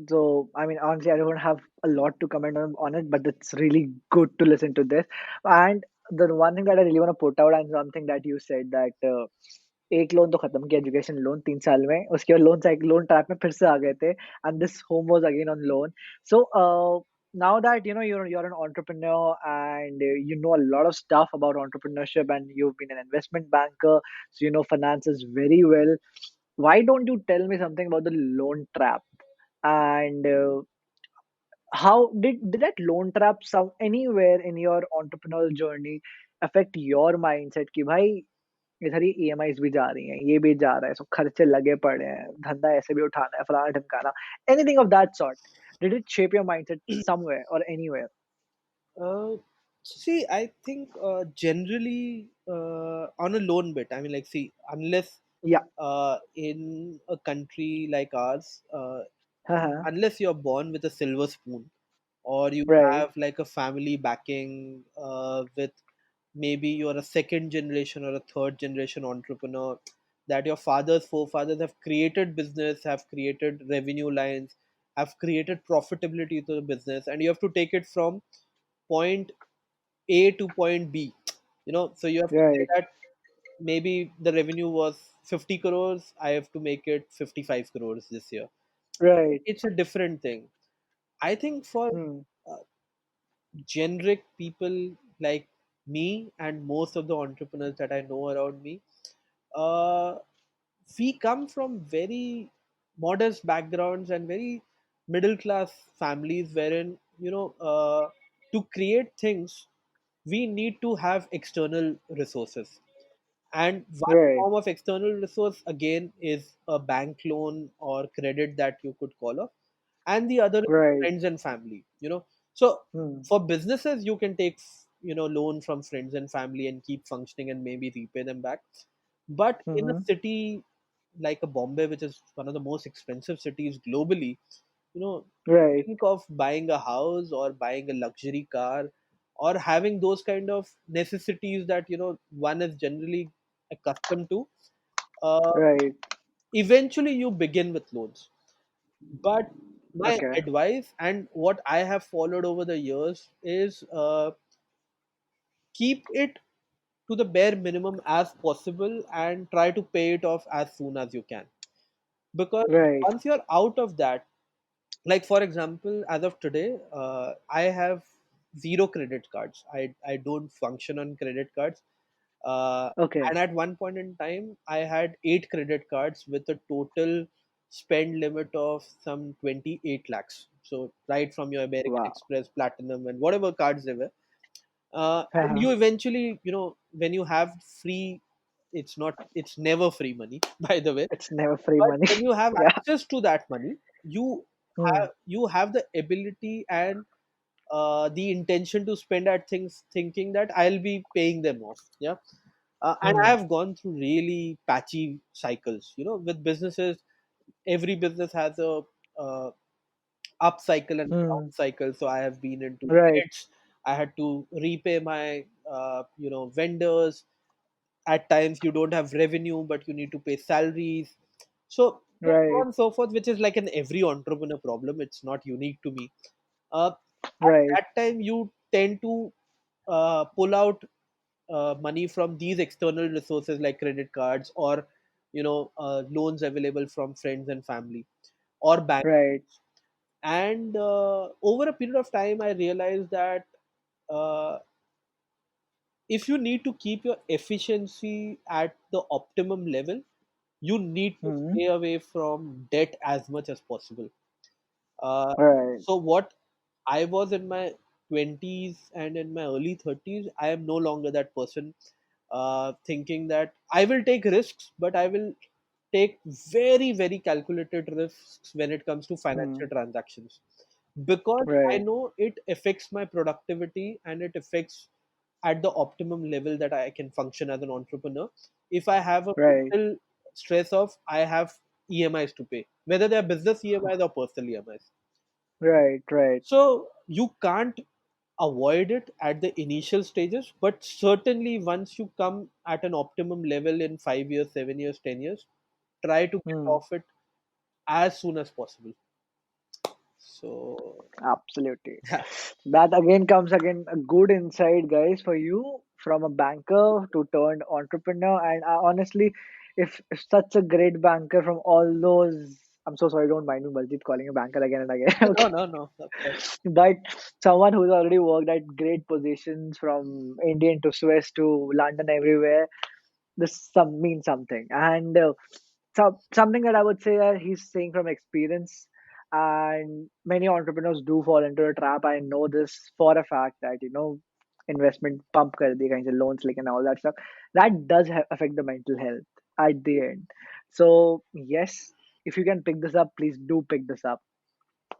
Speaker 2: so I mean, honestly, I don't have a lot to comment on it, but it's really good to listen to this. And the one thing that I really want to put out and something that you said that एक loan तो खत्म किया education loan 3 साल में उसके बाद loan trap में फिर से आ गए थे and this home was again on loan so now that you're an entrepreneur and you know a lot of stuff about entrepreneurship and you've been an investment banker, so you know finances very well, why don't you tell me something about the loan trap and how did that loan trap some anywhere in your entrepreneurial journey affect your mindset कि भाई इधर ही EMIs भी जा रही हैं, ये भी जा रहा है, सो खर्चे लगे पड़े हैं, धंधा ऐसे भी उठाना है, फलाना ढिमकाना, anything of that sort. Did it shape your mindset somewhere or anywhere?
Speaker 1: Uh, See, I think generally on a loan bit, I mean, like, see, unless
Speaker 2: Yeah.
Speaker 1: in a country like ours,
Speaker 2: Uh-huh.
Speaker 1: unless you're born with a silver spoon, or you
Speaker 2: Right.
Speaker 1: have like a family backing with maybe you're a second generation or a third generation entrepreneur, that your fathers, forefathers have created business, have created revenue lines, have created profitability to the business, and you have to take it from point A to point B. So you have to say
Speaker 2: Right.
Speaker 1: that maybe the revenue was 50 crores, I have to make it 55 crores this year.
Speaker 2: Right.
Speaker 1: It's a different thing. I think for
Speaker 2: Hmm.
Speaker 1: uh, generic people like me and most of the entrepreneurs that I know around me, uh, we come from very modest backgrounds and very middle class families, wherein to create things, we need to have external resources. And one
Speaker 2: Right.
Speaker 1: form of external resource again is a bank loan or credit that you could call off, and the other is
Speaker 2: Right.
Speaker 1: friends and family. So
Speaker 2: Hmm.
Speaker 1: for businesses, you can take loan from friends and family and keep functioning and maybe repay them back. But in a
Speaker 2: Mm-hmm.
Speaker 1: city like a Bombay, which is one of the most expensive cities globally, you know,
Speaker 2: Right.
Speaker 1: think of buying a house or buying a luxury car or having those kind of necessities that one is generally accustomed to. Uh,
Speaker 2: Right.
Speaker 1: Eventually, you begin with loans. But my
Speaker 2: Okay.
Speaker 1: advice and what I have followed over the years is keep it to the bare minimum as possible and try to pay it off as soon as you can. Because
Speaker 2: Right.
Speaker 1: once you're out of that, like for example, as of today, I have zero credit cards. I don't function on credit cards. uh,
Speaker 2: Okay.
Speaker 1: and at one point in time I had 8 credit cards with a total spend limit of some 28 lakhs, so right from your American
Speaker 2: Wow.
Speaker 1: Express, Platinum, and whatever cards they were. And
Speaker 2: Uh-huh.
Speaker 1: you eventually, when you have free, it's never free money by the way.
Speaker 2: It's never free
Speaker 1: But
Speaker 2: money.
Speaker 1: when you have
Speaker 2: Yeah.
Speaker 1: access to that money, you
Speaker 2: Hmm.
Speaker 1: have the ability and the intention to spend at things thinking that I'll be paying them off. Yeah. And I
Speaker 2: Hmm.
Speaker 1: have gone through really patchy cycles. With businesses, every business has a uh, up cycle and down
Speaker 2: Hmm.
Speaker 1: cycle. So I have been into
Speaker 2: Right.
Speaker 1: debts. I had to repay my vendors. At times you don't have revenue, but you need to pay salaries. So on
Speaker 2: Right.
Speaker 1: and so forth, which is like an every entrepreneur problem. It's not unique to me. At
Speaker 2: Right.
Speaker 1: that time, you tend to pull out money from these external resources like credit cards or loans available from friends and family or bank.
Speaker 2: Right.
Speaker 1: And over a period of time, I realized that uh, if you need to keep your efficiency at the optimum level, you need to
Speaker 2: Hmm.
Speaker 1: stay away from debt as much as possible. Uh,
Speaker 2: Right.
Speaker 1: so what I was in my 20s and in my early 30s, I am no longer that person thinking that I will take risks, but I will take very, very calculated risks when it comes to
Speaker 2: Hmm.
Speaker 1: financial transactions because I
Speaker 2: Right.
Speaker 1: know it affects my productivity and it affects at the optimum level that I can function as an entrepreneur. If I have a
Speaker 2: Right.
Speaker 1: mental stress of I have EMIs to pay, whether they are business EMIs or personal EMIs.
Speaker 2: Right. Right.
Speaker 1: So you can't avoid it at the initial stages, but certainly once you come at an optimum level in 5 years, 7 years, 10 years, try to get
Speaker 2: Hmm.
Speaker 1: off it as soon as possible. So
Speaker 2: Absolutely.
Speaker 1: yeah,
Speaker 2: That again comes again a good insight, guys, for you from a banker to turned entrepreneur. And honestly, if such a great banker from all those, I'm so sorry, don't mind me, Baljeet, calling you banker again and again.
Speaker 1: no,
Speaker 2: Okay,
Speaker 1: no, no, of course.
Speaker 2: but someone who's already worked at great positions from Indian to Swiss to London everywhere, this some means something. And something that I would say that he's saying from experience, and many entrepreneurs do fall into a trap. I know this for a fact that investment pump kar diye kinds of loans like and all that stuff that does affect the mental health at the end. So yes, if you can pick this up, please do pick this up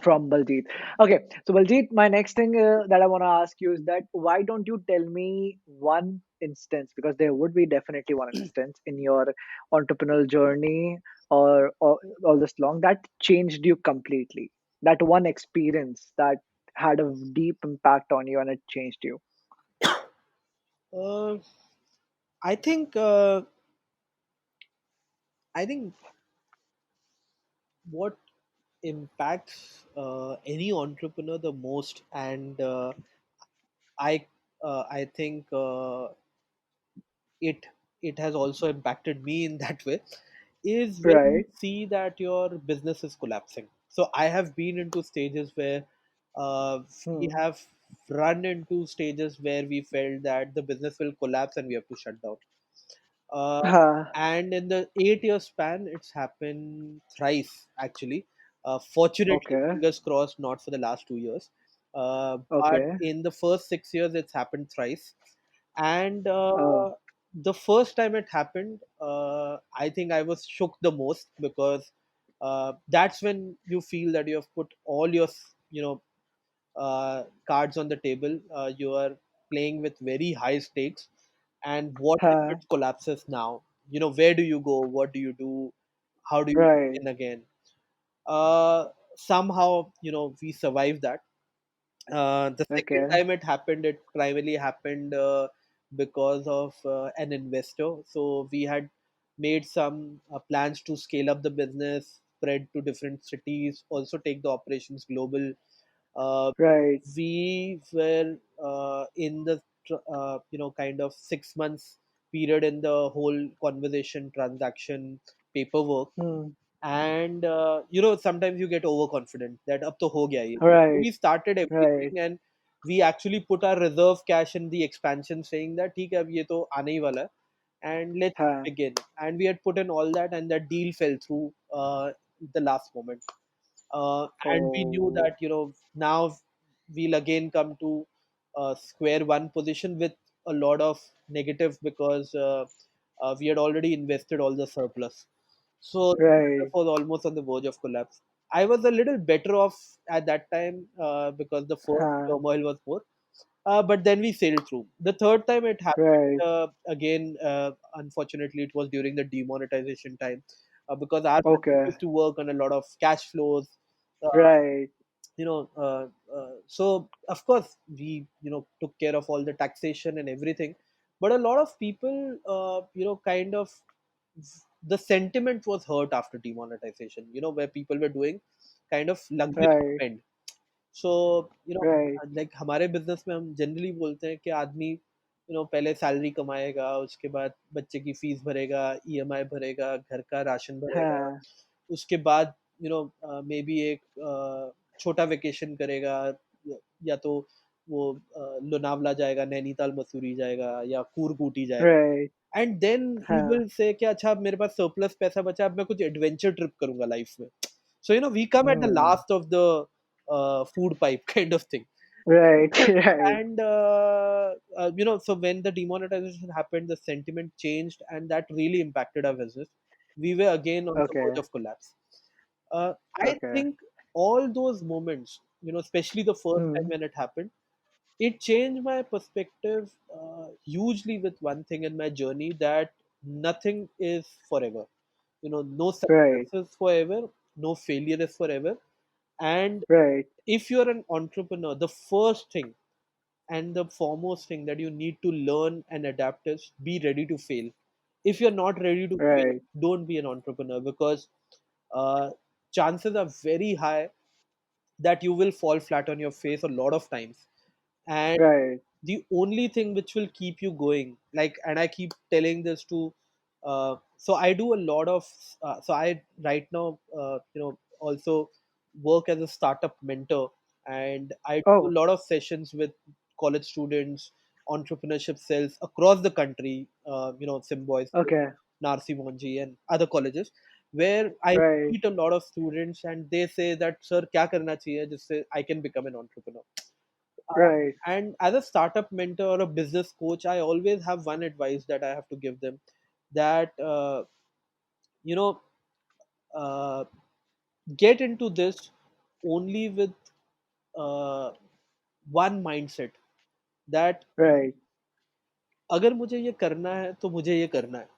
Speaker 2: from Baljeet. Okay, so Baljeet, my next thing that I want to ask you is that why don't you tell me one instance, because there would be definitely one instance in your entrepreneurial journey or all this long that changed you completely. That one experience that had a deep impact on you and it changed you.
Speaker 1: Uh, I think I think what impacts any entrepreneur the most, and I think it it has also impacted me in that way, is when you
Speaker 2: Right.
Speaker 1: see that your business is collapsing. So I have been into stages where we
Speaker 2: Hmm.
Speaker 1: have run into stages where we felt that the business will collapse and we have to shut down. Uh,
Speaker 2: Ah,
Speaker 1: and in the 8 year span, it's happened thrice actually. Fortunately,
Speaker 2: okay.
Speaker 1: fingers crossed, not for the last 2 years. But
Speaker 2: Okay.
Speaker 1: in the first 6 years, it's happened thrice. And
Speaker 2: Oh,
Speaker 1: the first time it happened, I think I was shook the most, because that's when you feel that you have put all your, cards on the table. You are playing with very high stakes, and what if
Speaker 2: huh,
Speaker 1: it collapses now? Where do you go? What do you do? How do you
Speaker 2: right.
Speaker 1: begin again? Uh, Somehow, we survived that. The second
Speaker 2: Okay.
Speaker 1: time it happened, it primarily happened because of an investor. So we had made some plans to scale up the business, spread to different cities, also take the operations global. Uh,
Speaker 2: Right.
Speaker 1: we were in the kind of 6 months period in the whole conversation, transaction, paperwork.
Speaker 2: Hmm.
Speaker 1: And sometimes you get overconfident that up to ho gaya ye. So
Speaker 2: Right.
Speaker 1: we started
Speaker 2: Right.
Speaker 1: everything, and we actually put our reserve cash in the expansion, saying that ठीक है अब ये तो आने ही वाला है, and let's
Speaker 2: Huh.
Speaker 1: begin. And we had put in all that, and that deal fell through the last moment. And we knew
Speaker 2: Oh,
Speaker 1: that now we'll again come to square one position with a lot of negative, because we had already invested all the surplus. So the business
Speaker 2: right.
Speaker 1: was almost on the verge of collapse. I was a little better off at that time, because the first
Speaker 2: Huh.
Speaker 1: turmoil was more. But then we sailed through. The third time it happened,
Speaker 2: Right.
Speaker 1: again, unfortunately, it was during the demonetization time, because our business
Speaker 2: Okay.
Speaker 1: used to work on a lot of cash flows. Uh,
Speaker 2: Right.
Speaker 1: so of course we took care of all the taxation and everything, but a lot of people, kind of, the sentiment was hurt after demonetization. Where people were doing kind of luxury
Speaker 2: Right.
Speaker 1: spend. So
Speaker 2: Right.
Speaker 1: Like हमारे business में हम generally बोलते हैं कि आदमी पहले salary कमाएगा, उसके बाद बच्चे की फीस भरेगा, ईएमआई भरेगा, घर का राशन भरेगा,
Speaker 2: Huh.
Speaker 1: उसके बाद मे बी एक छोटा वेकेशन करेगा, या तो वो लोनावला जाएगा, नैनीताल मसूरी जाएगा, या कूर्ग ऊटी जाएगा,
Speaker 2: Right.
Speaker 1: And then he
Speaker 2: Huh.
Speaker 1: Will say कि अच्छा अब मेरे पास सरप्लस पैसा बचा, अब मैं कुछ एडवेंचर ट्रिप करूंगा लाइफ में. So we come at the
Speaker 2: Hmm.
Speaker 1: last of the food pipe kind of thing.
Speaker 2: Right. Right.
Speaker 1: And so when the demonetization happened, the sentiment changed, and that really impacted our business. We were again on the verge
Speaker 2: Okay.
Speaker 1: of collapse. I
Speaker 2: Okay.
Speaker 1: think all those moments, especially the first time
Speaker 2: Hmm.
Speaker 1: when it happened, it changed my perspective hugely with one thing in my journey, that nothing is forever. No success
Speaker 2: Right.
Speaker 1: is forever, no failure is forever. And
Speaker 2: Right.
Speaker 1: if you're an entrepreneur, the first thing and the foremost thing that you need to learn and adapt is be ready to fail. If you're not ready to fail,
Speaker 2: Right.
Speaker 1: don't be an entrepreneur, because uh, chances are very high that you will fall flat on your face a lot of times. And
Speaker 2: Right.
Speaker 1: the only thing which will keep you going, like, and I keep telling this to so I do a lot of so I right now also work as a startup mentor, and I do a
Speaker 2: Oh.
Speaker 1: lot of sessions with college students, entrepreneurship cells across the country, Symboys,
Speaker 2: Okay.
Speaker 1: Narsi Monji, and other colleges, where I
Speaker 2: Right.
Speaker 1: meet a lot of students, and they say that sir क्या करना चाहिए जिससे I can become an entrepreneur.
Speaker 2: Right.
Speaker 1: And as a startup mentor or a business coach, I always have one advice that I have to give them, that you know uh, get into this only with uh, one mindset, that
Speaker 2: Right.
Speaker 1: अगर मुझे ये करना है तो मुझे ये करना है.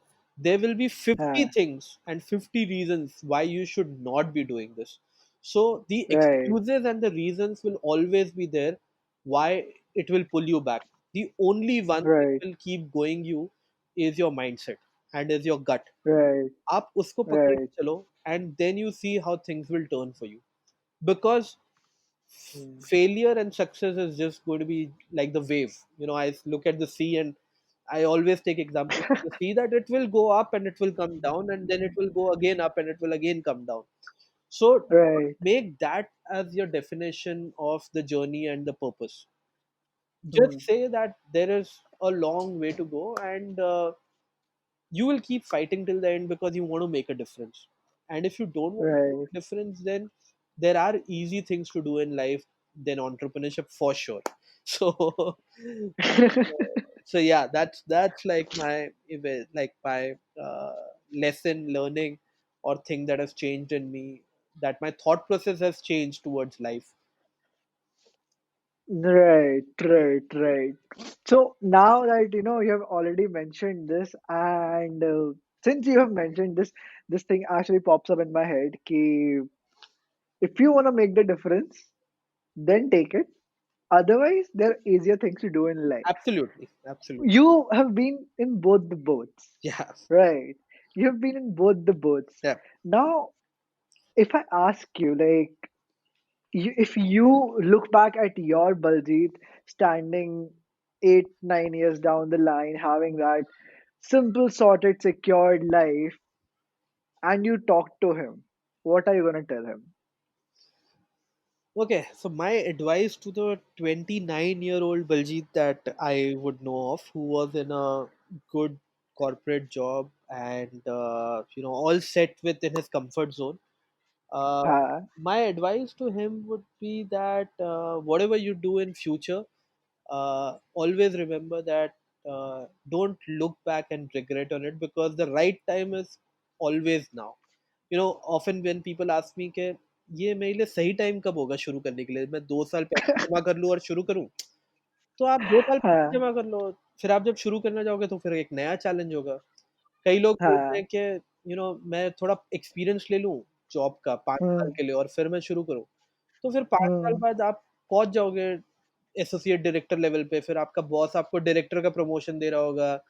Speaker 1: There will be 50
Speaker 2: Huh.
Speaker 1: things and 50 reasons why you should not be doing this. So the
Speaker 2: Right.
Speaker 1: excuses and the reasons will always be there why it will pull you back. The only one thing
Speaker 2: Right.
Speaker 1: will keep going you is your mindset and is your gut.
Speaker 2: Right.
Speaker 1: आप उसको पकड़ के
Speaker 2: Right.
Speaker 1: चलो, and then you see how things will turn for you. Because
Speaker 2: Hmm.
Speaker 1: failure and success is just going to be like the wave. I look at the sea, and I always take examples of the sea, that it will go up and it will come down, and then it will go again up and it will again come down. So don't
Speaker 2: Right.
Speaker 1: make that as your definition of the journey and the purpose.
Speaker 2: Hmm.
Speaker 1: Just say that there is a long way to go, and you will keep fighting till the end, because you want to make a difference. And if you don't want to make
Speaker 2: Right.
Speaker 1: a difference, then there are easy things to do in life. then entrepreneurship for sure. So so yeah, that's like my lesson learning or thing that has changed in me, that my thought process has changed towards life.
Speaker 2: Right, right, right. So now that you have already mentioned this, and since you have mentioned this, this thing actually pops up in my head. Ki if you want to make the difference, then take it. Otherwise, there are easier things to do in life.
Speaker 1: Absolutely, absolutely.
Speaker 2: You have been in both the boats,
Speaker 1: Yeah,
Speaker 2: right? You have been in both the boats.
Speaker 1: yeah.
Speaker 2: Now, if I ask you, like, if you look back at your Baljeet standing 8, 9 years down the line, having that simple, sorted, secured life, and you talk to him, what are you going to tell him?
Speaker 1: Okay, so my advice to the 29-year-old Baljeet that I would know of, who was in a good corporate job and all set within his comfort zone. Uh,
Speaker 2: Ah,
Speaker 1: my advice to him would be that whatever you do in future, always remember that don't look back and regret on it, because the right time is always now. Often when people ask me कि ये मेरे लिए सही time कब होगा शुरू करने के लिए, मैं 2 साल पैसे जमा कर लूँ और शुरू करूँ, तो आप 2 साल पैसे
Speaker 2: हाँ,
Speaker 1: जमा कर लो, फिर आप जब शुरू करना जाओगे तो फिर एक नया चैलेंज होगा। कई लोग बोलते हैं
Speaker 2: हाँ,
Speaker 1: कि मैं थोड़ा एक्सपीरियंस ले लूँ जॉब का 5 साल
Speaker 2: हम्म,
Speaker 1: के लिए और फिर मैं शुरू करूँ। तो फिर 5 साल
Speaker 2: हम्म,
Speaker 1: बाद आप पहुंच जाओगे एसोसिएट डायरेक्टर लेवल पे, फिर आपका बॉस आपको डायरेक्टर का प्रमोशन दे रहा होगा,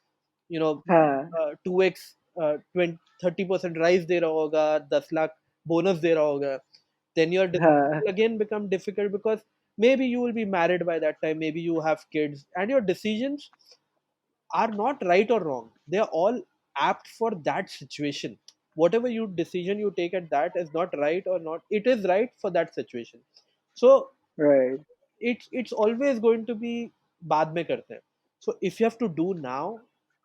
Speaker 1: यू नो
Speaker 2: हाँ,
Speaker 1: 2x 30% राइज दे रहा होगा, 10 लाख बोनस दे रहा होगा। then your decision
Speaker 2: हाँ,
Speaker 1: will again become difficult, because maybe you will be married by that time, maybe you have kids, and your decisions are not right or wrong, they are all apt for that situation. Whatever you decision you take at that is not right or not, it is right for that situation. So
Speaker 2: right,
Speaker 1: it's always going to be बाद में करते हैं. So if you have to do now,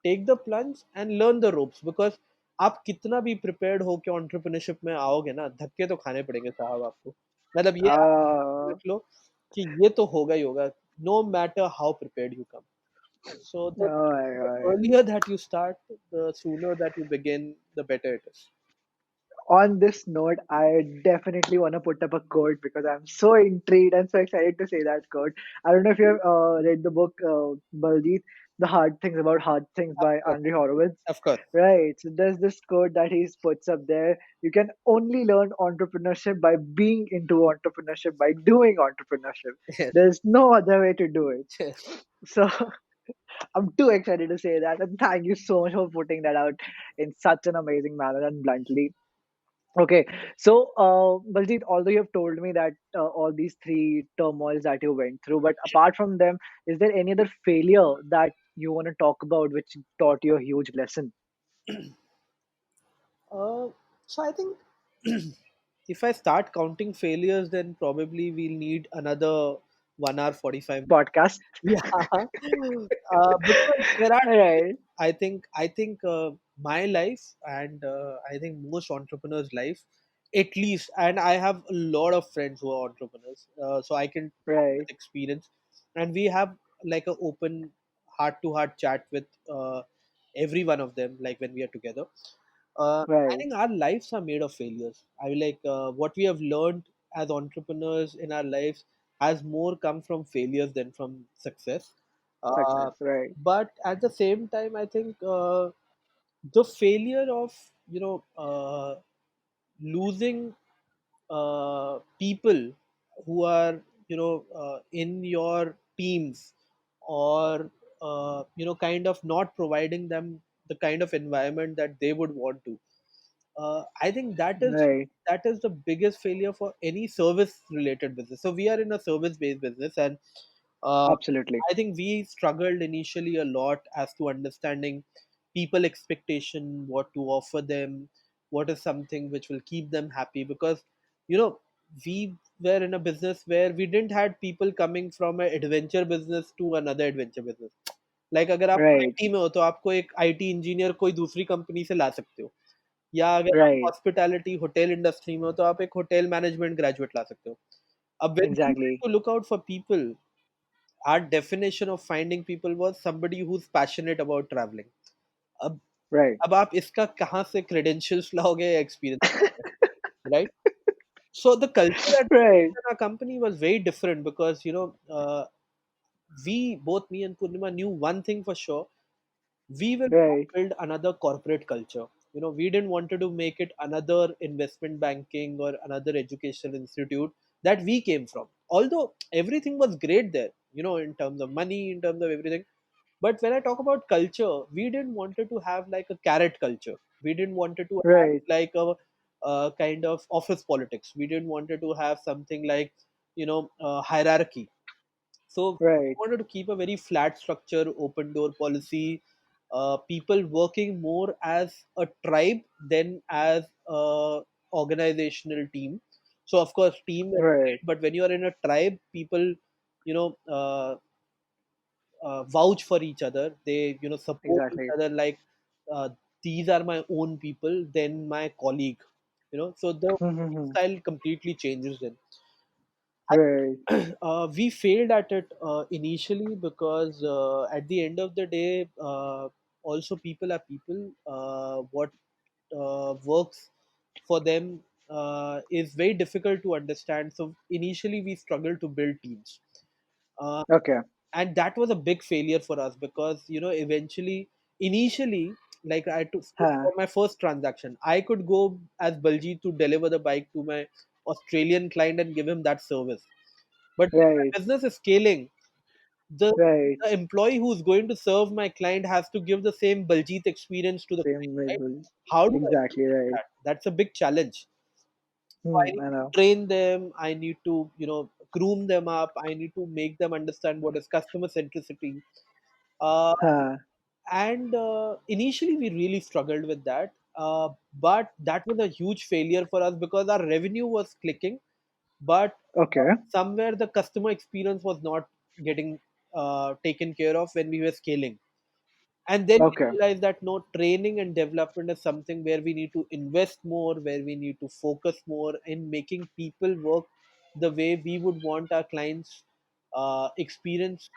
Speaker 1: take the plunge and learn the ropes, because आप कितना भी prepared हो के entrepreneurship में आओगे ना, धक्के तो खाने पड़ेंगे साहब आपको. मतलब ये आप
Speaker 2: uh,
Speaker 1: रख लो कि ये तो होगा ही होगा, no matter how prepared you come. So the
Speaker 2: alright.
Speaker 1: earlier that you start, the sooner that you begin, the better it is.
Speaker 2: On this note, I definitely want to put up a quote because I'm so intrigued and so excited to say that quote. I don't know if you have read the book Baljeet, The Hard Things About Hard Things
Speaker 1: Of
Speaker 2: by
Speaker 1: course,
Speaker 2: Andrew Horowitz.
Speaker 1: of course.
Speaker 2: Right. So there's this quote that he puts up there. You can only learn entrepreneurship by being into entrepreneurship, by doing entrepreneurship.
Speaker 1: Yes,
Speaker 2: There's no other way to do it.
Speaker 1: yes.
Speaker 2: So I'm too excited to say that. And thank you so much for putting that out in such an amazing manner and bluntly. Okay, so Baljeet, although you have told me that all these three turmoils that you went through, but apart from them, is there any other failure that you want to talk about which taught you a huge lesson?
Speaker 1: Uh, so I think if I start counting failures, then probably we'll need another 1 hour 45 minutes.
Speaker 2: Podcast.
Speaker 1: Yeah, because there are.
Speaker 2: All right,
Speaker 1: I think my life and I think most entrepreneurs' life, at least, and I have a lot of friends who are entrepreneurs, so I can talk
Speaker 2: right,
Speaker 1: with experience, and we have like an open heart-to-heart chat with every one of them, like when we are together. I
Speaker 2: right.
Speaker 1: think our lives are made of failures. I mean, like what we have learned as entrepreneurs in our lives has more come from failures than from success. Uh,
Speaker 2: Success, right.
Speaker 1: but at the same time, I think the failure of losing people who are in your teams, or kind of not providing them the kind of environment that they would want to. I think
Speaker 2: Right,
Speaker 1: that is the biggest failure for any service related business. So we are in a service based business, and uh,
Speaker 2: absolutely.
Speaker 1: I think we struggled initially a lot as to understanding people expectation, what to offer them, what is something which will keep them happy, because you know we were in a business where we didn't had people coming from an adventure business to another adventure business. Like अगर आप
Speaker 2: Right,
Speaker 1: IT में हो तो आपको एक IT engineer कोई दूसरी company से ला सकते हो, या अगर आप
Speaker 2: right,
Speaker 1: हॉस्पिटैलिटी होटल इंडस्ट्री में हो तो आप एक होटल मैनेजमेंट ग्रेजुएट ला सकते हो. When we wanted
Speaker 2: exactly.
Speaker 1: to look out for people, our definition of finding people was somebody who's passionate about traveling. अब
Speaker 2: Right.
Speaker 1: अब आप इसका कहाँ से credentials लाओगे या experience लाओगे, right? So the culture that we
Speaker 2: Right.
Speaker 1: built in our company was very different because we both me and Purnima knew one thing for sure: we will not
Speaker 2: Right.
Speaker 1: build another corporate culture. We didn't want to make it another investment banking or another educational institute that we came from. Although everything was great there, in terms of money, in terms of everything. But when I talk about culture, we didn't wanted to have like a carrot culture. We didn't wanted to have
Speaker 2: Right.
Speaker 1: like a kind of office politics. We didn't wanted to have something like hierarchy. So we
Speaker 2: Right.
Speaker 1: wanted to keep a very flat structure, open door policy, people working more as a tribe than as a organizational team. So of course, team is
Speaker 2: Right.
Speaker 1: great, but when you are in a tribe, people, you know, uh, vouch for each other. They support each
Speaker 2: Exactly.
Speaker 1: other like uh, these are my own people, then my colleague. So the
Speaker 2: Mm-hmm.
Speaker 1: style completely changes then.
Speaker 2: Right.
Speaker 1: We failed at it initially because at the end of the day, also people are people. What works for them is very difficult to understand. So initially, we struggled to build teams. Uh,
Speaker 2: Okay.
Speaker 1: and that was a big failure for us because eventually initially like I took
Speaker 2: Huh.
Speaker 1: for my first transaction I could go as Baljeet to deliver the bike to my Australian client and give him that service, but when
Speaker 2: Right.
Speaker 1: my business is scaling, the
Speaker 2: Right.
Speaker 1: the employee who's going to serve my client has to give the same Baljeet experience to the
Speaker 2: Same
Speaker 1: client, right?
Speaker 2: visual.
Speaker 1: How do I
Speaker 2: Exactly
Speaker 1: implement
Speaker 2: right.
Speaker 1: that? That's a big challenge. So I need
Speaker 2: I
Speaker 1: to
Speaker 2: know.
Speaker 1: train them. I need to, groom them up. I need to make them understand what is customer centricity. Uh,
Speaker 2: Huh.
Speaker 1: and initially, we really struggled with that. But that was a huge failure for us because our revenue was clicking, but
Speaker 2: Okay.
Speaker 1: somewhere the customer experience was not getting taken care of when we were scaling. And then we
Speaker 2: Okay.
Speaker 1: realized that no, training and development is something where we need to invest more, where we need to focus more in making people work the way we would want our clients experience,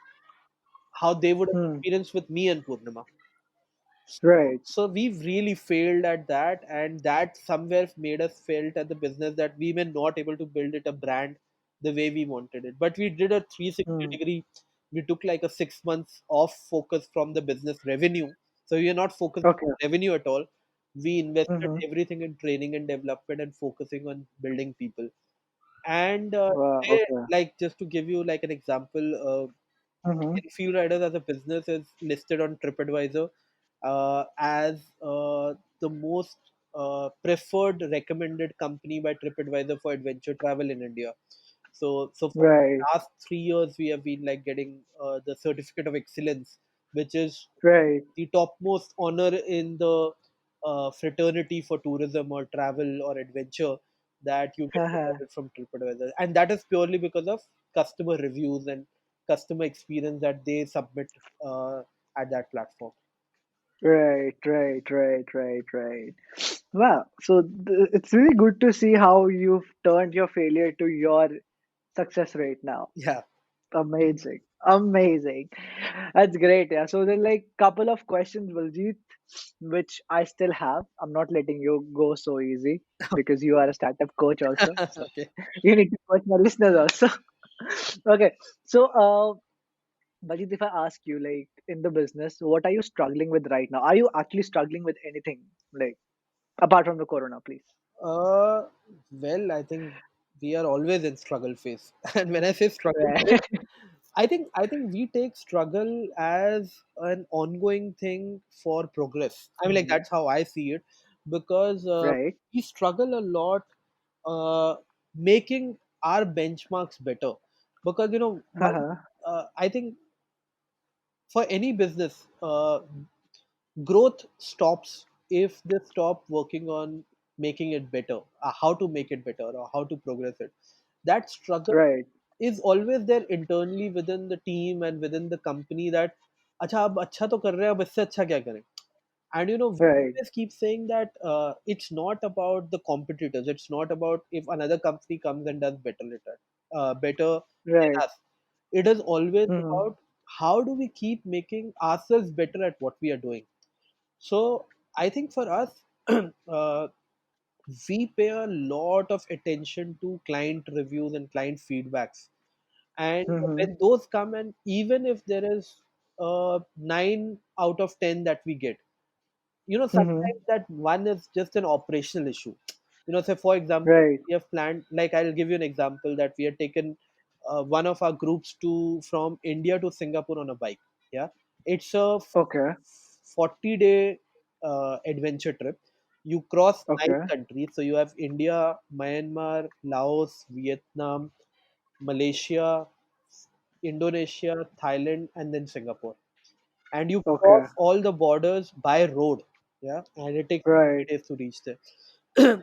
Speaker 1: how they would have
Speaker 2: Hmm.
Speaker 1: experienced with me and Purnima.
Speaker 2: Right.
Speaker 1: So we've really failed at that, and that somewhere made us felt at the business that we were not able to build it a brand the way we wanted it. But we did a 360
Speaker 2: Hmm.
Speaker 1: degree. We took like a 6 months off focus from the business revenue. So we are not focused
Speaker 2: Okay.
Speaker 1: on revenue at all. We invested
Speaker 2: Mm-hmm.
Speaker 1: everything in training and development and focusing on building people. And
Speaker 2: Wow.
Speaker 1: today,
Speaker 2: Okay.
Speaker 1: like just to give you like an example,
Speaker 2: Mm-hmm.
Speaker 1: Enfield Riders as a business is listed on TripAdvisor as the most preferred recommended company by TripAdvisor for adventure travel in India. So for
Speaker 2: Right.
Speaker 1: last 3 years, we have been like getting the certificate of excellence, which is
Speaker 2: Right.
Speaker 1: the topmost honor in the fraternity for tourism or travel or adventure that you get
Speaker 2: Haha.
Speaker 1: provided from TripAdvisor, and that is purely because of customer reviews and customer experience that they submit uh, at that platform.
Speaker 2: Right. Right. Right. Right. Right. Wow. So it's really good to see how you've turned your failure to your success rate now.
Speaker 1: Yeah.
Speaker 2: Amazing. Amazing. That's great. Yeah. So then like couple of questions, Baljeet, which I still have. I'm not letting you go so easy because you are a startup coach also. So
Speaker 1: Okay.
Speaker 2: you need to coach my listeners also. Okay. So Baljeet, if I ask you like in the business, what are you struggling with right now? Are you actually struggling with anything? Like apart from the corona, please.
Speaker 1: Uh, well, I think we are always in struggle phase, and when I say struggle phase,
Speaker 2: Right.
Speaker 1: I think we take struggle as an ongoing thing for progress. I mean, like
Speaker 2: Mhm.
Speaker 1: that's how I see it, because
Speaker 2: Right.
Speaker 1: we struggle a lot making our benchmarks better. Because
Speaker 2: Haha.
Speaker 1: I think for any business, growth stops if they stop working on making it better, how to make it better, or how to progress it. That struggle
Speaker 2: Right.
Speaker 1: is always there internally within the team and within the company that अच्छा अब अच्छा तो कर रहे हैं अब इससे अच्छा क्या करें. And we
Speaker 2: Right.
Speaker 1: always keep saying that it's not about the competitors, it's not about if another company comes and does better at it. better than
Speaker 2: Right.
Speaker 1: us. It is always
Speaker 2: Mm-hmm.
Speaker 1: about how do we keep making ourselves better at what we are doing. So I think for us, uh, we pay a lot of attention to client reviews and client feedbacks. And
Speaker 2: Mm-hmm.
Speaker 1: when those come, and even if there is 9 out of 10 that we get,
Speaker 2: Mm-hmm.
Speaker 1: sometimes that one is just an operational issue. Say for example,
Speaker 2: Right.
Speaker 1: we have planned, like I'll give you an example, that we have taken one of our groups to from India to Singapore on a bike. Yeah, it's a
Speaker 2: Okay.
Speaker 1: 40-day adventure trip. You cross nine
Speaker 2: Okay.
Speaker 1: countries, so you have India, Myanmar, Laos, Vietnam, Malaysia, Indonesia, Thailand, and then Singapore, and you
Speaker 2: Okay.
Speaker 1: cross all the borders by road. Yeah, and it takes 40
Speaker 2: Right.
Speaker 1: days to reach there.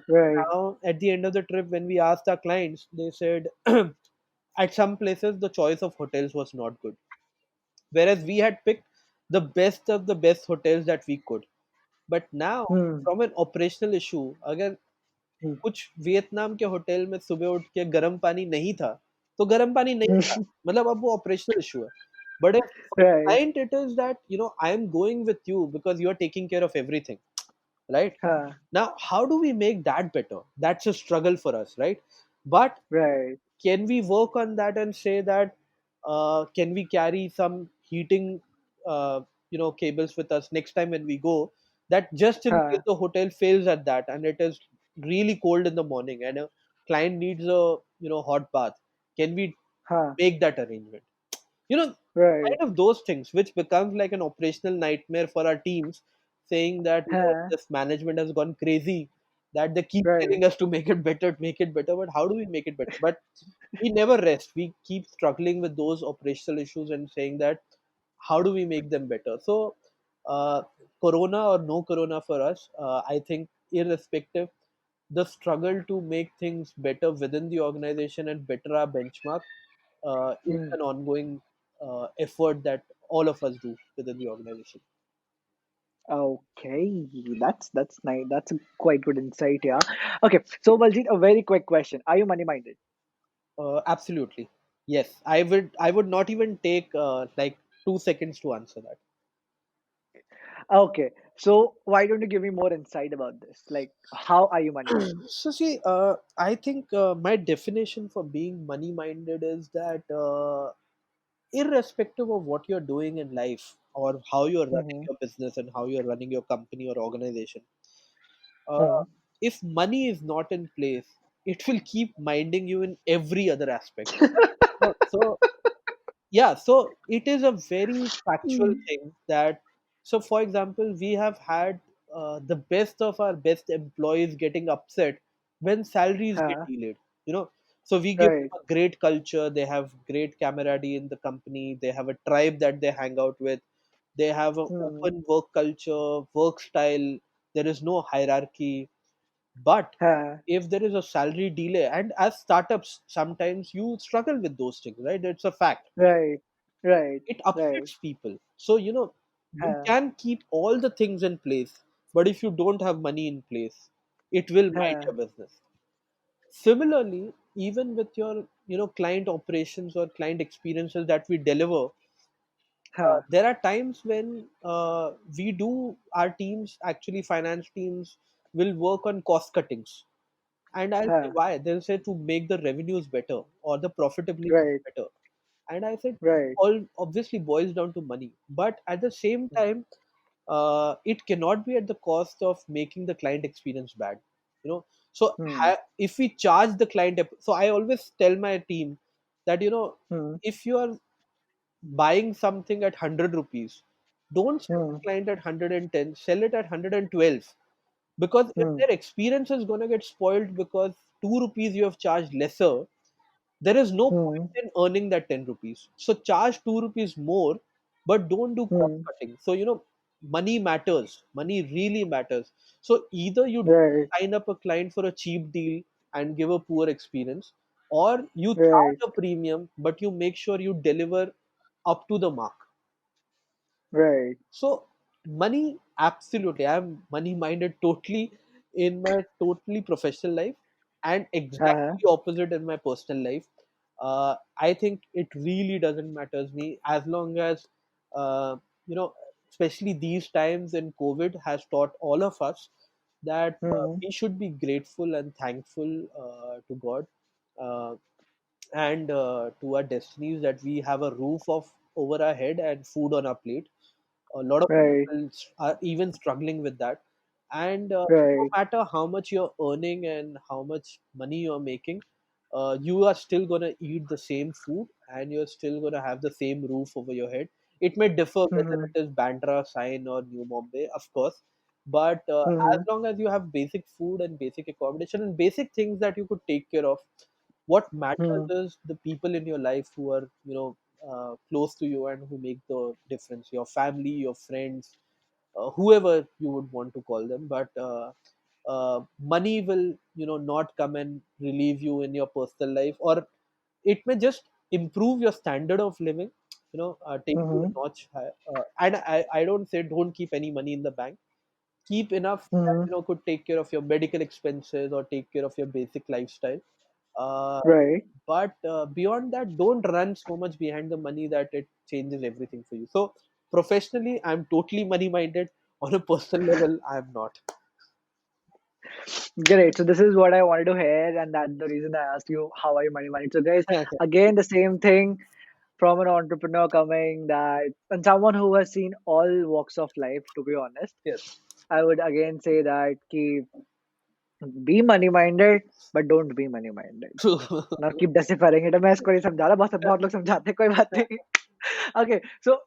Speaker 2: Right.
Speaker 1: Now, at the end of the trip, when we asked our clients, they said at some places the choice of hotels was not good, whereas we had picked the best of the best hotels that we could. But now,
Speaker 2: Hmm.
Speaker 1: from an operational issue, अगर
Speaker 2: Hmm.
Speaker 1: कुछ Vietnam के hotel में सुबह उठ के गर्म पानी नहीं था, तो गर्म पानी नहीं था, मतलब अब वो ऑपरेशनल इशू है. But if for the
Speaker 2: Right.
Speaker 1: client it is that, I am going with you because you are taking care of everything, right?
Speaker 2: Huh.
Speaker 1: Now, how do we make that better? That's a struggle for us, right? But
Speaker 2: Right.
Speaker 1: can we work on that and say that can we carry some heating, cables with us next time when we go? That just in case
Speaker 2: Huh.
Speaker 1: the hotel fails at that and it is really cold in the morning and a client needs a hot bath, can we
Speaker 2: Huh.
Speaker 1: make that arrangement?
Speaker 2: Right.
Speaker 1: Kind of those things which becomes like an operational nightmare for our teams, saying that
Speaker 2: Huh.
Speaker 1: this management has gone crazy, that they keep
Speaker 2: Right.
Speaker 1: telling us to make it better, but how do we make it better? But we never rest. We keep struggling with those operational issues and saying that how do we make them better? So, uh, corona or no corona for us, I think irrespective, the struggle to make things better within the organization and better our benchmark is
Speaker 2: Hmm.
Speaker 1: an ongoing effort that all of us do within the organization.
Speaker 2: Okay, that's nice. That's a quite good insight, yeah. Okay, so Baljeet, a very quick question: Are you money minded?
Speaker 1: Absolutely, yes. I would not even take like 2 seconds to answer that.
Speaker 2: Okay, so why don't you give me more insight about this? Like, how are you money minded?
Speaker 1: So see, I think my definition for being money minded is that irrespective of what you're doing in life or how you're running
Speaker 2: Mm-hmm.
Speaker 1: your business and how you're running your company or organization,
Speaker 2: Hmm.
Speaker 1: if money is not in place, it will keep minding you in every other aspect. No, so yeah, so it is a very factual
Speaker 2: Hmm.
Speaker 1: thing that, so for example, we have had the best of our best employees getting upset when salaries get
Speaker 2: Huh.
Speaker 1: delayed, you know. So we give
Speaker 2: Right.
Speaker 1: them a great culture, they have great camaraderie in the company, they have a tribe that they hang out with, they have an
Speaker 2: Hmm.
Speaker 1: open work culture, work style, there is no hierarchy. But
Speaker 2: Huh.
Speaker 1: if there is a salary delay, and as startups sometimes you struggle with those things, right? It's a fact.
Speaker 2: Right. Right.
Speaker 1: It
Speaker 2: Right.
Speaker 1: upsets people. So you
Speaker 2: Huh.
Speaker 1: can keep all the things in place, but if you don't have money in place, it will mind
Speaker 2: Huh.
Speaker 1: your business. Similarly, even with your client operations or client experiences that we deliver,
Speaker 2: Huh.
Speaker 1: there are times when we do, our teams, actually finance teams, will work on cost cuttings. And I'll say
Speaker 2: Huh.
Speaker 1: why. They'll say to make the revenues better or the profitability
Speaker 2: Right.
Speaker 1: better. And I said,
Speaker 2: Right.
Speaker 1: all obviously boils down to money. But at the same time, it cannot be at the cost of making the client experience bad. You know, so
Speaker 2: Hmm.
Speaker 1: if we charge the client, so I always tell my team that
Speaker 2: Hmm.
Speaker 1: if you are buying something at 100 rupees, don't sell
Speaker 2: Hmm.
Speaker 1: the client at 110, sell it at 112. Because if
Speaker 2: Hmm.
Speaker 1: their experience is going to get spoiled because 2 rupees you have charged lesser, there is no
Speaker 2: Hmm.
Speaker 1: point in earning that 10 rupees. So charge 2 rupees more, but don't do cost
Speaker 2: Hmm.
Speaker 1: cutting. So, money matters. Money really matters. So either you don't
Speaker 2: Right.
Speaker 1: sign up a client for a cheap deal and give a poor experience, or you
Speaker 2: Right.
Speaker 1: charge a premium, but you make sure you deliver up to the mark.
Speaker 2: Right.
Speaker 1: So money, absolutely. I'm money minded totally in my totally professional life, and
Speaker 2: Uh-huh.
Speaker 1: exactly opposite in my personal life. I think it really doesn't matter to me, as long as uh, you know, especially these times in COVID has taught all of us that
Speaker 2: Hmm.
Speaker 1: we should be grateful and thankful to God, uh, and to our destinies, that we have a roof of over our head and food on our plate. A lot of
Speaker 2: Right.
Speaker 1: people are even struggling with that. And no
Speaker 2: Right.
Speaker 1: matter how much you're earning and how much money you're making, you are still going to eat the same food, and you're still going to have the same roof over your head. It may differ whether
Speaker 2: Hmm.
Speaker 1: it is Bandra, Sain, or New Mumbai, of course. But as
Speaker 2: Hmm.
Speaker 1: long as you have basic food and basic accommodation and basic things that you could take care of, what matters
Speaker 2: Hmm.
Speaker 1: is the people in your life who are, close to you and who make the difference, your family, your friends, whoever you would want to call them. But money will, not come and relieve you in your personal life, or it may just improve your standard of living, take you
Speaker 2: Hmm.
Speaker 1: a notch higher. And I don't say don't keep any money in the bank. Keep enough that
Speaker 2: Hmm.
Speaker 1: could take care of your medical expenses or take care of your basic lifestyle. uh,
Speaker 2: Right.
Speaker 1: but beyond that, don't run so much behind the money that it changes everything for you. So professionally, I'm totally money minded. On a personal level, I'm not.
Speaker 2: Great. So this is what I wanted to hear, and that's the reason I asked you how are you money minded. So guys,
Speaker 1: Okay.
Speaker 2: again the same thing from an entrepreneur coming, that and someone who has seen all walks of life. To be honest,
Speaker 1: Yes.
Speaker 2: I would again say that keep be money minded, but don't be money minded.
Speaker 1: True.
Speaker 2: Now keep deciphering it. मैं इसको नहीं समझा रहा, बहुत लोग समझाते हैं, कोई बात नहीं. Okay, so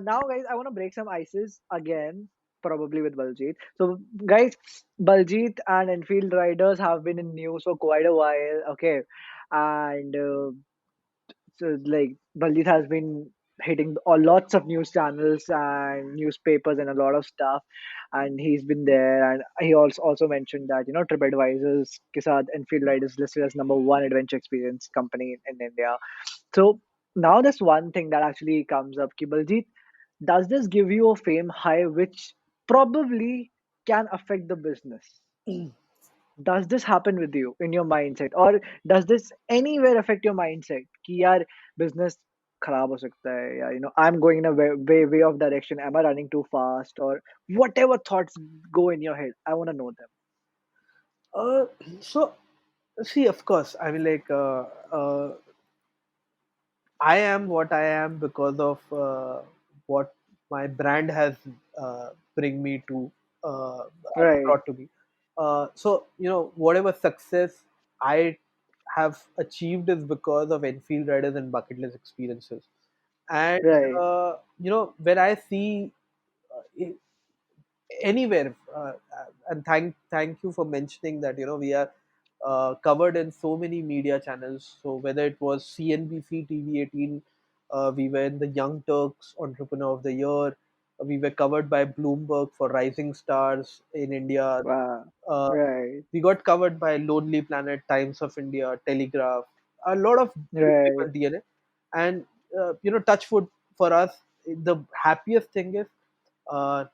Speaker 2: now guys, I want to break some ices again, probably with Baljeet. So guys, Baljeet and Enfield Riders have been in news for quite a while. Okay, and so like Baljeet has been hitting lots of news channels and newspapers and a lot of stuff, and he's been there. And he also mentioned that TripAdvisor's के साथ Enfield Riders listed as number one adventure experience company in India. So now there's one thing that actually comes up. Ki Baljeet, does this give you a fame high which probably can affect the business? Does this happen with you in your mindset, or does this anywhere affect your mindset कि यार business खराब हो सकता है, या I'm going in a way of direction, am I running too fast, or whatever thoughts go in your head, I want to know them.
Speaker 1: uh, so see, of course, I mean, like, I am what I am because of what my brand has bring me to,
Speaker 2: Right.
Speaker 1: brought to me. So whatever success I have achieved is because of Enfield Riders and bucket list experiences. And
Speaker 2: Right.
Speaker 1: when I see anywhere, and thank you for mentioning that, we are covered in so many media channels. So whether it was CNBC TV 18, we were in the Young Turks Entrepreneur of the Year, we were covered by Bloomberg for Rising Stars in India,
Speaker 2: Wow.
Speaker 1: uh,
Speaker 2: Right.
Speaker 1: we got covered by Lonely Planet, Times of India, Telegraph, a lot of newspaper
Speaker 2: Right.
Speaker 1: DNA. And touch wood, for us, the happiest thing is, uh,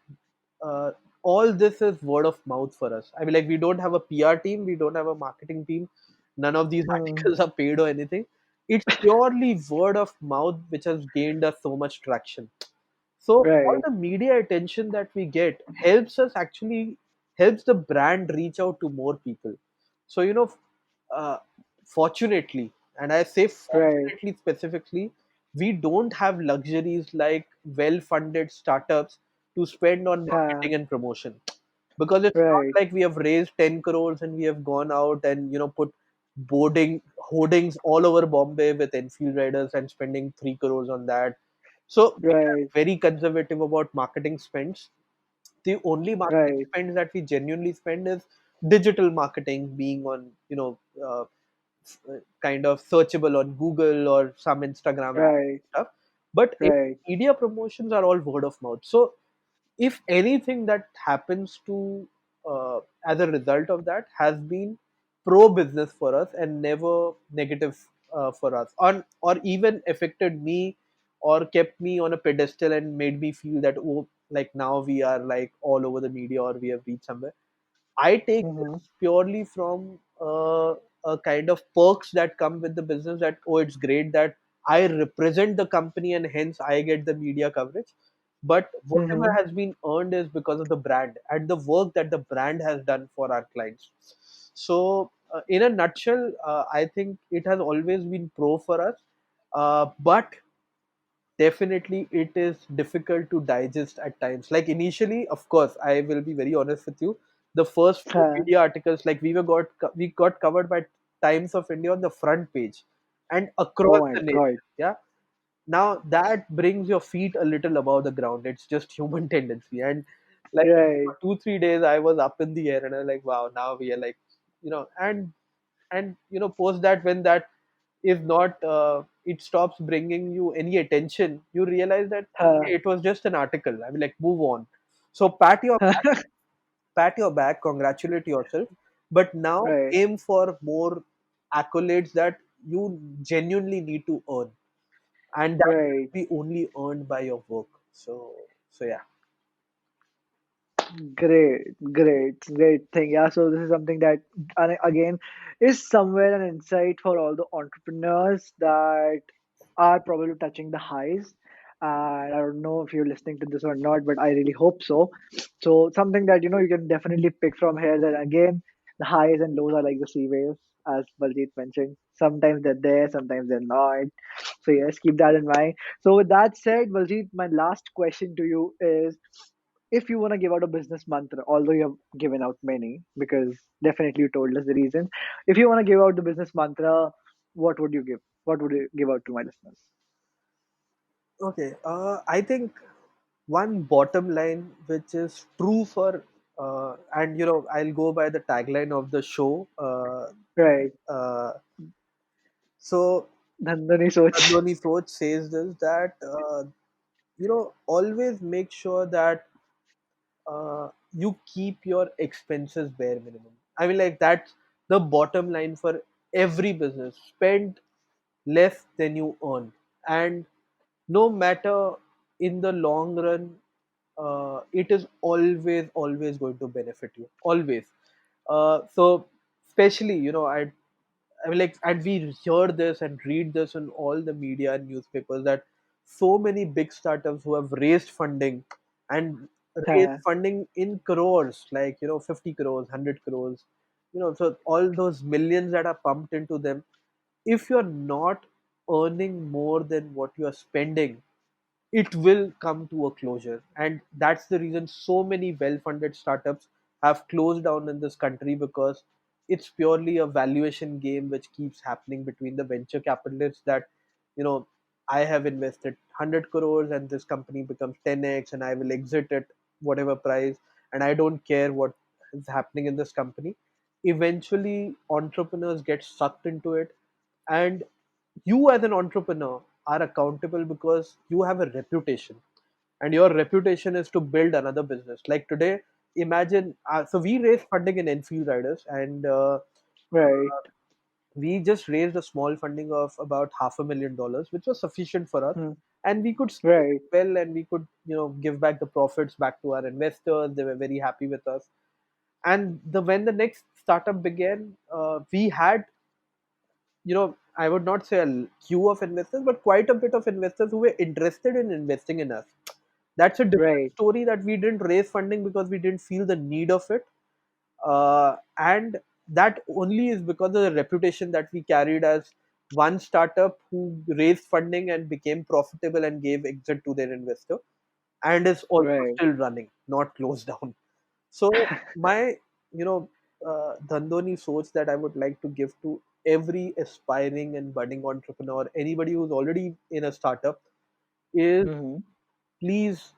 Speaker 1: uh, all this is word of mouth for us. I mean, like, we don't have a PR team, we don't have a marketing team. None of these
Speaker 2: Hmm.
Speaker 1: articles are paid or anything. It's purely word of mouth which has gained us so much traction. So all
Speaker 2: Right.
Speaker 1: the media attention that we get helps us, actually helps the brand reach out to more people. So uh, fortunately, and I say
Speaker 2: Right.
Speaker 1: fortunately specifically, we don't have luxuries like well-funded startups to spend on
Speaker 2: Ha.
Speaker 1: marketing and promotion, because it's not
Speaker 2: Right.
Speaker 1: like we have raised 10 crores and we have gone out and put boarding hoardings all over Bombay with Enfield Riders and spending 3 crores on that. So we are
Speaker 2: Right.
Speaker 1: very conservative about marketing spends. The only marketing
Speaker 2: Right.
Speaker 1: spends that we genuinely spend is digital marketing, being on kind of searchable on Google or some Instagram ads
Speaker 2: Right.
Speaker 1: and stuff. But
Speaker 2: Right.
Speaker 1: media promotions are all word of mouth. So if anything that happens to, as a result of that, has been pro business for us and never negative for us, or even affected me or kept me on a pedestal and made me feel that, oh, like, now we are like all over the media or we have reached somewhere. I take
Speaker 2: Mm-hmm.
Speaker 1: this purely from a kind of perks that come with the business, that oh, it's great that I represent the company and hence I get the media coverage. But whatever
Speaker 2: Mm-hmm.
Speaker 1: has been earned is because of the brand and the work that the brand has done for our clients. So in a nutshell, I think it has always been pro for us, but definitely it is difficult to digest at times. Like initially, of course, I will be very honest with you, the first few
Speaker 2: Uh,
Speaker 1: media articles, like we got covered by Times of India on the front page and
Speaker 2: oh
Speaker 1: across
Speaker 2: my
Speaker 1: the nation.
Speaker 2: God.
Speaker 1: Yeah, now that brings your feet a little above the ground. It's just human tendency. And like
Speaker 2: Right.
Speaker 1: for 2 3 days I was up in the air and I was like, wow, now we are like, and post that, when that is not it stops bringing you any attention, you realize that
Speaker 2: Uh,
Speaker 1: okay, it was just an article. I mean, like, move on. So pat your back, congratulate yourself, but now
Speaker 2: right.
Speaker 1: aim for more accolades that you genuinely need to earn, and that will
Speaker 2: Right.
Speaker 1: be only earned by your work. So yeah.
Speaker 2: Great, great thing. Yeah, so this is something that, again, is somewhere an insight for all the entrepreneurs that are probably touching the highs. And I don't know if you're listening to this or not, but I really hope so. So something that you can definitely pick from here, that again, the highs and lows are like the sea waves, as Baljeet mentioned. Sometimes they're there, sometimes they're not. So yes, keep that in mind. So with that said, Baljeet, my last question to you is, if you want to give out a business mantra, although you have given out many, because definitely you told us the reasons. If you want to give out the business mantra, what would you give? What would you give out to my listeners?
Speaker 1: Okay, I think one bottom line which is true for and I'll go by the tagline of the show.
Speaker 2: Right.
Speaker 1: Uh, so
Speaker 2: Dhandho Ni Soch.
Speaker 1: Dhandho Ni Soch says this, that always make sure that you keep your expenses bare minimum. I mean, like, that's the bottom line for every business. Spend less than you earn, and no matter in the long run, it is always going to benefit you, always. So especially, I mean, like, and we hear this and read this in all the media and newspapers, that so many big startups who have raised funding and raised
Speaker 2: Huh.
Speaker 1: funding in crores, like 50 crores, 100 crores, so all those millions that are pumped into them, if you're not earning more than what you are spending, it will come to a closure. And that's the reason so many well funded startups have closed down in this country, because it's purely a valuation game which keeps happening between the venture capitalists, that you know I have invested 100 crores and this company becomes 10x and I will exit at whatever price, and I don't care what is happening in this company. Eventually entrepreneurs get sucked into it, and you as an entrepreneur are accountable because you have a reputation, and your reputation is to build another business. Like today, imagine, so we raised funding in Enfield Riders, and
Speaker 2: Right.
Speaker 1: we just raised a small funding of about $500,000, which was sufficient for us,
Speaker 2: Hmm.
Speaker 1: and we could scale
Speaker 2: Right.
Speaker 1: well, and we could give back the profits back to our investors. They were very happy with us. And when the next startup began, we had, I would not say a queue of investors, but quite a bit of investors who were interested in investing in us. That's a different
Speaker 2: Right.
Speaker 1: story, that we didn't raise funding because we didn't feel the need of it. And that only is because of the reputation that we carried as one startup who raised funding and became profitable and gave exit to their investor, and is also
Speaker 2: Right.
Speaker 1: still running, not closed down. So my, Dhandho Ni Soch that I would like to give to every aspiring and budding entrepreneur, anybody who's already in a startup, is
Speaker 2: Hmm.
Speaker 1: please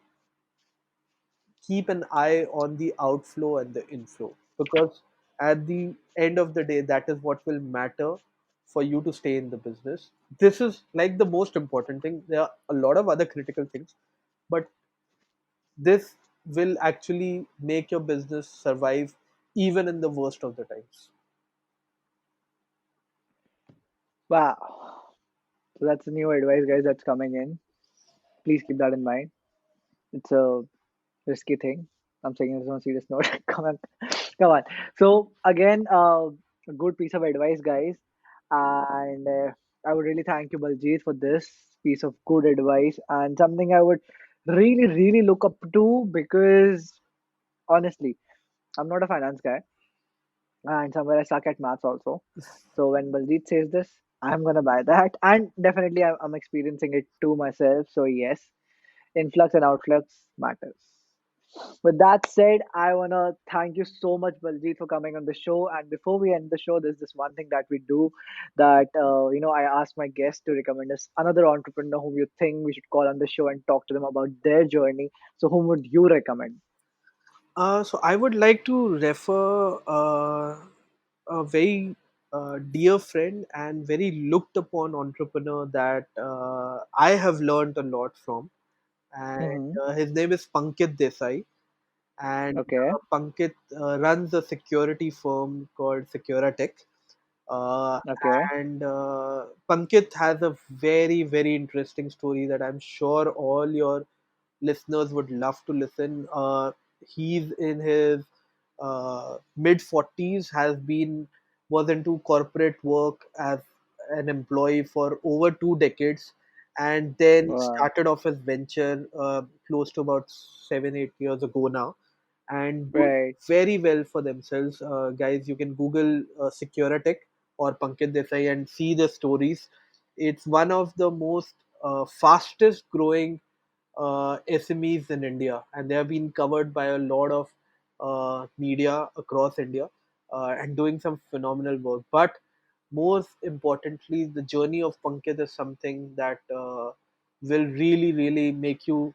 Speaker 1: keep an eye on the outflow and the inflow, because at the end of the day, that is what will matter for you to stay in the business. This is like the most important thing. There are a lot of other critical things, but this will actually make your business survive even in the worst of the times.
Speaker 2: Wow. So that's the new advice, guys, that's coming in. Please keep that in mind. It's a risky thing. I'm saying this on a serious note. Come on, come on. So again, a good piece of advice, guys. And I would really thank you, Baljeet, for this piece of good advice and something I would really, really look up to because honestly, I'm not a finance guy and somewhere I suck at maths also. So when Baljeet says this, I'm gonna buy that, and definitely I'm experiencing it too myself. So yes, influx and outflux matters. With that said, I wanna thank you so much, Baljeet, for coming on the show. And before we end the show, there's this one thing that we do that I ask my guests to recommend us another entrepreneur whom you think we should call on the show and talk to them about their journey. So whom would you recommend?
Speaker 1: So I would like to refer a very dear friend and very looked upon entrepreneur that I have learned a lot from, and
Speaker 2: Mm-hmm.
Speaker 1: his name is Pankit Desai, and
Speaker 2: Okay.
Speaker 1: Pankit runs a security firm called Securatech. Uh,
Speaker 2: Okay.
Speaker 1: and Pankit has a very, very interesting story that I'm sure all your listeners would love to listen. He's in his mid 40s, was into corporate work as an employee for over 2 decades, and then
Speaker 2: Wow.
Speaker 1: started off his venture close to about 7-8 years ago now, and doing
Speaker 2: Right.
Speaker 1: very well for themselves. Guys, you can Google Securatech or Pankit Desai and see the stories. It's one of the most fastest growing SMEs in India, and they have been covered by a lot of media across India and doing some phenomenal work. But most importantly, the journey of Pankit is something that will really, really make you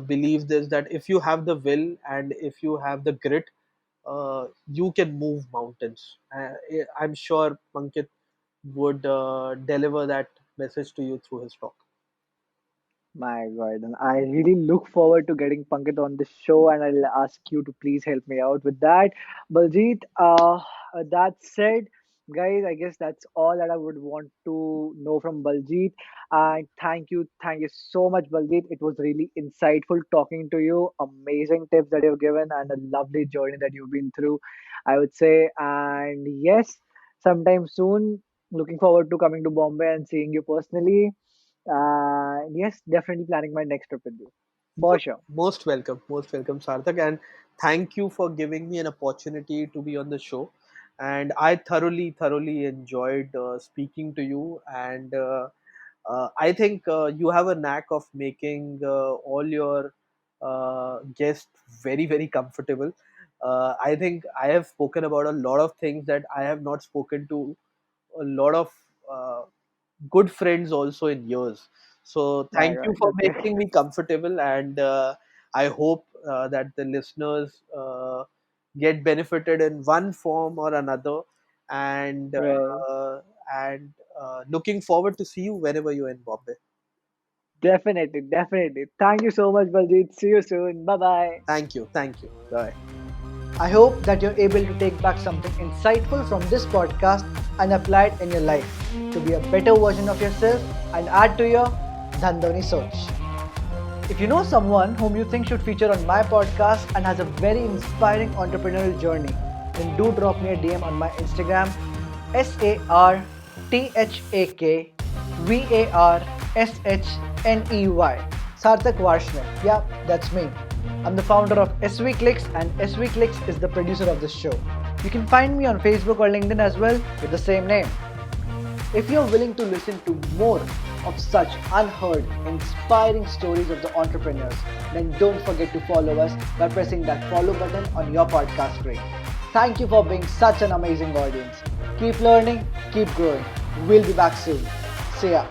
Speaker 1: believe this, that if you have the will and if you have the grit, you can move mountains. I'm sure Pankit would deliver that message to you through his talk.
Speaker 2: My God, and I really look forward to getting Pankit on the show, and I'll ask you to please help me out with that. Baljeet, that said, guys, I guess that's all that I would want to know from Baljeet. And thank you so much, Baljeet. It was really insightful talking to you. Amazing tips that you've given, and a lovely journey that you've been through, I would say. And yes, sometime soon, looking forward to coming to Bombay and seeing you personally. Yes, definitely planning my next trip with you. For sure.
Speaker 1: Most welcome, Sarthak, and thank you for giving me an opportunity to be on the show. And I thoroughly enjoyed speaking to you. And I think you have a knack of making all your guests very, very comfortable. I think I have spoken about a lot of things that I have not spoken to a lot of uh, good friends also in years. So
Speaker 2: My
Speaker 1: thank you
Speaker 2: God,
Speaker 1: for
Speaker 2: that's great.
Speaker 1: making me comfortable, and I hope that the listeners get benefited in one form or another, and
Speaker 2: Right.
Speaker 1: uh, and looking forward to see you whenever you're in Bombay.
Speaker 2: Definitely, definitely. Thank you so much, Baljeet. See you soon. Bye bye.
Speaker 1: Thank you. Bye.
Speaker 2: I hope that you're able to take back something insightful from this podcast and apply it in your life to be a better version of yourself and add to your Dhandho Ni Soch. If you know someone whom you think should feature on my podcast and has a very inspiring entrepreneurial journey, then do drop me a DM on my Instagram SarthakVarshney. Sarthak Varshney. Yeah, that's me. I'm the founder of SV Clicks, and SV Clicks is the producer of this show. You can find me on Facebook or LinkedIn as well with the same name. If you're willing to listen to more of such unheard, inspiring stories of the entrepreneurs, then don't forget to follow us by pressing that follow button on your podcast screen. Thank you for being such an amazing audience. Keep learning, keep growing. We'll be back soon. See ya.